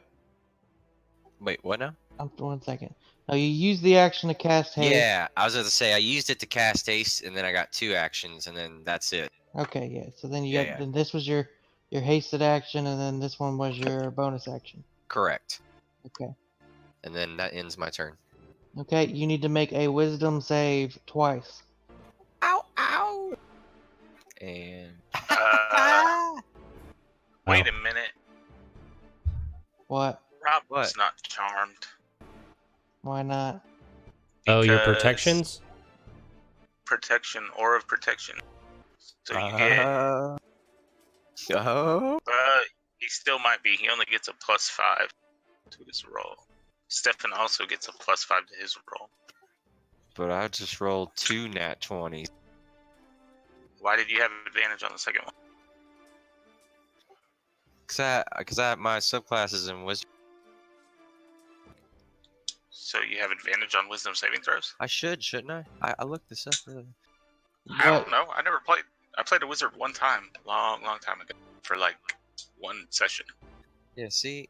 Wait, what now? 1 second. Now you use the action to cast haste. Yeah, I was about to say I used it to cast haste, and then I got 2 actions, and then that's it. Okay, yeah. So then Yeah. then this was your hasted action, and then this one was your bonus action. Correct. Okay. And then that ends my turn. Okay, you need to make a wisdom save twice. Ow! Ow! And Wait a minute. What? Rob What? was not charmed. Why not? Oh, your because protections? Protection, aura of protection. So you get. Oh. He still might be. He only gets a +5 to his roll. Stefan also gets a +5 to his roll. But I just rolled 2 nat 20s. Why did you have advantage on the second one? Cause I my subclasses in wisdom. So you have advantage on wisdom saving throws? I shouldn't I? I looked this up earlier. I don't know. I never played. I played a wizard one time, long time ago, for like 1 session. Yeah, see?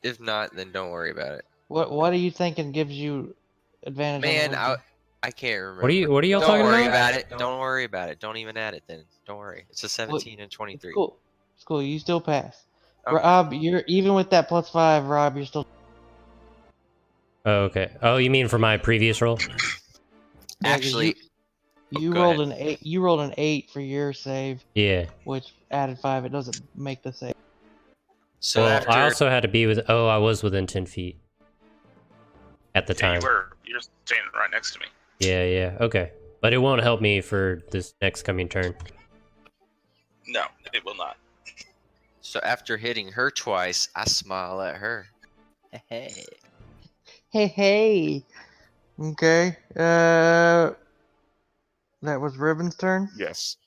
If not, then don't worry about it. What are you thinking gives you advantage? Man, on I can't remember. What are y'all Don't talking worry about? about it. Don't worry about it. Don't even add it then. Don't worry. It's a 17 and 23. It's cool. It's cool. You still pass. Okay. Rob, you're even with that +5. Rob, you're still. Oh, okay. Oh, you mean for my previous roll? Yeah, 'cause Actually, you go rolled ahead. an 8. You rolled an 8 for your save, Yeah. which added 5. It doesn't make the save. So Well, after I also had to be with. Oh, I was within 10 feet at the Yeah, time. you're standing right next to me. Yeah, yeah. Okay. But it won't help me for this next coming turn. No, it will not. So after hitting her twice, I smile at her. Hey. Hey. Okay. That was Ribbon's turn. Yes.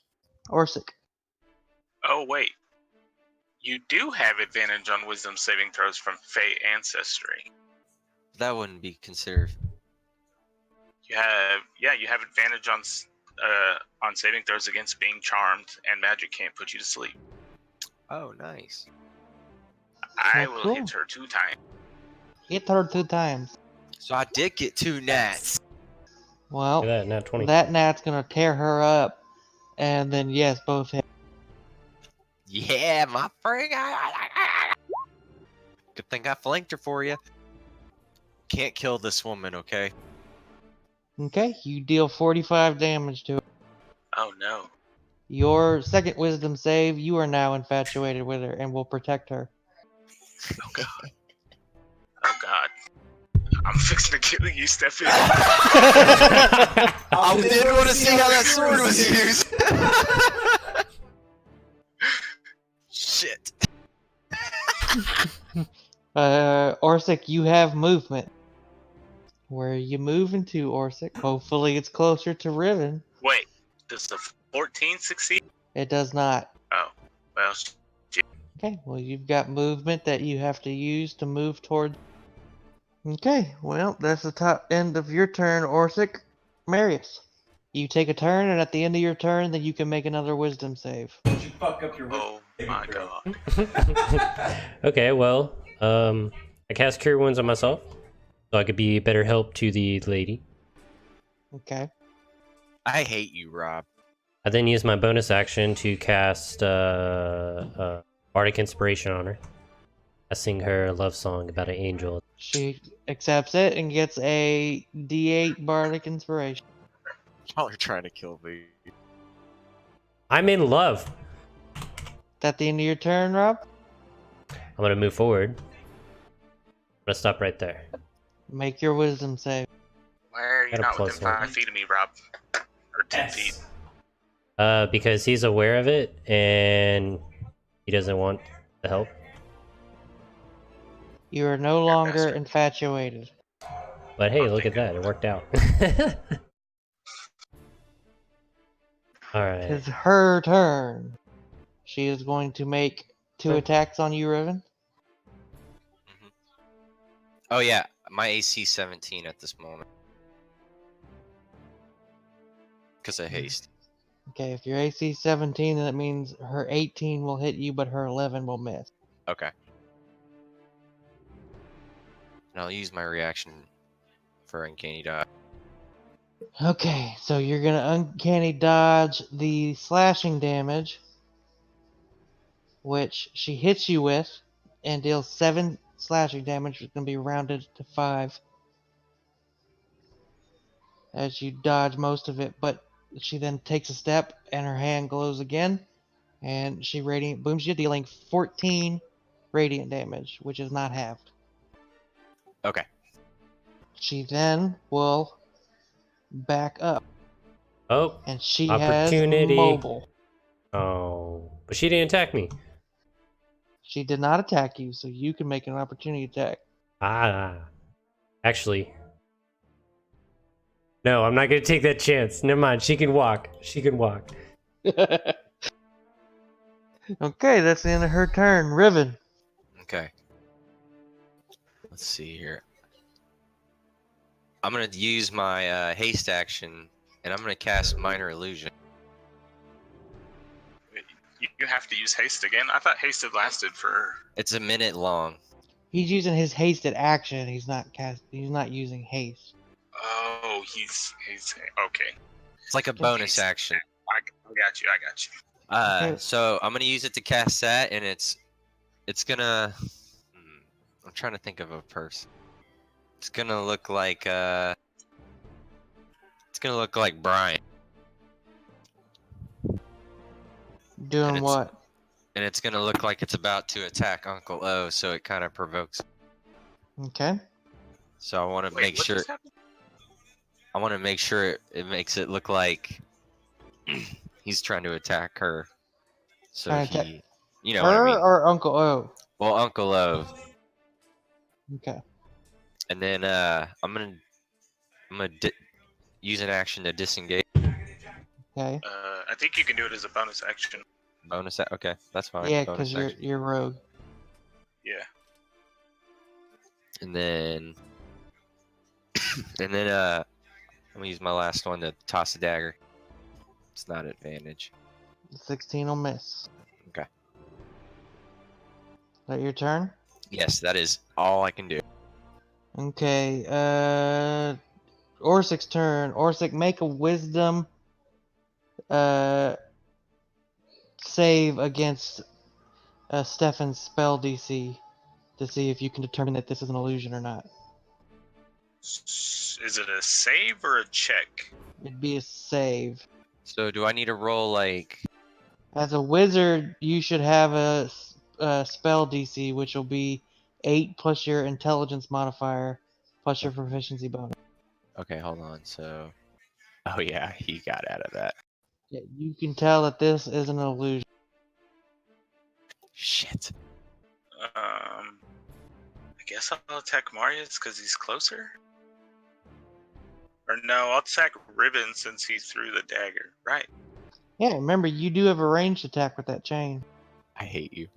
Orsik. Oh wait, you do have advantage on wisdom saving throws from Fey ancestry. That wouldn't be considered. You have advantage on saving throws against being charmed, and magic can't put you to sleep. Oh, nice. I Oh, will cool. hit her 2 times. Hit her 2 times. So I did get 2 nats. Well, Look at that, nat 20. that nat's gonna tear her up, and then yes, both hit. Yeah, my friend. Good thing I flanked her for you. Can't kill this woman, okay? Okay, you deal 45 damage to her. Oh no. Your second wisdom save, you are now infatuated with her and will protect her. Oh god. I'm fixing to kill you, Stefan. I did want to see how that sword was used. Shit. Orsik, you have movement. Where are you moving to, Orsik? Hopefully it's closer to Riven. Wait, does the 14 succeed? It does not. Oh, well, Okay, well you've got movement that you have to use to move toward. Okay, well that's the top end of your turn, Orsik. Marius. You take a turn, and at the end of your turn, then you can make another wisdom save. Did you fuck up your wisdom oh saving my throw? god. Okay, well, I cast Cure Wounds on myself, so I could be better help to the lady. Okay. I hate you, Rob. I then use my bonus action to cast Bardic Inspiration on her. I sing her a love song about an angel. She accepts it and gets a D8 Bardic Inspiration. Y'all are trying to kill me. I'm in love. Is that the end of your turn, Rob? I'm gonna move forward. I'm gonna stop right there. Make your wisdom save. Why are you Got a not within +1. 5 feet of me, Rob? Or 10 feet? Yes. Because he's aware of it and he doesn't want the help. You are no longer bastard. But infatuated. hey, I'm look at thinking- that, it worked out. Alright. It's her turn. She is going to make 2 attacks on you, Riven. Oh yeah, my AC 17 at this moment. Because of haste. Okay, if your AC 17, then that means her 18 will hit you, but her 11 will miss. Okay. And I'll use my reaction for uncanny dodge. Okay, so you're gonna uncanny dodge the slashing damage, which she hits you with, and deals 7 slashing damage, which is gonna be rounded to 5 as you dodge most of it. But she then takes a step, and her hand glows again, and she radiant booms you, dealing 14 radiant damage, which is not halved. Okay. She then will back up, Oh, and she has opportunity. mobile. Oh, but she didn't attack me. She did not attack you, so you can make an opportunity attack. Ah, actually, no, I'm not gonna take that chance. Never mind. She can walk. She can walk. Okay, that's the end of her turn. Riven. Okay. Let's see here. I'm gonna use my haste action, and I'm gonna cast minor illusion. You have to use haste again. I thought haste had lasted for. It's a minute long. He's using his hasted action. He's not using haste. Oh, he's okay. It's like a bonus action. I got you. Okay. So I'm gonna use it to cast that, and it's gonna. I'm trying to think of a person. It's gonna look like Brian. Doing what? And it's gonna look like it's about to attack Uncle O, so it kind of provokes. Okay. So I want to make sure. I want to make sure it makes it look like he's trying to attack her. So Trying to he, you know what I her mean. or Uncle O? Well, Uncle O. Okay. And then I'm gonna use an action to disengage. Okay. I think you can do it as a bonus action. Okay, that's fine. Yeah, Bonus because action. you're rogue. Yeah. And then I'm gonna use my last one to toss a dagger. It's not advantage. 16 will miss. Okay. Is that your turn? Yes, that is all I can do. Okay. Orsik's turn. Orsik, make a wisdom save against Stefan's spell DC to see if you can determine that this is an illusion or not. Is it a save or a check? It'd be a save. So do I need to roll like? As a wizard, you should have a spell DC, which will be 8 plus your intelligence modifier plus your proficiency bonus. Okay, hold on. So, oh yeah, he got out of that. Yeah, you can tell that this is an illusion. Shit. I guess I'll attack Marius because he's closer. Or no, I'll attack Ribbon since he threw the dagger. Right. Yeah, remember, you do have a ranged attack with that chain. I hate you.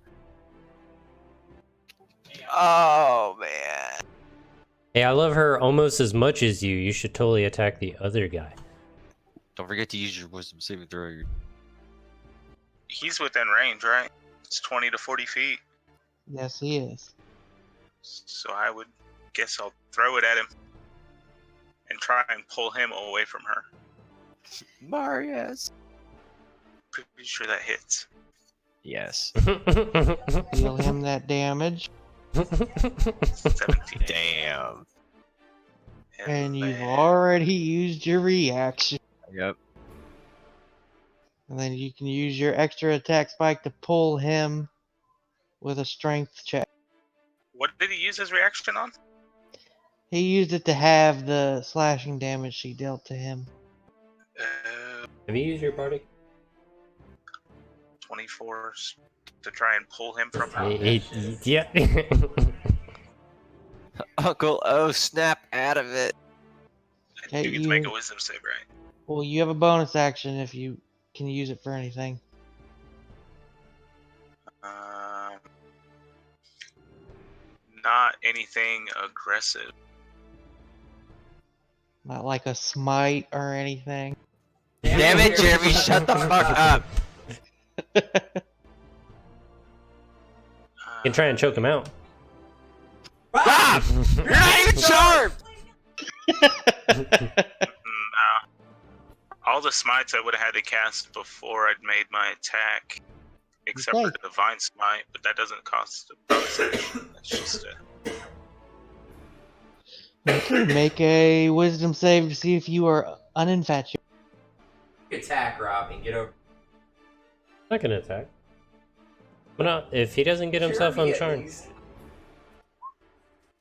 Oh man. Hey, I love her almost as much as you. You should totally attack the other guy. Don't forget to use your wisdom saving throw. He's within range, right? It's 20 to 40 feet. Yes, he is. So I would guess I'll throw it at him and try and pull him away from her. Marius. Pretty sure that hits. Yes. Deal him that damage. 17. Damn. And you've already used your reaction. Yep. And then you can use your extra attack spike to pull him with a strength check. What did he use his reaction on? He used it to have the slashing damage she dealt to him. Have you used your party? 24 to try and pull him from her. Yeah. Uncle O, snap out of it. Okay, You get to make a wisdom save, right? Well, you have a bonus action if you can use it for anything. Not anything aggressive. Not like a smite or anything. Damn it, Jeremy, shut the fuck up. You can try and choke him out. Rob! You're not even charmed! Nah. All the smites I would have had to cast before I'd made my attack, except Okay. for Divine Smite, but that doesn't cost a bonus action. That's just a... Okay, make a wisdom save to see if you are uninfatuated. Attack, Rob, and get over. I can attack. But not if he doesn't get himself Jeremy, at uncharmed. least.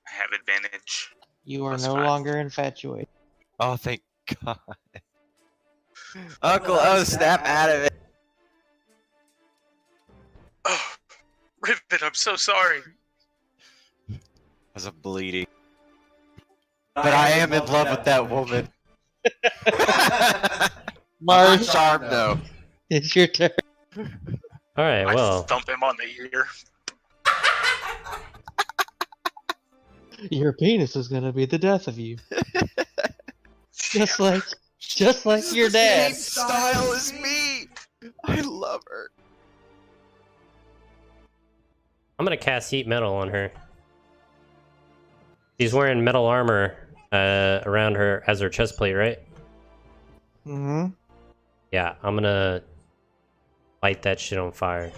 I have advantage. You are Plus no 5. longer infatuated. Oh, thank God. Uncle O, snap out of it. Oh, Rivet, I'm so sorry. As I'm bleeding. But I am in love with that woman. I'm Mars, not charmed though. it's your turn. Alright, I well. thump him on the ear. Your penis is gonna be the death of you. Just like your dad. Same style as me. I love her. I'm gonna cast Heat Metal on her. She's wearing metal armor around her as her chest plate, right? Mm-hmm. Yeah, I'm gonna light that shit on fire.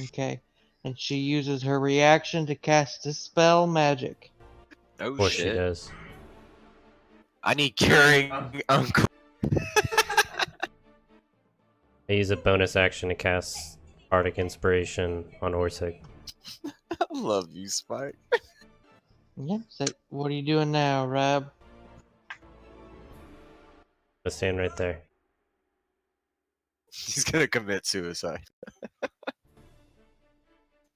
Okay. And she uses her reaction to cast Dispel Magic. Oh Of course she shit. does. I need curing Uncle. I use a bonus action to cast Bardic Inspiration on Orsik. I love you, Spike. Yeah. So what are you doing now, Rob? I stand right there. He's gonna commit suicide.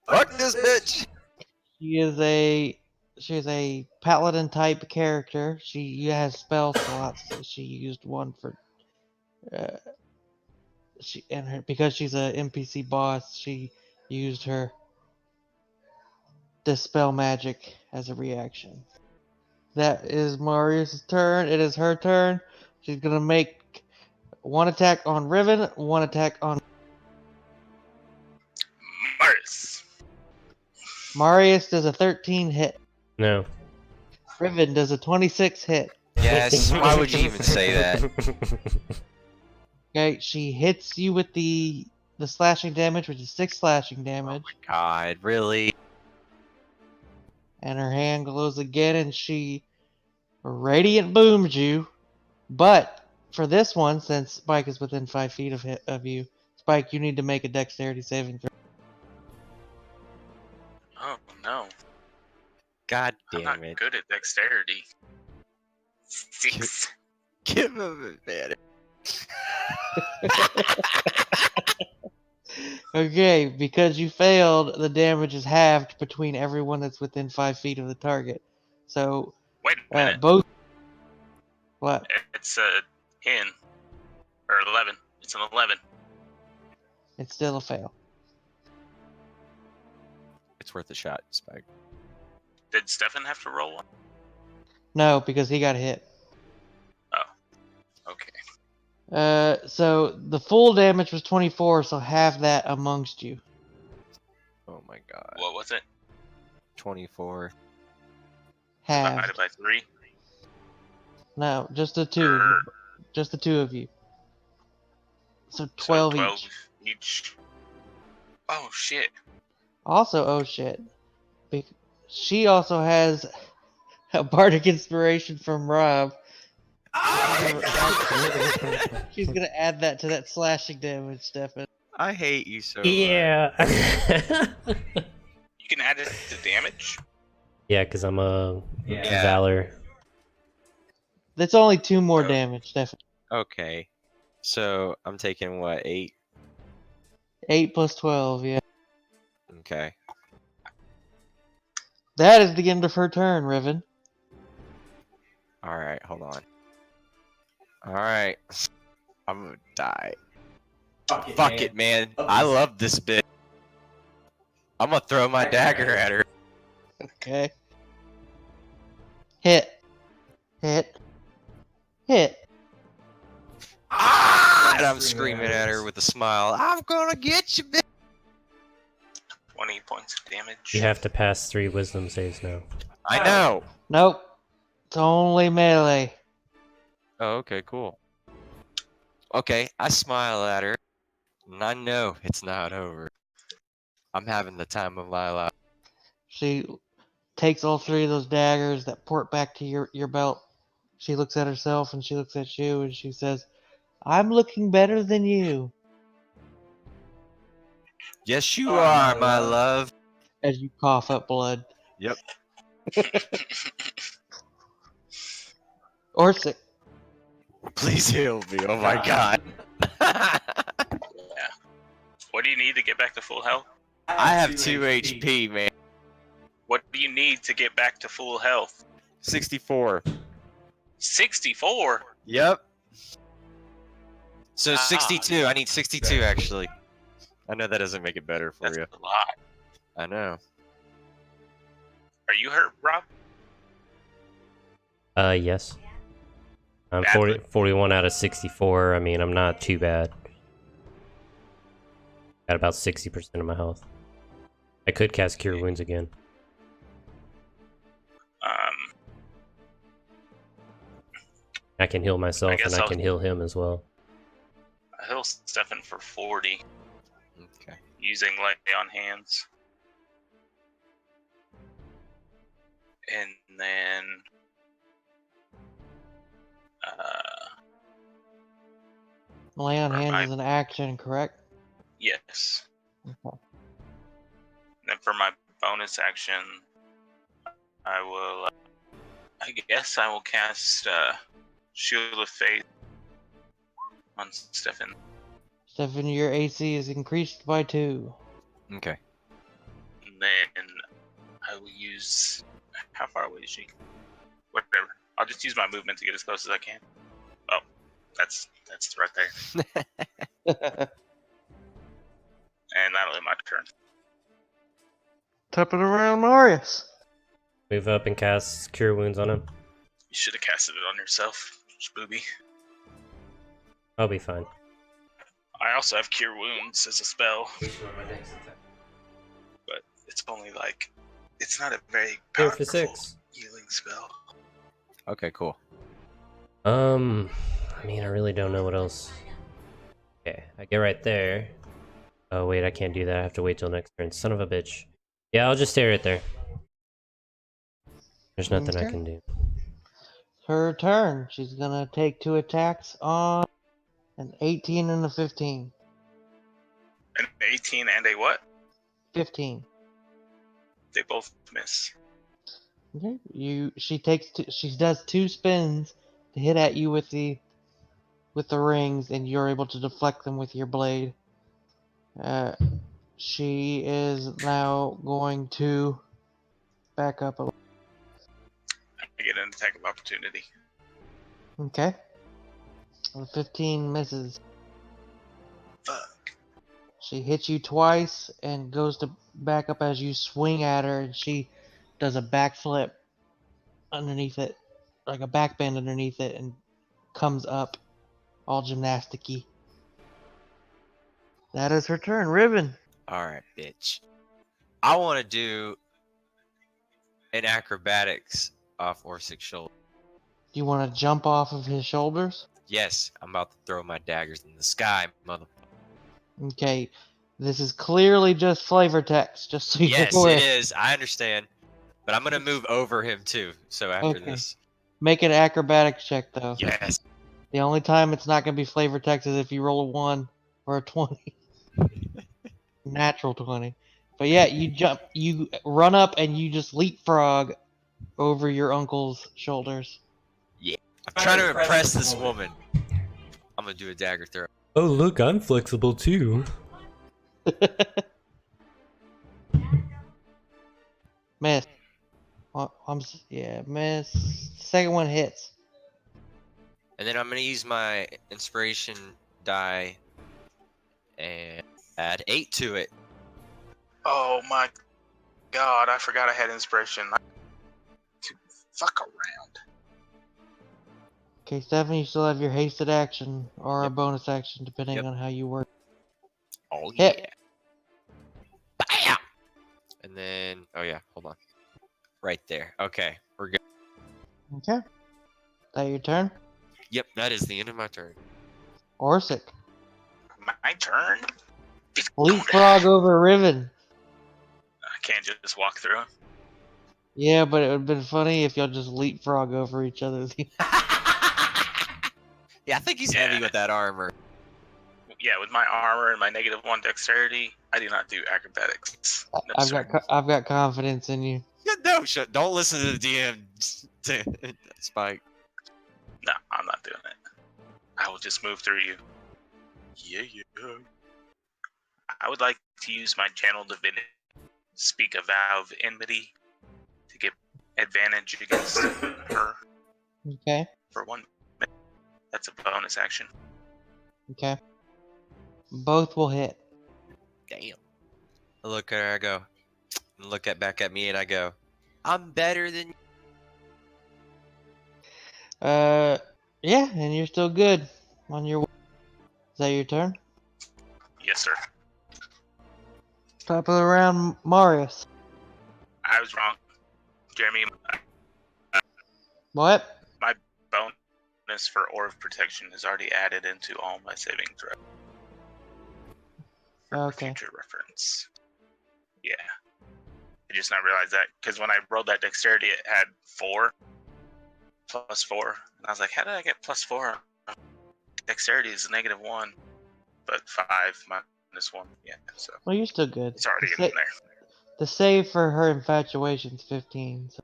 Fuck this bitch! She is a paladin type character. She has spell slots. So she used one for because she's a NPC boss. She used her Dispel Magic as a reaction. That is Marius' turn. It is her turn. She's gonna make one attack on Riven, one attack on Mars. Marius. Does a 13 hit? No. Riven does a 26 hit. Yes, why would you even say that? Okay, she hits you with the slashing damage, which is 6 slashing damage, God, really? and her hand glows again, and she radiant booms you. But for this one, since Spike is within 5 feet of you, Spike, you need to make a dexterity saving throw. Oh no. God I'm not damn it. good at dexterity. 6. Give him advantage. Okay, because you failed, the damage is halved between everyone that's within 5 feet of the target. So, Wait a minute. both. What? It's a 10. Or 11. It's an 11. It's still a fail. It's worth a shot, Spike. Did Stefan have to roll one? No, because he got hit. Okay. So the full damage was 24, so half that amongst you. Oh my god. What was it? 24. Half. Divided by 3? No, just the two. Just the two of you. So 12, So 12 each. each. Oh shit. Also, oh shit. She also has a bardic inspiration from Rob. She's gonna add that to that slashing damage, Stefan. I hate you so much. Yeah. You can add it to damage? Yeah, because I'm a Yeah. Valor. That's only 2 more damage, Stefan. Okay. So, I'm taking what, 8? 8 plus 12, yeah. Okay. That is the end of her turn, Riven. Alright, hold on. Alright. I'm gonna die. Fuck it, man. I love this bitch. I'm gonna throw my dagger at her. Okay. Hit. Hit. Hit. Ah! And I'm screaming at her with a smile. I'm gonna get you, bitch. 20 points of damage. You have to pass 3 wisdom saves now. I know. Nope. It's only melee. Oh, okay, cool. Okay, I smile at her, and I know it's not over. I'm having the time of my life. She takes all 3 of those daggers that port back to your belt. She looks at herself and she looks at you and she says, I'm looking better than you. Yes, you are, my love. As you cough up blood. Yep. Orsik. Please heal me. Oh my god. Yeah. What do you need to get back to full health? I have 2 HP, man. What do you need to get back to full health? 64. 64? Yep. So 62. I need 62 actually. I know that doesn't make it better for That's you. a lot. I know. Are you hurt, Rob? Yes. I'm Badly. 41 out of 64. I mean, I'm not too bad. Got about 60% of my health. I could cast Cure Wounds again. I can heal myself and I can heal him as well. I heal Stefan for 40 Okay. using Lay on Hands. And then... Lay on Or hands I- is an action, correct? yes. Okay. Then for my bonus action, I will... I guess I will cast Shield of Faith on Stefan. Stefan, your AC is increased by 2. Okay. And then I will use... How far away is she? Whatever. I'll just use my movement to get as close as I can. Oh, that's right there. And that'll end my turn. Top it around Marius. Move up and cast Cure Wounds on him. You should have casted it on yourself, Spooby. I'll be fine. I also have Cure Wounds as a spell, Which one my next attack? but it's only like... It's not a very Here powerful for 6. healing spell. Okay, cool. I mean, I really don't know what else. Okay, I get right there. Oh, wait, I can't do that. I have to wait till next turn. Son of a bitch. Yeah, I'll just stay right there. There's nothing I Okay. can do. Her turn. She's gonna take 2 attacks on an 18 and a 15. An 18 and a what? 15. They both miss. Okay. She does 2 spins to hit at you with the rings, and you're able to deflect them with your blade. She is now going to back up a little. I get an attack of opportunity. Okay. The 15 misses. Fuck. She hits you twice and goes to back up as you swing at her, and she does a backflip underneath it, like a backbend underneath it, and comes up all gymnasticy. That is her turn. Ribbon. Alright, bitch. I want to do an acrobatics off Orsik's shoulder. Do you want to jump off of his shoulders? Yes, I'm about to throw my daggers in the sky, mother. Okay. This is clearly just flavor text, just so you're Yes, aware. it is. I understand. But I'm gonna move over him too. So after Okay. this. Make an acrobatics check, though. Yes. The only time it's not going to be flavor text is if you roll a 1 or a 20. Natural 20. But yeah, you run up and you just leapfrog over your uncle's shoulders. I'm trying to impress this woman. I'm gonna do a dagger throw. Oh, look, I'm flexible too. Miss. Miss. Second one hits. And then I'm gonna use my inspiration die and add 8 to it. Oh my god, I forgot I had inspiration. To fuck around. Okay, Stephanie, you still have your hasted action or a Yep. bonus action, depending Yep. on how you work. Oh Hit. yeah. Bam! And then, oh yeah, hold on. Right there. Okay, we're good. Okay. That your turn? Yep, that is the end of my turn. Orsik. My turn? Leapfrog over Riven. I can't just walk through him. Yeah, but it would have been funny if y'all just leapfrog over each other. Yeah, I think he's Yeah. heavy with that armor. Yeah, with my armor and my -1 dexterity, I do not do acrobatics. No, I've sir. I've got confidence in you. Yeah, no, don't listen to the DM, Spike. No, I'm not doing it. I will just move through you. Yeah. I would like to use my channel divinity, speak a vow of enmity, to get advantage against her Okay. for 1 minute. That's a bonus action. Okay. Both will hit. Damn. I look at her, I go, look back at me, and I go, I'm better than you. Yeah, and you're still good on your. Is that your turn? Yes, sir. Top of the round, Marius. I was wrong. Jeremy, What? my bonus for Aura of Protection is already added into all my saving throws. For Okay. future reference. Yeah. I just not realized that, because when I rolled that dexterity, it had 4 plus 4. And I was like, how did I get plus 4? Dexterity is -1, but 5 minus 1. Yeah, so Well, you're still good. it's already The in there. The save for her infatuation's 15. So.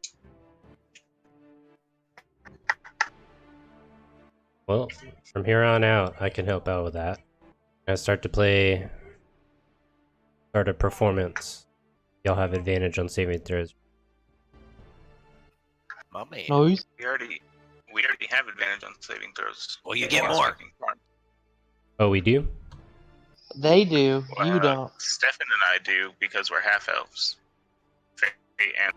Well, from here on out, I can help out with that. I start a performance. Y'all have advantage on saving throws. My man. Nice. We already have advantage on saving throws. Well, you get Against more. working farm. Oh, we do? They do. You don't. Stefan and I do, because we're half elves. And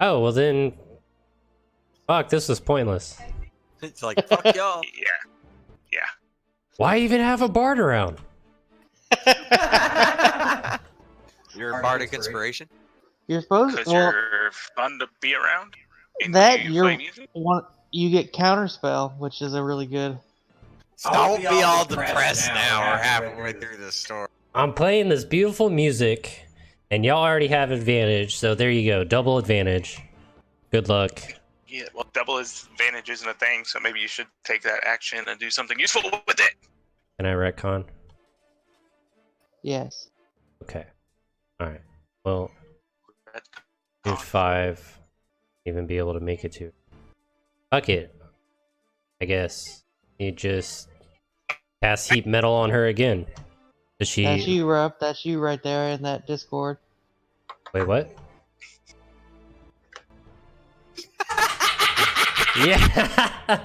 Oh, well then... Fuck, this was pointless. It's like, fuck y'all. yeah. Why even have a bard around? You're a bardic inspiration? You're supposed Because well, you're fun to be around. And that you you're play music. you get counterspell, which is a really good. Don't be all depressed now. We're halfway through this story. I'm playing this beautiful music, and y'all already have advantage, so there you go. Double advantage. Good luck. Yeah, well, double advantage isn't a thing, so maybe you should take that action and do something useful with it. Can I retcon? Yes. Okay. Alright. Well, did 5 even be able to make it to? Fuck it. I guess. You just cast heat metal on her again. Does she... That's you, Rup. That's you right there in that Discord. Wait, what? Yeah.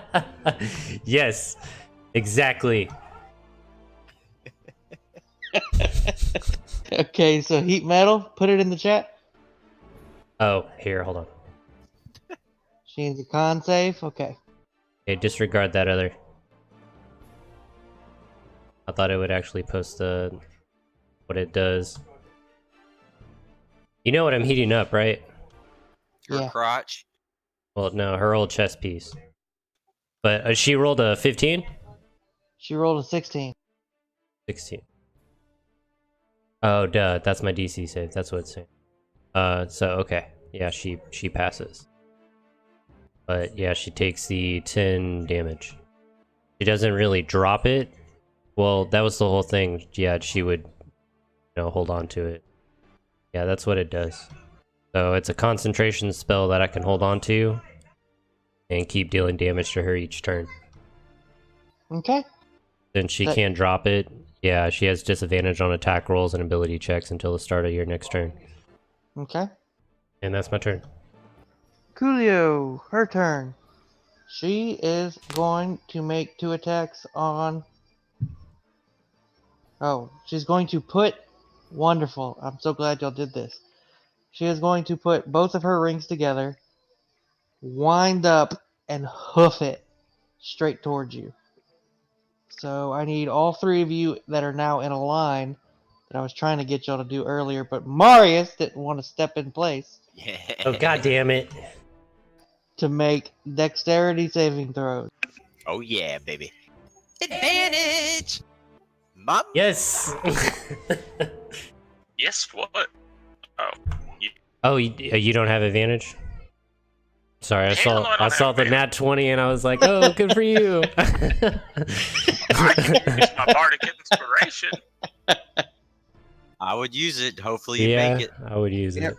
Yes. Exactly. Okay, so heat metal. Put it in the chat. Oh, here, hold on. She needs a con save. Okay. Okay, disregard that other. I thought it would actually post what it does. You know what I'm heating up, right? Your Yeah. crotch. Well, no, her old chest piece. But she rolled a 15? She rolled a 16. 16. Oh, duh, that's my DC save. That's what it's saying. So, okay. Yeah, she passes. But yeah, she takes the 10 damage. She doesn't really drop it. Well, that was the whole thing. Yeah, she would, hold on to it. Yeah, that's what it does. So it's a concentration spell that I can hold on to and keep dealing damage to her each turn. Okay. Then she can't drop it. Yeah, she has disadvantage on attack rolls and ability checks until the start of your next turn. Okay. And that's my turn. Coolio, her turn. She is going to make 2 attacks on... Oh, she's going to put... Wonderful. I'm so glad y'all did this. She is going to put both of her rings together, wind up, and hoof it straight towards you. So I need all 3 of you that are now in a line that I was trying to get y'all to do earlier, but Marius didn't want to step in place Yeah. Oh, god damn it. to make dexterity saving throws. Oh yeah, baby. Advantage. Mom. Yes! Yes, what? Oh, Oh, you don't have advantage? Sorry, I Hell no, I I don't saw have the advantage. nat 20 and I was like, oh, good for you. I can use my bardic inspiration. I would use it. Hopefully you Yeah, make it. I would use Yep. it.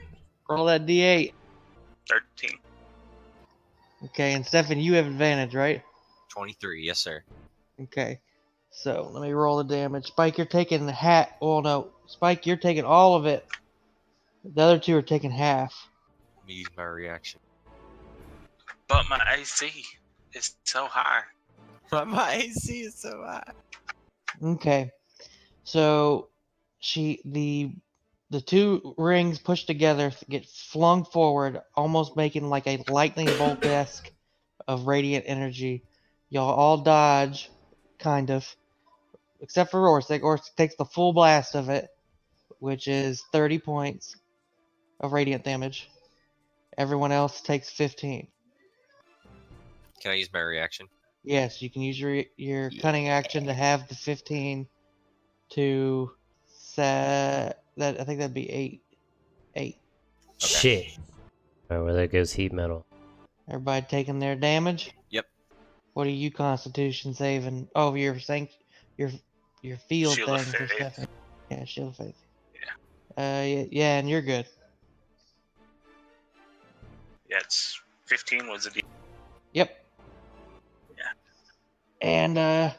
Roll that d8. 13. Okay, and Stefan, you have advantage, right? 23. Yes, sir. Okay. So let me roll the damage. Spike, you're taking half. Oh no, Spike, you're taking all of it. The other two are taking half. Let me use my reaction. But my AC is so high. My AC is so high. Okay. So the two rings pushed together get flung forward, almost making like a lightning bolt esque of radiant energy. Y'all all dodge, kind of, except for Orsik. Orsik takes the full blast of it, which is 30 points of radiant damage. Everyone else takes 15. Can I use my reaction? Yes, you can use your Yeah. cunning action to have the 15 to set that. I think that'd be 8. 8. Shit. Alright, well, there goes heat metal. Everybody taking their damage. Yep. What are you Constitution saving? Oh, your field Shield of thing for Faith. Stephanie. Yeah, shield of faith. Yeah. Yeah, and you're good. Yeah, it's 15 was a D. Yep. Yeah. And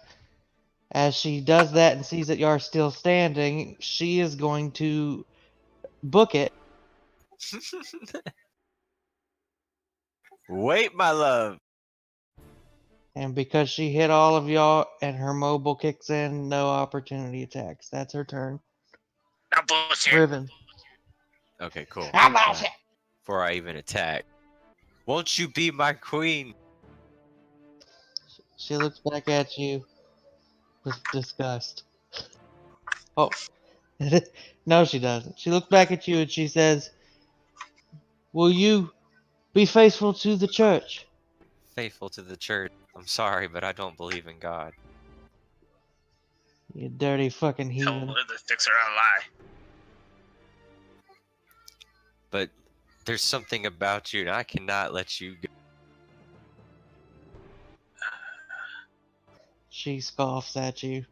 as she does that and sees that you are still standing, she is going to book it. Wait, my love. And because she hit all of y'all and her mobile kicks in, no opportunity attacks. That's her turn. Now bullshit. Riven. Okay, cool. How about it? Before I even attack, won't you be my queen? She looks back at you with disgust. Oh, no, she doesn't. She looks back at you and she says, "Will you be faithful to the church?" Faithful to the church. I'm sorry, but I don't believe in God. You dirty fucking Tell heathen. her to fix her a lie. But there's something about you, and I cannot let you go. She scoffs at you.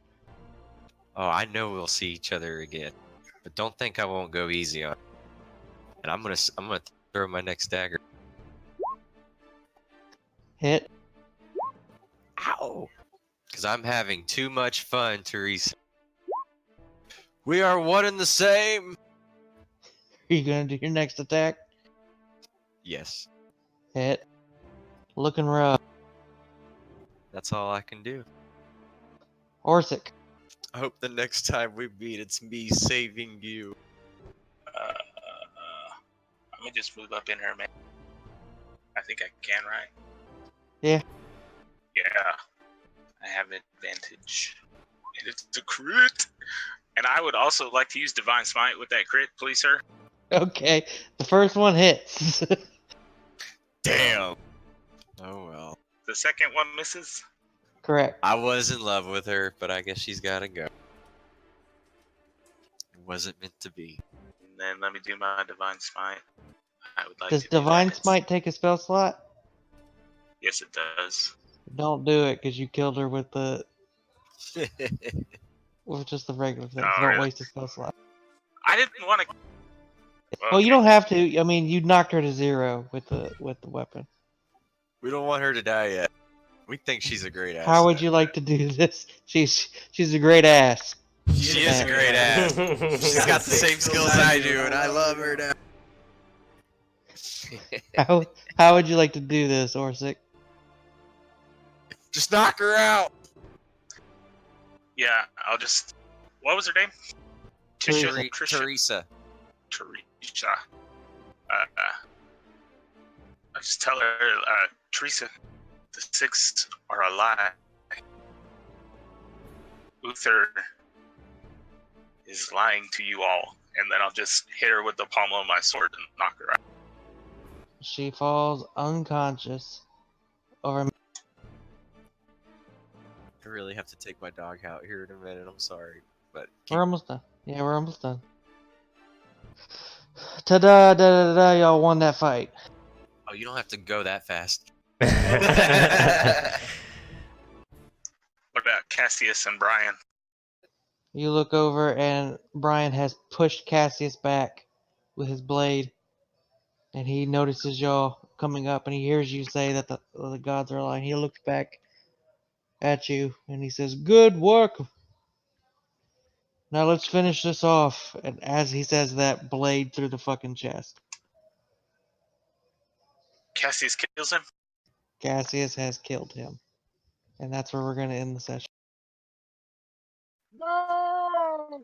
Oh, I know we'll see each other again, but don't think I won't go easy on. And I'm gonna throw my next dagger. Hit. Ow! Because I'm having too much fun, Teresa. We are one and the same. Are you gonna do your next attack? Yes, Hit. Looking rough. that's all I can do. Orsik. I hope the next time we meet, it's me saving you. Let me just move up in her, man. I think I can, right? Yeah. Yeah. I have advantage. And it's a crit. And I would also like to use Divine Smite with that crit, please, sir. Okay. The first one hits. Damn. Oh well. The second one misses. Correct. I was in love with her, but I guess she's gotta go. It wasn't meant to be. And then let me do my Divine Smite. I would like Does to do Divine that. Smite take a spell slot? Yes, it does. Don't do it because you killed her with just the regular thing. Oh, Don't really? waste a spell slot. I didn't want to. Well, you don't have to. I mean, you knocked her to 0 with the weapon. We don't want her to die yet. We think she's a great ass. How would you like to do this? She's a great ass. She is a great ass. She's got the same skills I do, and I love her now. How would you like to do this, Orsik? Just knock her out. Yeah, I'll just. What was her name? Teresa. Teresa. Teresa. I just tell her, Teresa, the 6 are a lie. Uther is lying to you all. And then I'll just hit her with the pommel of my sword and knock her out. She falls unconscious over. I really have to take my dog out here in a minute. I'm sorry, but We're almost done. Yeah, we're almost done. Ta-da, da-da-da, y'all won that fight. oh, you don't have to go that fast. What about Cassius and Brian? You look over and Brian has pushed Cassius back with his blade. And he notices y'all coming up and he hears you say that the gods are lying. He looks back at you and he says, "Good work. Now let's finish this off." And as he says that, blade through the fucking chest. Cassius kills him? Cassius has killed him. And that's where we're going to end the session. No!